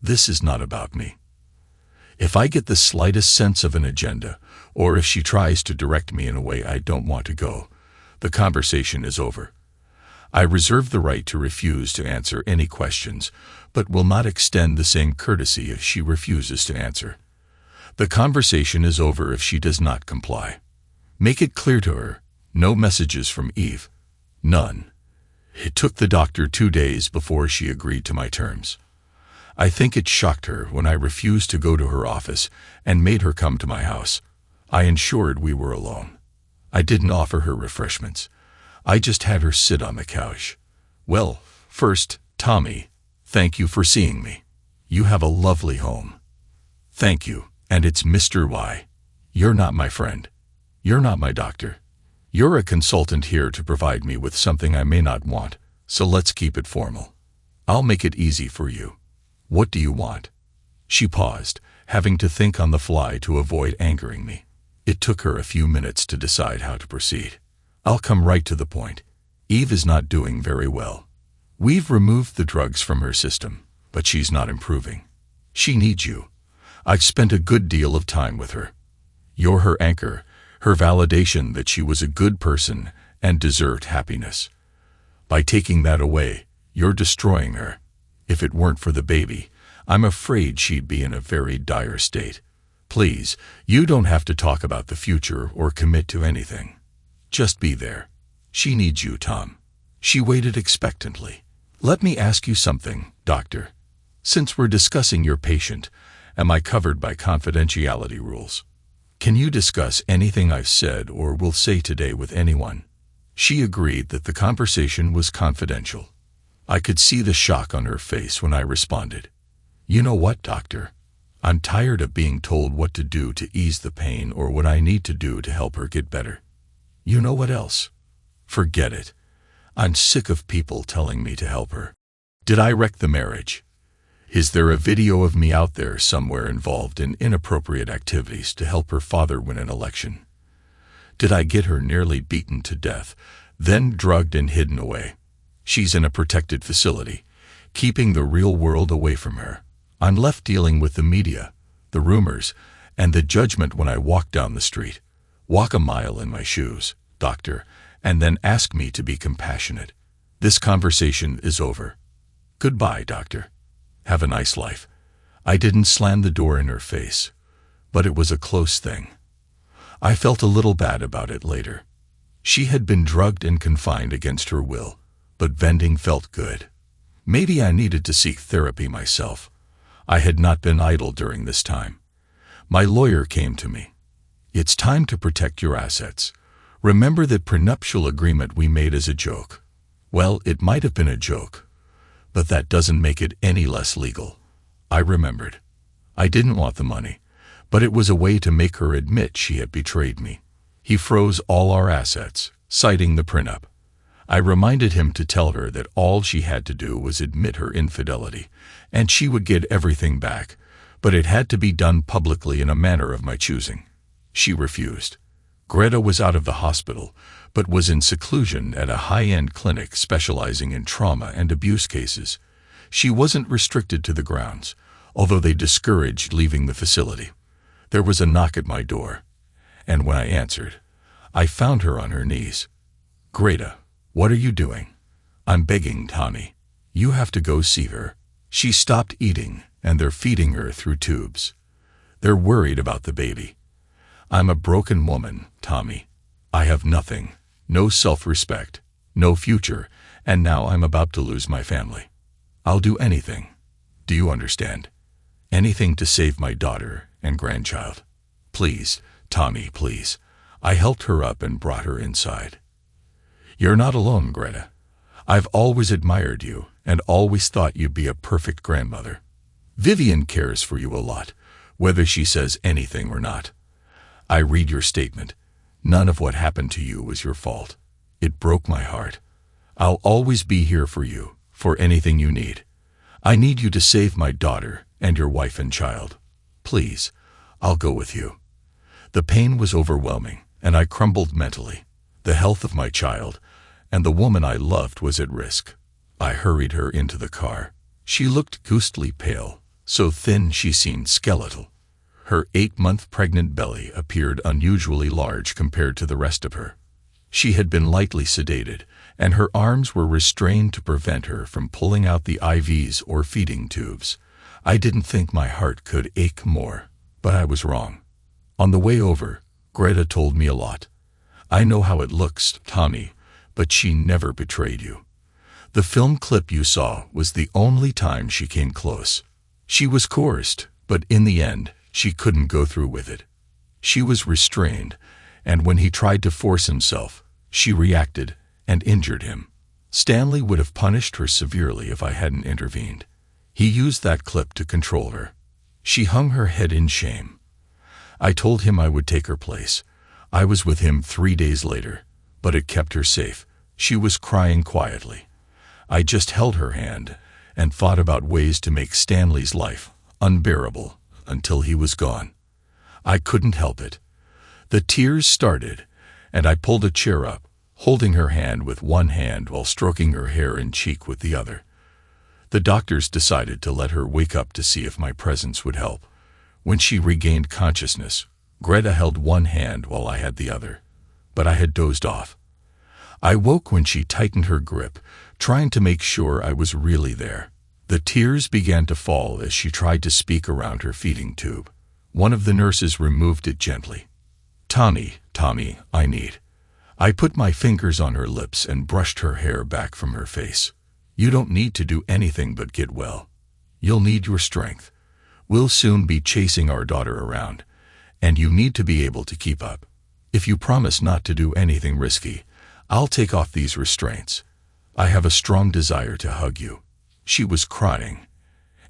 S1: This is not about me. If I get the slightest sense of an agenda, or if she tries to direct me in a way I don't want to go, the conversation is over. I reserve the right to refuse to answer any questions, but will not extend the same courtesy if she refuses to answer. The conversation is over if she does not comply. Make it clear to her, no messages from Eve. None. It took the doctor 2 days before she agreed to my terms. I think it shocked her when I refused to go to her office and made her come to my house. I ensured we were alone. I didn't offer her refreshments. I just had her sit on the couch. Well, first, Tommy, thank you for seeing me. You have a lovely home. Thank you, and it's Mr. Y. You're not my friend. You're not my doctor. You're a consultant here to provide me with something I may not want, so let's keep it formal. I'll make it easy for you. What do you want? She paused, having to think on the fly to avoid angering me. It took her a few minutes to decide how to proceed. I'll come right to the point. Eve is not doing very well. We've removed the drugs from her system, but she's not improving. She needs you. I've spent a good deal of time with her. You're her anchor, her validation that she was a good person and deserved happiness. By taking that away, you're destroying her. If it weren't for the baby, I'm afraid she'd be in a very dire state. Please, you don't have to talk about the future or commit to anything. Just be there. She needs you, Tom. She waited expectantly. Let me ask you something, doctor. Since we're discussing your patient, am I covered by confidentiality rules? Can you discuss anything I've said or will say today with anyone? She agreed that the conversation was confidential. I could see the shock on her face when I responded. You know what, doctor? I'm tired of being told what to do to ease the pain or what I need to do to help her get better. You know what else? Forget it. I'm sick of people telling me to help her. Did I wreck the marriage? Is there a video of me out there somewhere involved in inappropriate activities to help her father win an election? Did I get her nearly beaten to death, then drugged and hidden away? She's in a protected facility, keeping the real world away from her. I'm left dealing with the media, the rumors, and the judgment when I walk down the street. Walk a mile in my shoes, doctor, and then ask me to be compassionate. This conversation is over. Goodbye, doctor. Have a nice life. I didn't slam the door in her face, but it was a close thing. I felt a little bad about it later. She had been drugged and confined against her will, but vending felt good. Maybe I needed to seek therapy myself. I had not been idle during this time. My lawyer came to me. It's time to protect your assets. Remember that prenuptial agreement we made as a joke. Well, it might have been a joke, but that doesn't make it any less legal. I remembered. I didn't want the money, but it was a way to make her admit she had betrayed me. He froze all our assets, citing the prenup. I reminded him to tell her that all she had to do was admit her infidelity, and she would get everything back, but it had to be done publicly in a manner of my choosing. She refused. Greta was out of the hospital, but was in seclusion at a high-end clinic specializing in trauma and abuse cases. She wasn't restricted to the grounds, although they discouraged leaving the facility. There was a knock at my door, and when I answered, I found her on her knees. Greta, what are you doing? I'm begging, Tommy. You have to go see her. She stopped eating, and they're feeding her through tubes. They're worried about the baby. I'm a broken woman, Tommy. I have nothing, no self-respect, no future, and now I'm about to lose my family. I'll do anything. Do you understand? Anything to save my daughter and grandchild. Please, Tommy, please. I helped her up and brought her inside. You're not alone, Greta. I've always admired you and always thought you'd be a perfect grandmother. Vivian cares for you a lot, whether she says anything or not. I read your statement. None of what happened to you was your fault. It broke my heart. I'll always be here for you, for anything you need. I need you to save my daughter and your wife and child. Please, I'll go with you. The pain was overwhelming, and I crumbled mentally. The health of my child and the woman I loved was at risk. I hurried her into the car. She looked ghostly pale, so thin she seemed skeletal. Her 8-month pregnant belly appeared unusually large compared to the rest of her. She had been lightly sedated, and her arms were restrained to prevent her from pulling out the IVs or feeding tubes. I didn't think my heart could ache more, but I was wrong. On the way over, Greta told me a lot. I know how it looks, Tommy, but she never betrayed you. The film clip you saw was the only time she came close. She was coerced, but in the end, she couldn't go through with it. She was restrained, and when he tried to force himself, she reacted and injured him. Stanley would have punished her severely if I hadn't intervened. He used that clip to control her. She hung her head in shame. I told him I would take her place. I was with him 3 days later, but it kept her safe. She was crying quietly. I just held her hand and thought about ways to make Stanley's life unbearable until he was gone. I couldn't help it. The tears started, and I pulled a chair up, holding her hand with one hand while stroking her hair and cheek with the other. The doctors decided to let her wake up to see if my presence would help. When she regained consciousness, Greta held one hand while I had the other, but I had dozed off. I woke when she tightened her grip, trying to make sure I was really there. The tears began to fall as she tried to speak around her feeding tube. One of the nurses removed it gently. Tommy, I need. I put my fingers on her lips and brushed her hair back from her face. You don't need to do anything but get well. You'll need your strength. We'll soon be chasing our daughter around, and you need to be able to keep up. If you promise not to do anything risky, I'll take off these restraints. I have a strong desire to hug you. She was crying,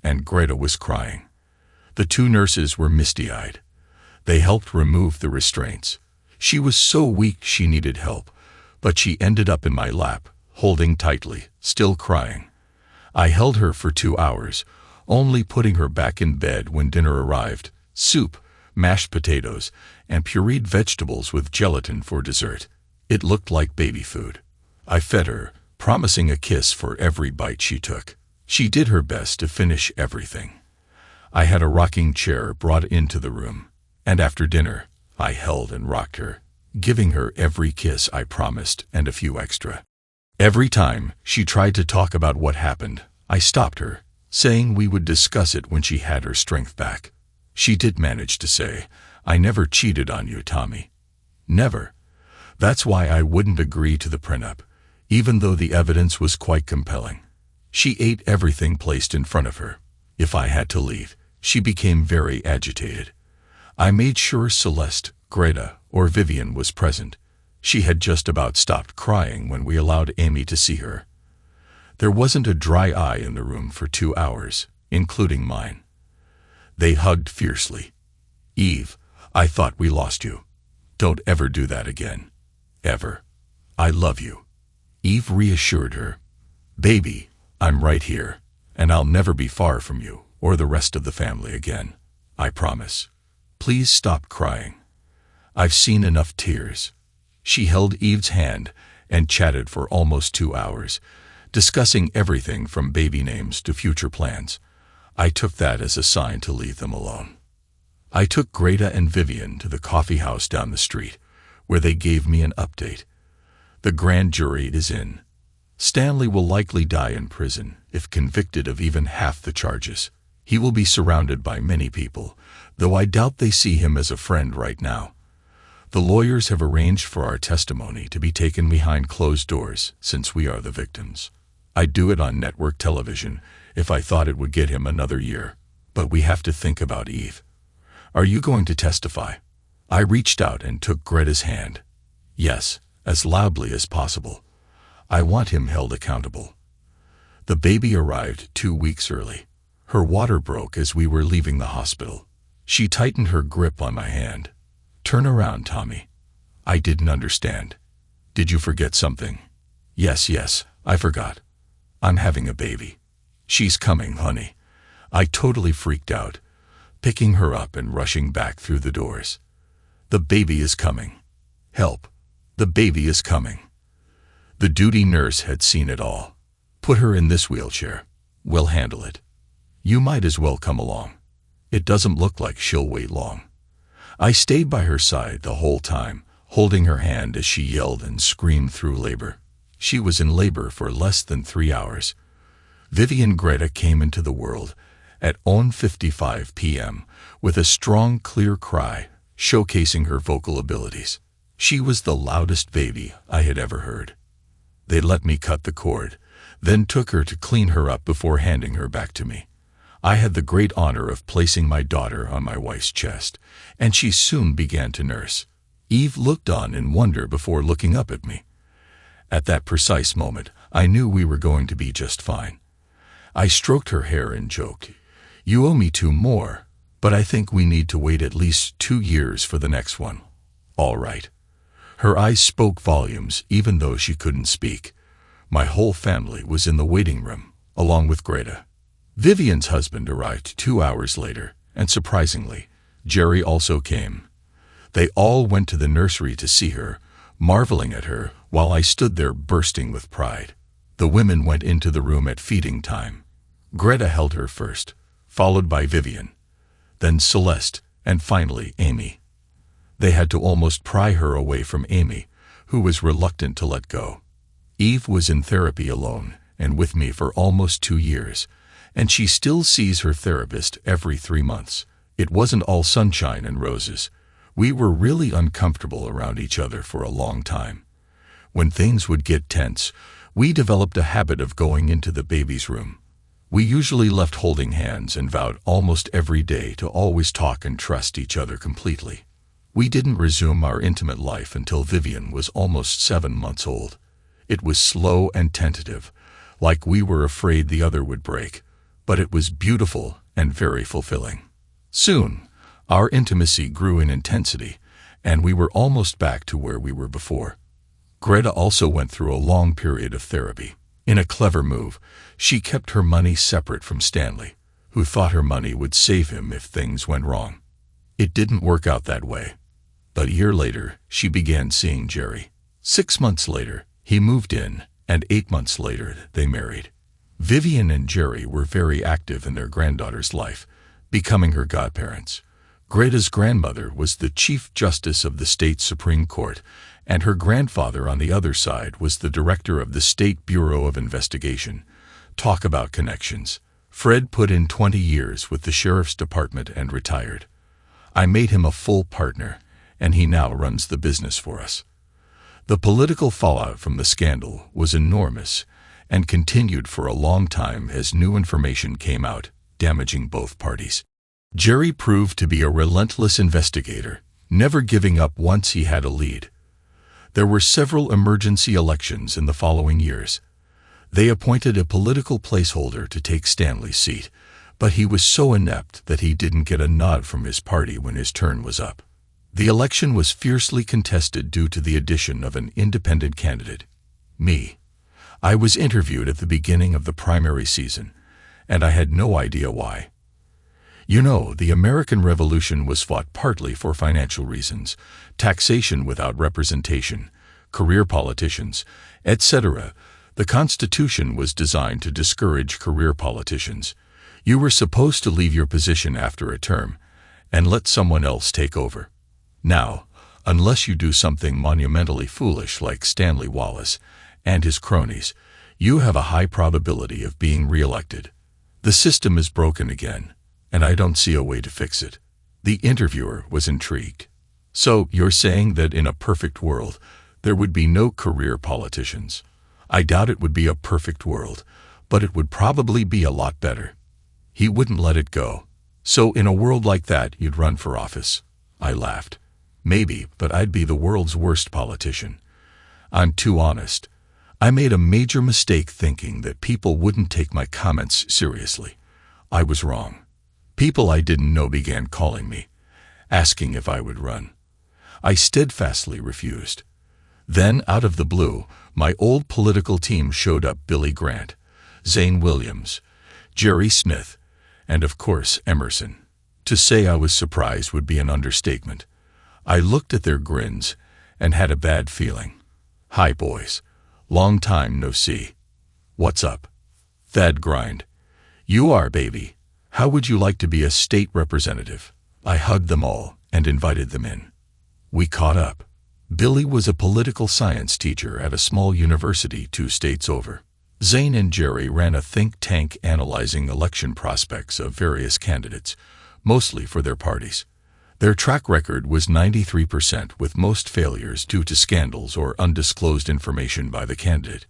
S1: and Greta was crying. The 2 nurses were misty-eyed. They helped remove the restraints. She was so weak she needed help, but she ended up in my lap, holding tightly, still crying. I held her for 2 hours, only putting her back in bed when dinner arrived: soup, mashed potatoes, and pureed vegetables with gelatin for dessert. It looked like baby food. I fed her, promising a kiss for every bite she took. She did her best to finish everything. I had a rocking chair brought into the room, and after dinner, I held and rocked her, giving her every kiss I promised and a few extra. Every time she tried to talk about what happened, I stopped her, saying we would discuss it when she had her strength back. She did manage to say, "I never cheated on you, Tommy. Never." That's why I wouldn't agree to the prenup, even though the evidence was quite compelling. She ate everything placed in front of her. If I had to leave, she became very agitated. I made sure Celeste, Greta, or Vivian was present. She had just about stopped crying when we allowed Amy to see her. There wasn't a dry eye in the room for 2 hours, including mine. They hugged fiercely. "Eve, I thought we lost you. Don't ever do that again. Ever. I love you." Eve reassured her. "Baby, I'm right here, and I'll never be far from you or the rest of the family again. I promise. Please stop crying. I've seen enough tears." She held Eve's hand and chatted for almost 2 hours, discussing everything from baby names to future plans. I took that as a sign to leave them alone. I took Greta and Vivian to the coffee house down the street, where they gave me an update. The grand jury is in. Stanley will likely die in prison if convicted of even half the charges. He will be surrounded by many people, though I doubt they see him as a friend right now. The lawyers have arranged for our testimony to be taken behind closed doors since we are the victims. I'd do it on network television if I thought it would get him another year, but we have to think about Eve. Are you going to testify? I reached out and took Greta's hand. Yes, as loudly as possible. I want him held accountable. The baby arrived 2 weeks early. Her water broke as we were leaving the hospital. She tightened her grip on my hand. "Turn around, Tommy." I didn't understand. "Did you forget something?" Yes, I forgot. I'm having a baby. She's coming, honey." I totally freaked out, picking her up and rushing back through the doors. "The baby is coming. Help. The baby is coming." The duty nurse had seen it all. "Put her in this wheelchair. We'll handle it. You might as well come along." It doesn't look like she'll wait long. I stayed by her side the whole time, holding her hand as she yelled and screamed through labor. She was in labor for less than 3 hours. Vivian Greta came into the world at 1:55 p.m. with a strong, clear cry, showcasing her vocal abilities. She was the loudest baby I had ever heard. They let me cut the cord, then took her to clean her up before handing her back to me. I had the great honor of placing my daughter on my wife's chest, and she soon began to nurse. Eve looked on in wonder before looking up at me. At that precise moment, I knew we were going to be just fine. I stroked her hair and joked, "You owe me 2 more, but I think we need to wait at least 2 years for the next one." "All right." Her eyes spoke volumes even though she couldn't speak. My whole family was in the waiting room, along with Greta. Vivian's husband arrived 2 hours later, and surprisingly, Jerry also came. They all went to the nursery to see her, marveling at her while I stood there bursting with pride. The women went into the room at feeding time. Greta held her first, followed by Vivian, then Celeste, and finally Amy. They had to almost pry her away from Amy, who was reluctant to let go. Eve was in therapy alone and with me for almost 2 years, and she still sees her therapist every 3 months. It wasn't all sunshine and roses. We were really uncomfortable around each other for a long time. When things would get tense, we developed a habit of going into the baby's room. We usually left holding hands and vowed almost every day to always talk and trust each other completely. We didn't resume our intimate life until Vivian was almost 7 months old. It was slow and tentative, like we were afraid the other would break, but it was beautiful and very fulfilling. Soon, our intimacy grew in intensity, and we were almost back to where we were before. Greta also went through a long period of therapy. In a clever move, she kept her money separate from Stanley, who thought her money would save him if things went wrong. It didn't work out that way. But a year later, she began seeing Jerry. 6 months later, he moved in, and 8 months later, they married. Vivian and Jerry were very active in their granddaughter's life, becoming her godparents. Greta's grandmother was the Chief Justice of the state Supreme Court, and her grandfather on the other side was the director of the State Bureau of Investigation. Talk about connections. Fred put in 20 years with the Sheriff's Department and retired. I made him a full partner, and he now runs the business for us. The political fallout from the scandal was enormous and continued for a long time as new information came out, damaging both parties. Jerry proved to be a relentless investigator, never giving up once he had a lead. There were several emergency elections in the following years. They appointed a political placeholder to take Stanley's seat, but he was so inept that he didn't get a nod from his party when his turn was up. The election was fiercely contested due to the addition of an independent candidate, me. I was interviewed at the beginning of the primary season, and I had no idea why. You know, the American Revolution was fought partly for financial reasons, taxation without representation, career politicians, etc. The Constitution was designed to discourage career politicians. You were supposed to leave your position after a term and let someone else take over. Now, unless you do something monumentally foolish like Stanley Wallace and his cronies, you have a high probability of being reelected. The system is broken again, and I don't see a way to fix it. The interviewer was intrigued. So, you're saying that in a perfect world, there would be no career politicians? I doubt it would be a perfect world, but it would probably be a lot better. He wouldn't let it go. So in a world like that, you'd run for office? I laughed. Maybe, but I'd be the world's worst politician. I'm too honest. I made a major mistake thinking that people wouldn't take my comments seriously. I was wrong. People I didn't know began calling me, asking if I would run. I steadfastly refused. Then, out of the blue, my old political team showed up: Billy Grant, Zane Williams, Jerry Smith, and of course Emerson. To say I was surprised would be an understatement. I looked at their grins and had a bad feeling. "Hi, boys. Long time no see. What's up?" Thad grinned. "You are, baby. How would you like to be a state representative? I hugged them all and invited them in. We caught up. Billy was a political science teacher at a small university 2 states over. Zane and Jerry ran a think tank analyzing election prospects of various candidates, mostly for their parties. Their track record was 93%, with most failures due to scandals or undisclosed information by the candidate.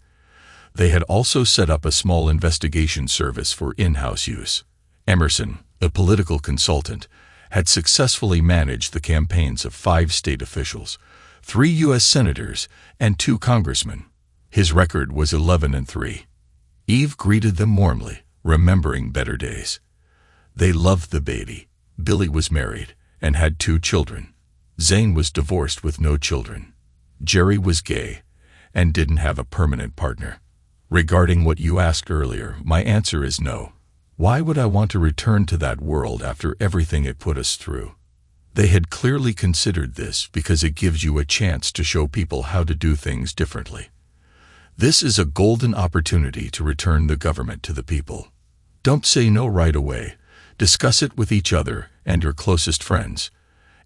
S1: They had also set up a small investigation service for in-house use. Emerson, a political consultant, had successfully managed the campaigns of 5 state officials, 3 U.S. senators, and 2 congressmen. His record was 11-3. Eve greeted them warmly, remembering better days. They loved the baby. Billy was married and had 2 children. Zane was divorced with no children. Jerry was gay and didn't have a permanent partner. Regarding what you asked earlier, my answer is no. Why would I want to return to that world after everything it put us through? They had clearly considered this because it gives you a chance to show people how to do things differently. This is a golden opportunity to return the government to the people. Don't say no right away. Discuss it with each other and your closest friends,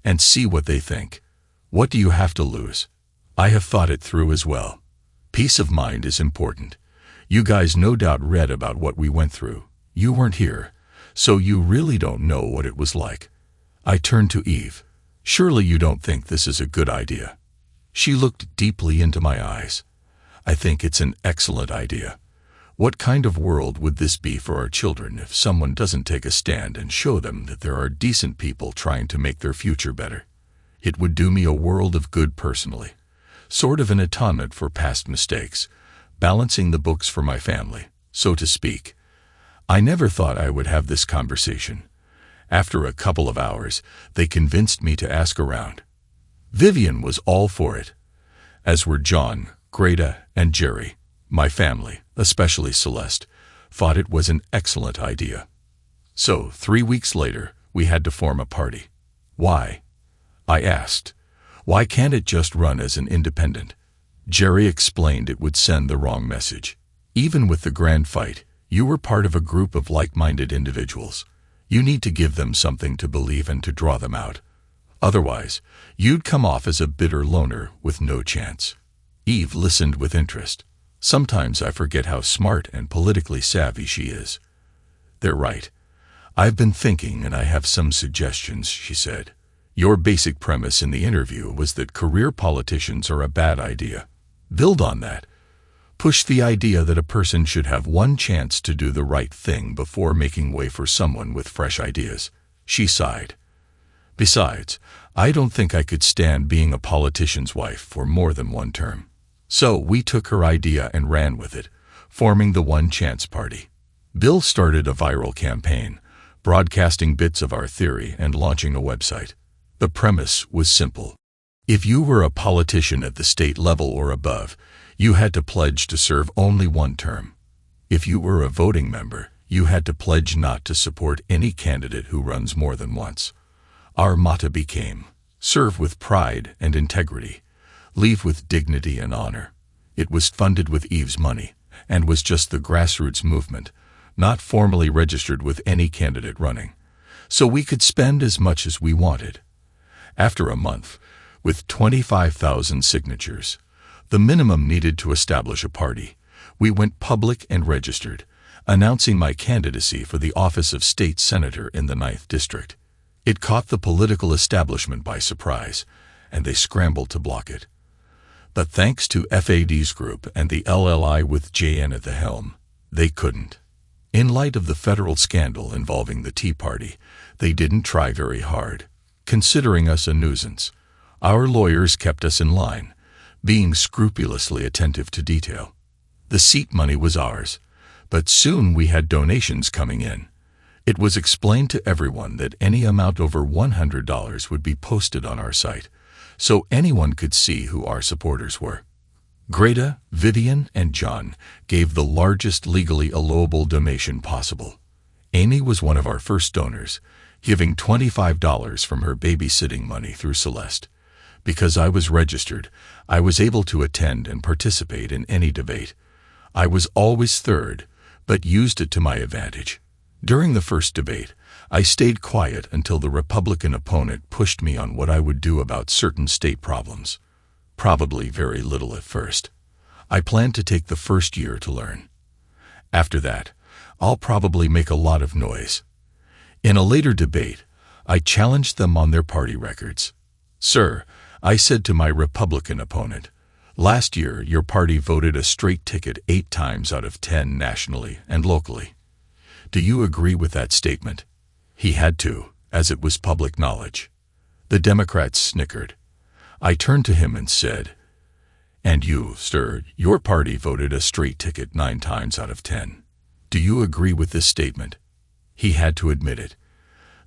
S1: and see what they think. What do you have to lose? I have thought it through as well. Peace of mind is important. You guys no doubt read about what we went through. You weren't here, so you really don't know what it was like. I turned to Eve. Surely you don't think this is a good idea? She looked deeply into my eyes. I think it's an excellent idea. What kind of world would this be for our children if someone doesn't take a stand and show them that there are decent people trying to make their future better? It would do me a world of good personally. Sort of an atonement for past mistakes, balancing the books for my family, so to speak. I never thought I would have this conversation. After a couple of hours, they convinced me to ask around. Vivian was all for it, as were John, Greta, and Jerry. My family, especially Celeste, thought it was an excellent idea. So, 3 weeks later, we had to form a party. Why? I asked. Why can't it just run as an independent? Jerry explained it would send the wrong message. Even with the grand fight, you were part of a group of like-minded individuals. You need to give them something to believe and to draw them out. Otherwise, you'd come off as a bitter loner with no chance. Eve listened with interest. Sometimes I forget how smart and politically savvy she is. They're right. I've been thinking and I have some suggestions, she said. Your basic premise in the interview was that career politicians are a bad idea. Build on that. Push the idea that a person should have one chance to do the right thing before making way for someone with fresh ideas. She sighed. Besides, I don't think I could stand being a politician's wife for more than 1 term. So we took her idea and ran with it, forming the One Chance Party. Bill started a viral campaign, broadcasting bits of our theory and launching a website. The premise was simple. If you were a politician at the state level or above, you had to pledge to serve only 1 term. If you were a voting member, you had to pledge not to support any candidate who runs more than once. Our motto became, serve with pride and integrity. Leave with dignity and honor. It was funded with Eve's money and was just the grassroots movement, not formally registered with any candidate running, so we could spend as much as we wanted. After a month, with 25,000 signatures, the minimum needed to establish a party, we went public and registered, announcing my candidacy for the office of state senator in the 9th District. It caught the political establishment by surprise, and they scrambled to block it. But thanks to FAD's group and the LLI with JN at the helm, they couldn't. In light of the federal scandal involving the Tea Party, they didn't try very hard, considering us a nuisance. Our lawyers kept us in line, being scrupulously attentive to detail. The seat money was ours, but soon we had donations coming in. It was explained to everyone that any amount over $100 would be posted on our site, so anyone could see who our supporters were. Greta, Vivian, and John gave the largest legally allowable donation possible. Amy was one of our first donors, giving $25 from her babysitting money through Celeste. Because I was registered, I was able to attend and participate in any debate. I was always third, but used it to my advantage. During the first debate, I stayed quiet until the Republican opponent pushed me on what I would do about certain state problems. Probably very little at first. I planned to take the first year to learn. After that, I'll probably make a lot of noise. In a later debate, I challenged them on their party records. "Sir," I said to my Republican opponent, "last year your party voted a straight ticket 8 times out of 10 nationally and locally. Do you agree with that statement?" He had to, as it was public knowledge. The Democrats snickered. I turned to him and said, "And you, sir, your party voted a straight ticket 9 times out of 10. Do you agree with this statement?" He had to admit it.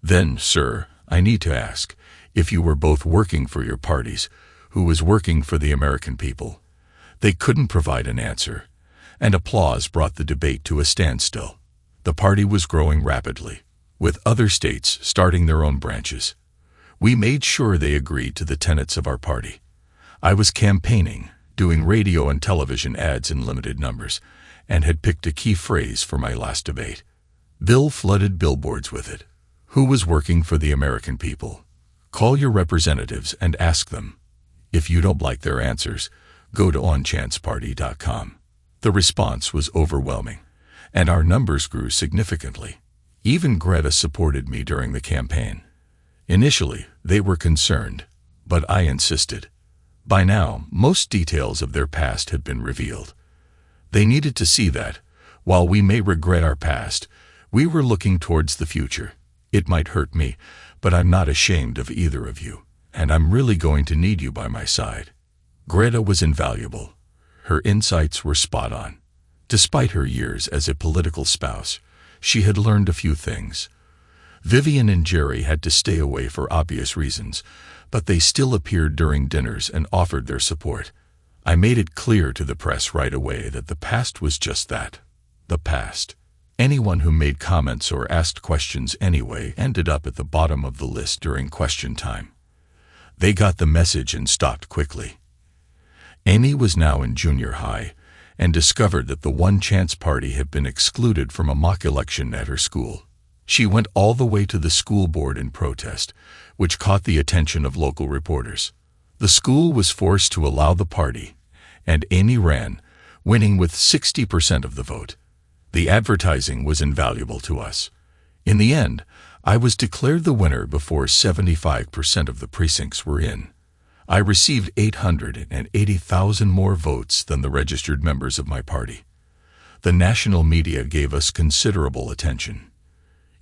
S1: "Then, sir, I need to ask, if you were both working for your parties, who was working for the American people?" They couldn't provide an answer, and applause brought the debate to a standstill. The party was growing rapidly, with other states starting their own branches. We made sure they agreed to the tenets of our party. I was campaigning, doing radio and television ads in limited numbers, and had picked a key phrase for my last debate. Bill flooded billboards with it. "Who was working for the American people? Call your representatives and ask them. If you don't like their answers, go to onchanceparty.com. The response was overwhelming, and our numbers grew significantly. Even Greta supported me during the campaign. Initially, they were concerned, but I insisted. By now, most details of their past had been revealed. They needed to see that, while we may regret our past, we were looking towards the future. It might hurt me, but I'm not ashamed of either of you, and I'm really going to need you by my side. Greta was invaluable. Her insights were spot on. Despite her years as a political spouse, she had learned a few things. Vivian and Jerry had to stay away for obvious reasons, but they still appeared during dinners and offered their support. I made it clear to the press right away that the past was just that, the past. Anyone who made comments or asked questions anyway ended up at the bottom of the list during question time. They got the message and stopped quickly. Amy was now in junior high and discovered that the One Chance Party had been excluded from a mock election at her school. She went all the way to the school board in protest, which caught the attention of local reporters. The school was forced to allow the party, and Amy ran, winning with 60% of the vote. The advertising was invaluable to us. In the end, I was declared the winner before 75% of the precincts were in. I received 880,000 more votes than the registered members of my party. The national media gave us considerable attention.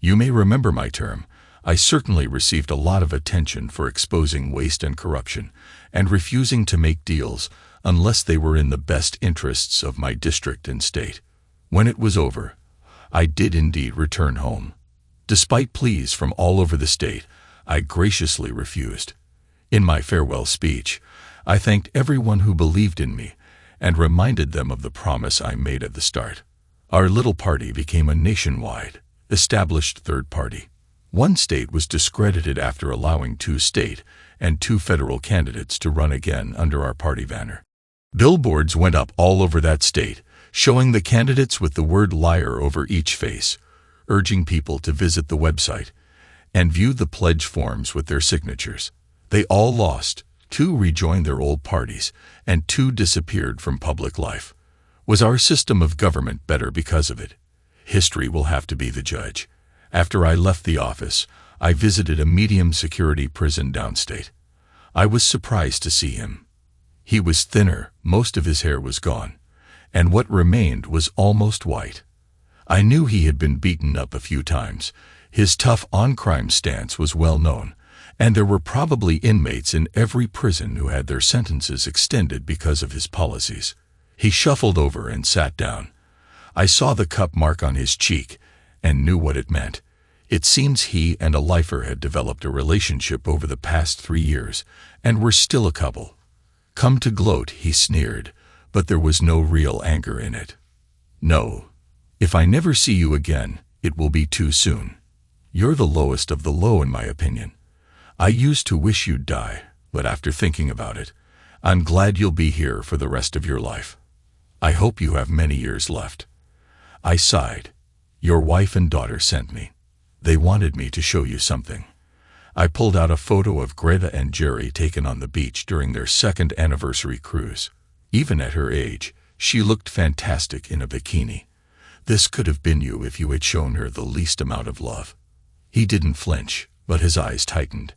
S1: You may remember my term. I certainly received a lot of attention for exposing waste and corruption and refusing to make deals unless they were in the best interests of my district and state. When it was over, I did indeed return home. Despite pleas from all over the state, I graciously refused. In my farewell speech, I thanked everyone who believed in me and reminded them of the promise I made at the start. Our little party became a nationwide, established third party. One state was discredited after allowing 2 state and 2 federal candidates to run again under our party banner. Billboards went up all over that state, showing the candidates with the word liar over each face, urging people to visit the website and view the pledge forms with their signatures. They all lost. 2 rejoined their old parties, and 2 disappeared from public life. Was our system of government better because of it? History will have to be the judge. After I left the office, I visited a medium-security prison downstate. I was surprised to see him. He was thinner, most of his hair was gone, and what remained was almost white. I knew he had been beaten up a few times. His tough on-crime stance was well known, and there were probably inmates in every prison who had their sentences extended because of his policies. He shuffled over and sat down. I saw the cup mark on his cheek and knew what it meant. It seems he and a lifer had developed a relationship over the past 3 years and were still a couple. "Come to gloat," he sneered, but there was no real anger in it. "No. If I never see you again, it will be too soon. You're the lowest of the low in my opinion. I used to wish you'd die, but after thinking about it, I'm glad you'll be here for the rest of your life. I hope you have many years left." I sighed. Your wife and daughter sent me. They wanted me to show you something. I pulled out a photo of Greta and Jerry taken on the beach during their second anniversary cruise. Even at her age, she looked fantastic in a bikini. This could have been you if you had shown her the least amount of love. He didn't flinch, but his eyes tightened.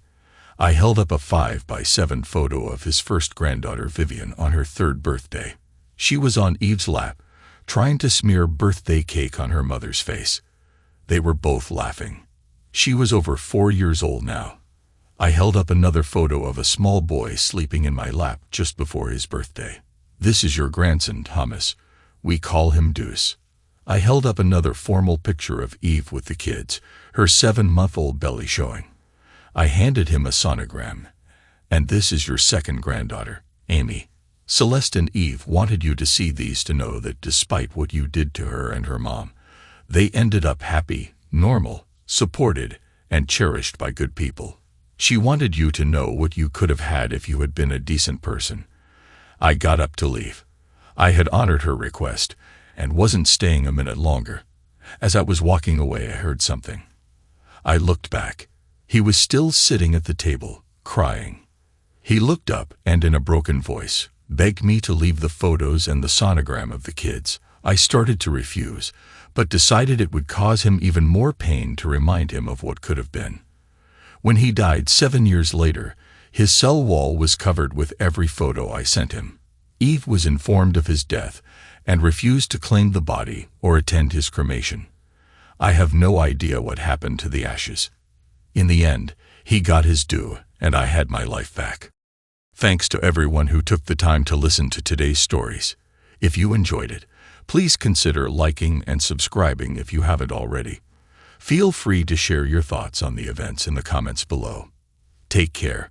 S1: I held up a 5x7 photo of his first granddaughter Vivian on her 3rd birthday. She was on Eve's lap, trying to smear birthday cake on her mother's face. They were both laughing. She was over 4 years old now. I held up another photo of a small boy sleeping in my lap just before his birthday. This is your grandson, Thomas. We call him Deuce. I held up another formal picture of Eve with the kids, her 7-month-old belly showing. I handed him a sonogram. And this is your second granddaughter, Amy. Celeste and Eve wanted you to see these to know that despite what you did to her and her mom, they ended up happy, normal, supported, and cherished by good people. She wanted you to know what you could have had if you had been a decent person. I got up to leave. I had honored her request and wasn't staying a minute longer. As I was walking away, I heard something. I looked back. He was still sitting at the table, crying. He looked up and in a broken voice begged me to leave the photos and the sonogram of the kids. I started to refuse, but decided it would cause him even more pain to remind him of what could have been. When he died 7 years later, his cell wall was covered with every photo I sent him. Eve was informed of his death and refused to claim the body or attend his cremation. I have no idea what happened to the ashes. In the end, he got his due, and I had my life back. Thanks to everyone who took the time to listen to today's stories. If you enjoyed it, please consider liking and subscribing if you haven't already. Feel free to share your thoughts on the events in the comments below. Take care.